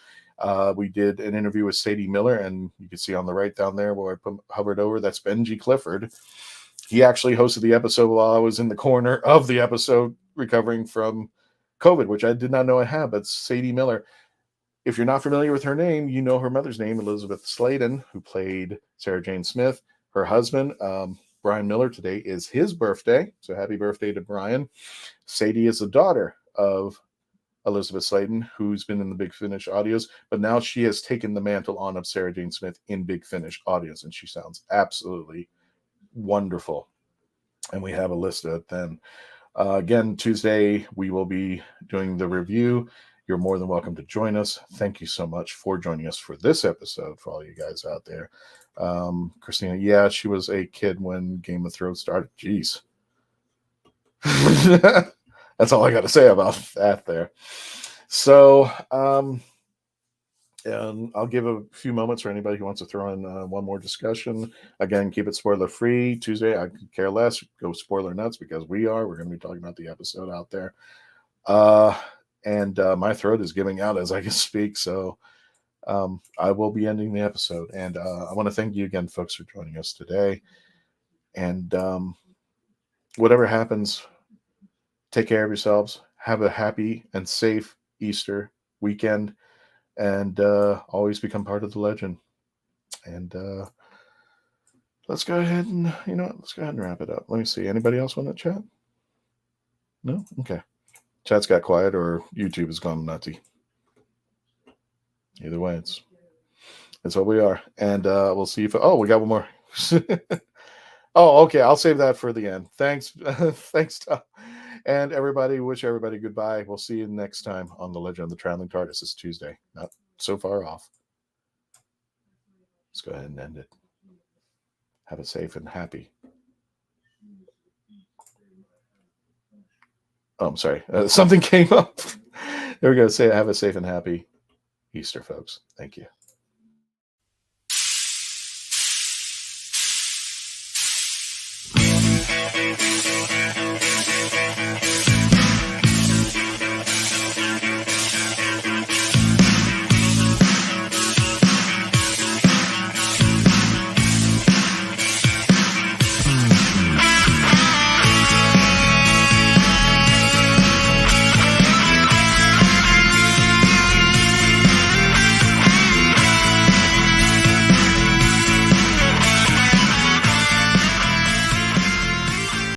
We did an interview with Sadie Miller, and you can see on the right down there where I hovered over, that's Benji Clifford. He actually hosted the episode while I was in the corner of the episode recovering from COVID, which I did not know I had, but Sadie Miller. If you're not familiar with her name, you know her mother's name, Elizabeth Sladen, who played Sarah Jane Smith. Her husband, Brian Miller, today is his birthday. So happy birthday to Brian. Sadie is the daughter of Elizabeth Sladen, who's been in the Big Finish audios, but now she has taken the mantle on of Sarah Jane Smith in Big Finish audios, and she sounds absolutely wonderful. And we have a list of it then. Again, Tuesday, we will be doing the review. You're more than welcome to join us. Thank you so much for joining us for this episode, for all you guys out there. Christina, yeah, she was a kid when Game of Thrones started. Jeez. That's all I got to say about that there. So, and I'll give a few moments for anybody who wants to throw in one more discussion. Again, keep it spoiler free. Tuesday, I could care less. Go spoiler nuts, because we're going to be talking about the episode out there. And my throat is giving out as I can speak. So I will be ending the episode. And I want to thank you again, folks, for joining us today. And whatever happens, take care of yourselves. Have a happy and safe Easter weekend. And always become part of the legend. And let's go ahead and, let's go ahead and wrap it up. Let me see. Anybody else want to chat? No? Okay. Chat's got quiet, or YouTube has gone nutty. Either way, it's what we are. And we'll see if... Oh, we got one more. Oh, okay. I'll save that for the end. Thanks. Thanks, Tom. And everybody, wish everybody goodbye. We'll see you next time on The Legend of the Traveling TARDIS. It's Tuesday. Not so far off. Let's go ahead and end it. Have a safe and happy Oh, I'm sorry. Something came up. There we go. Say, have a safe and happy Easter, folks. Thank you.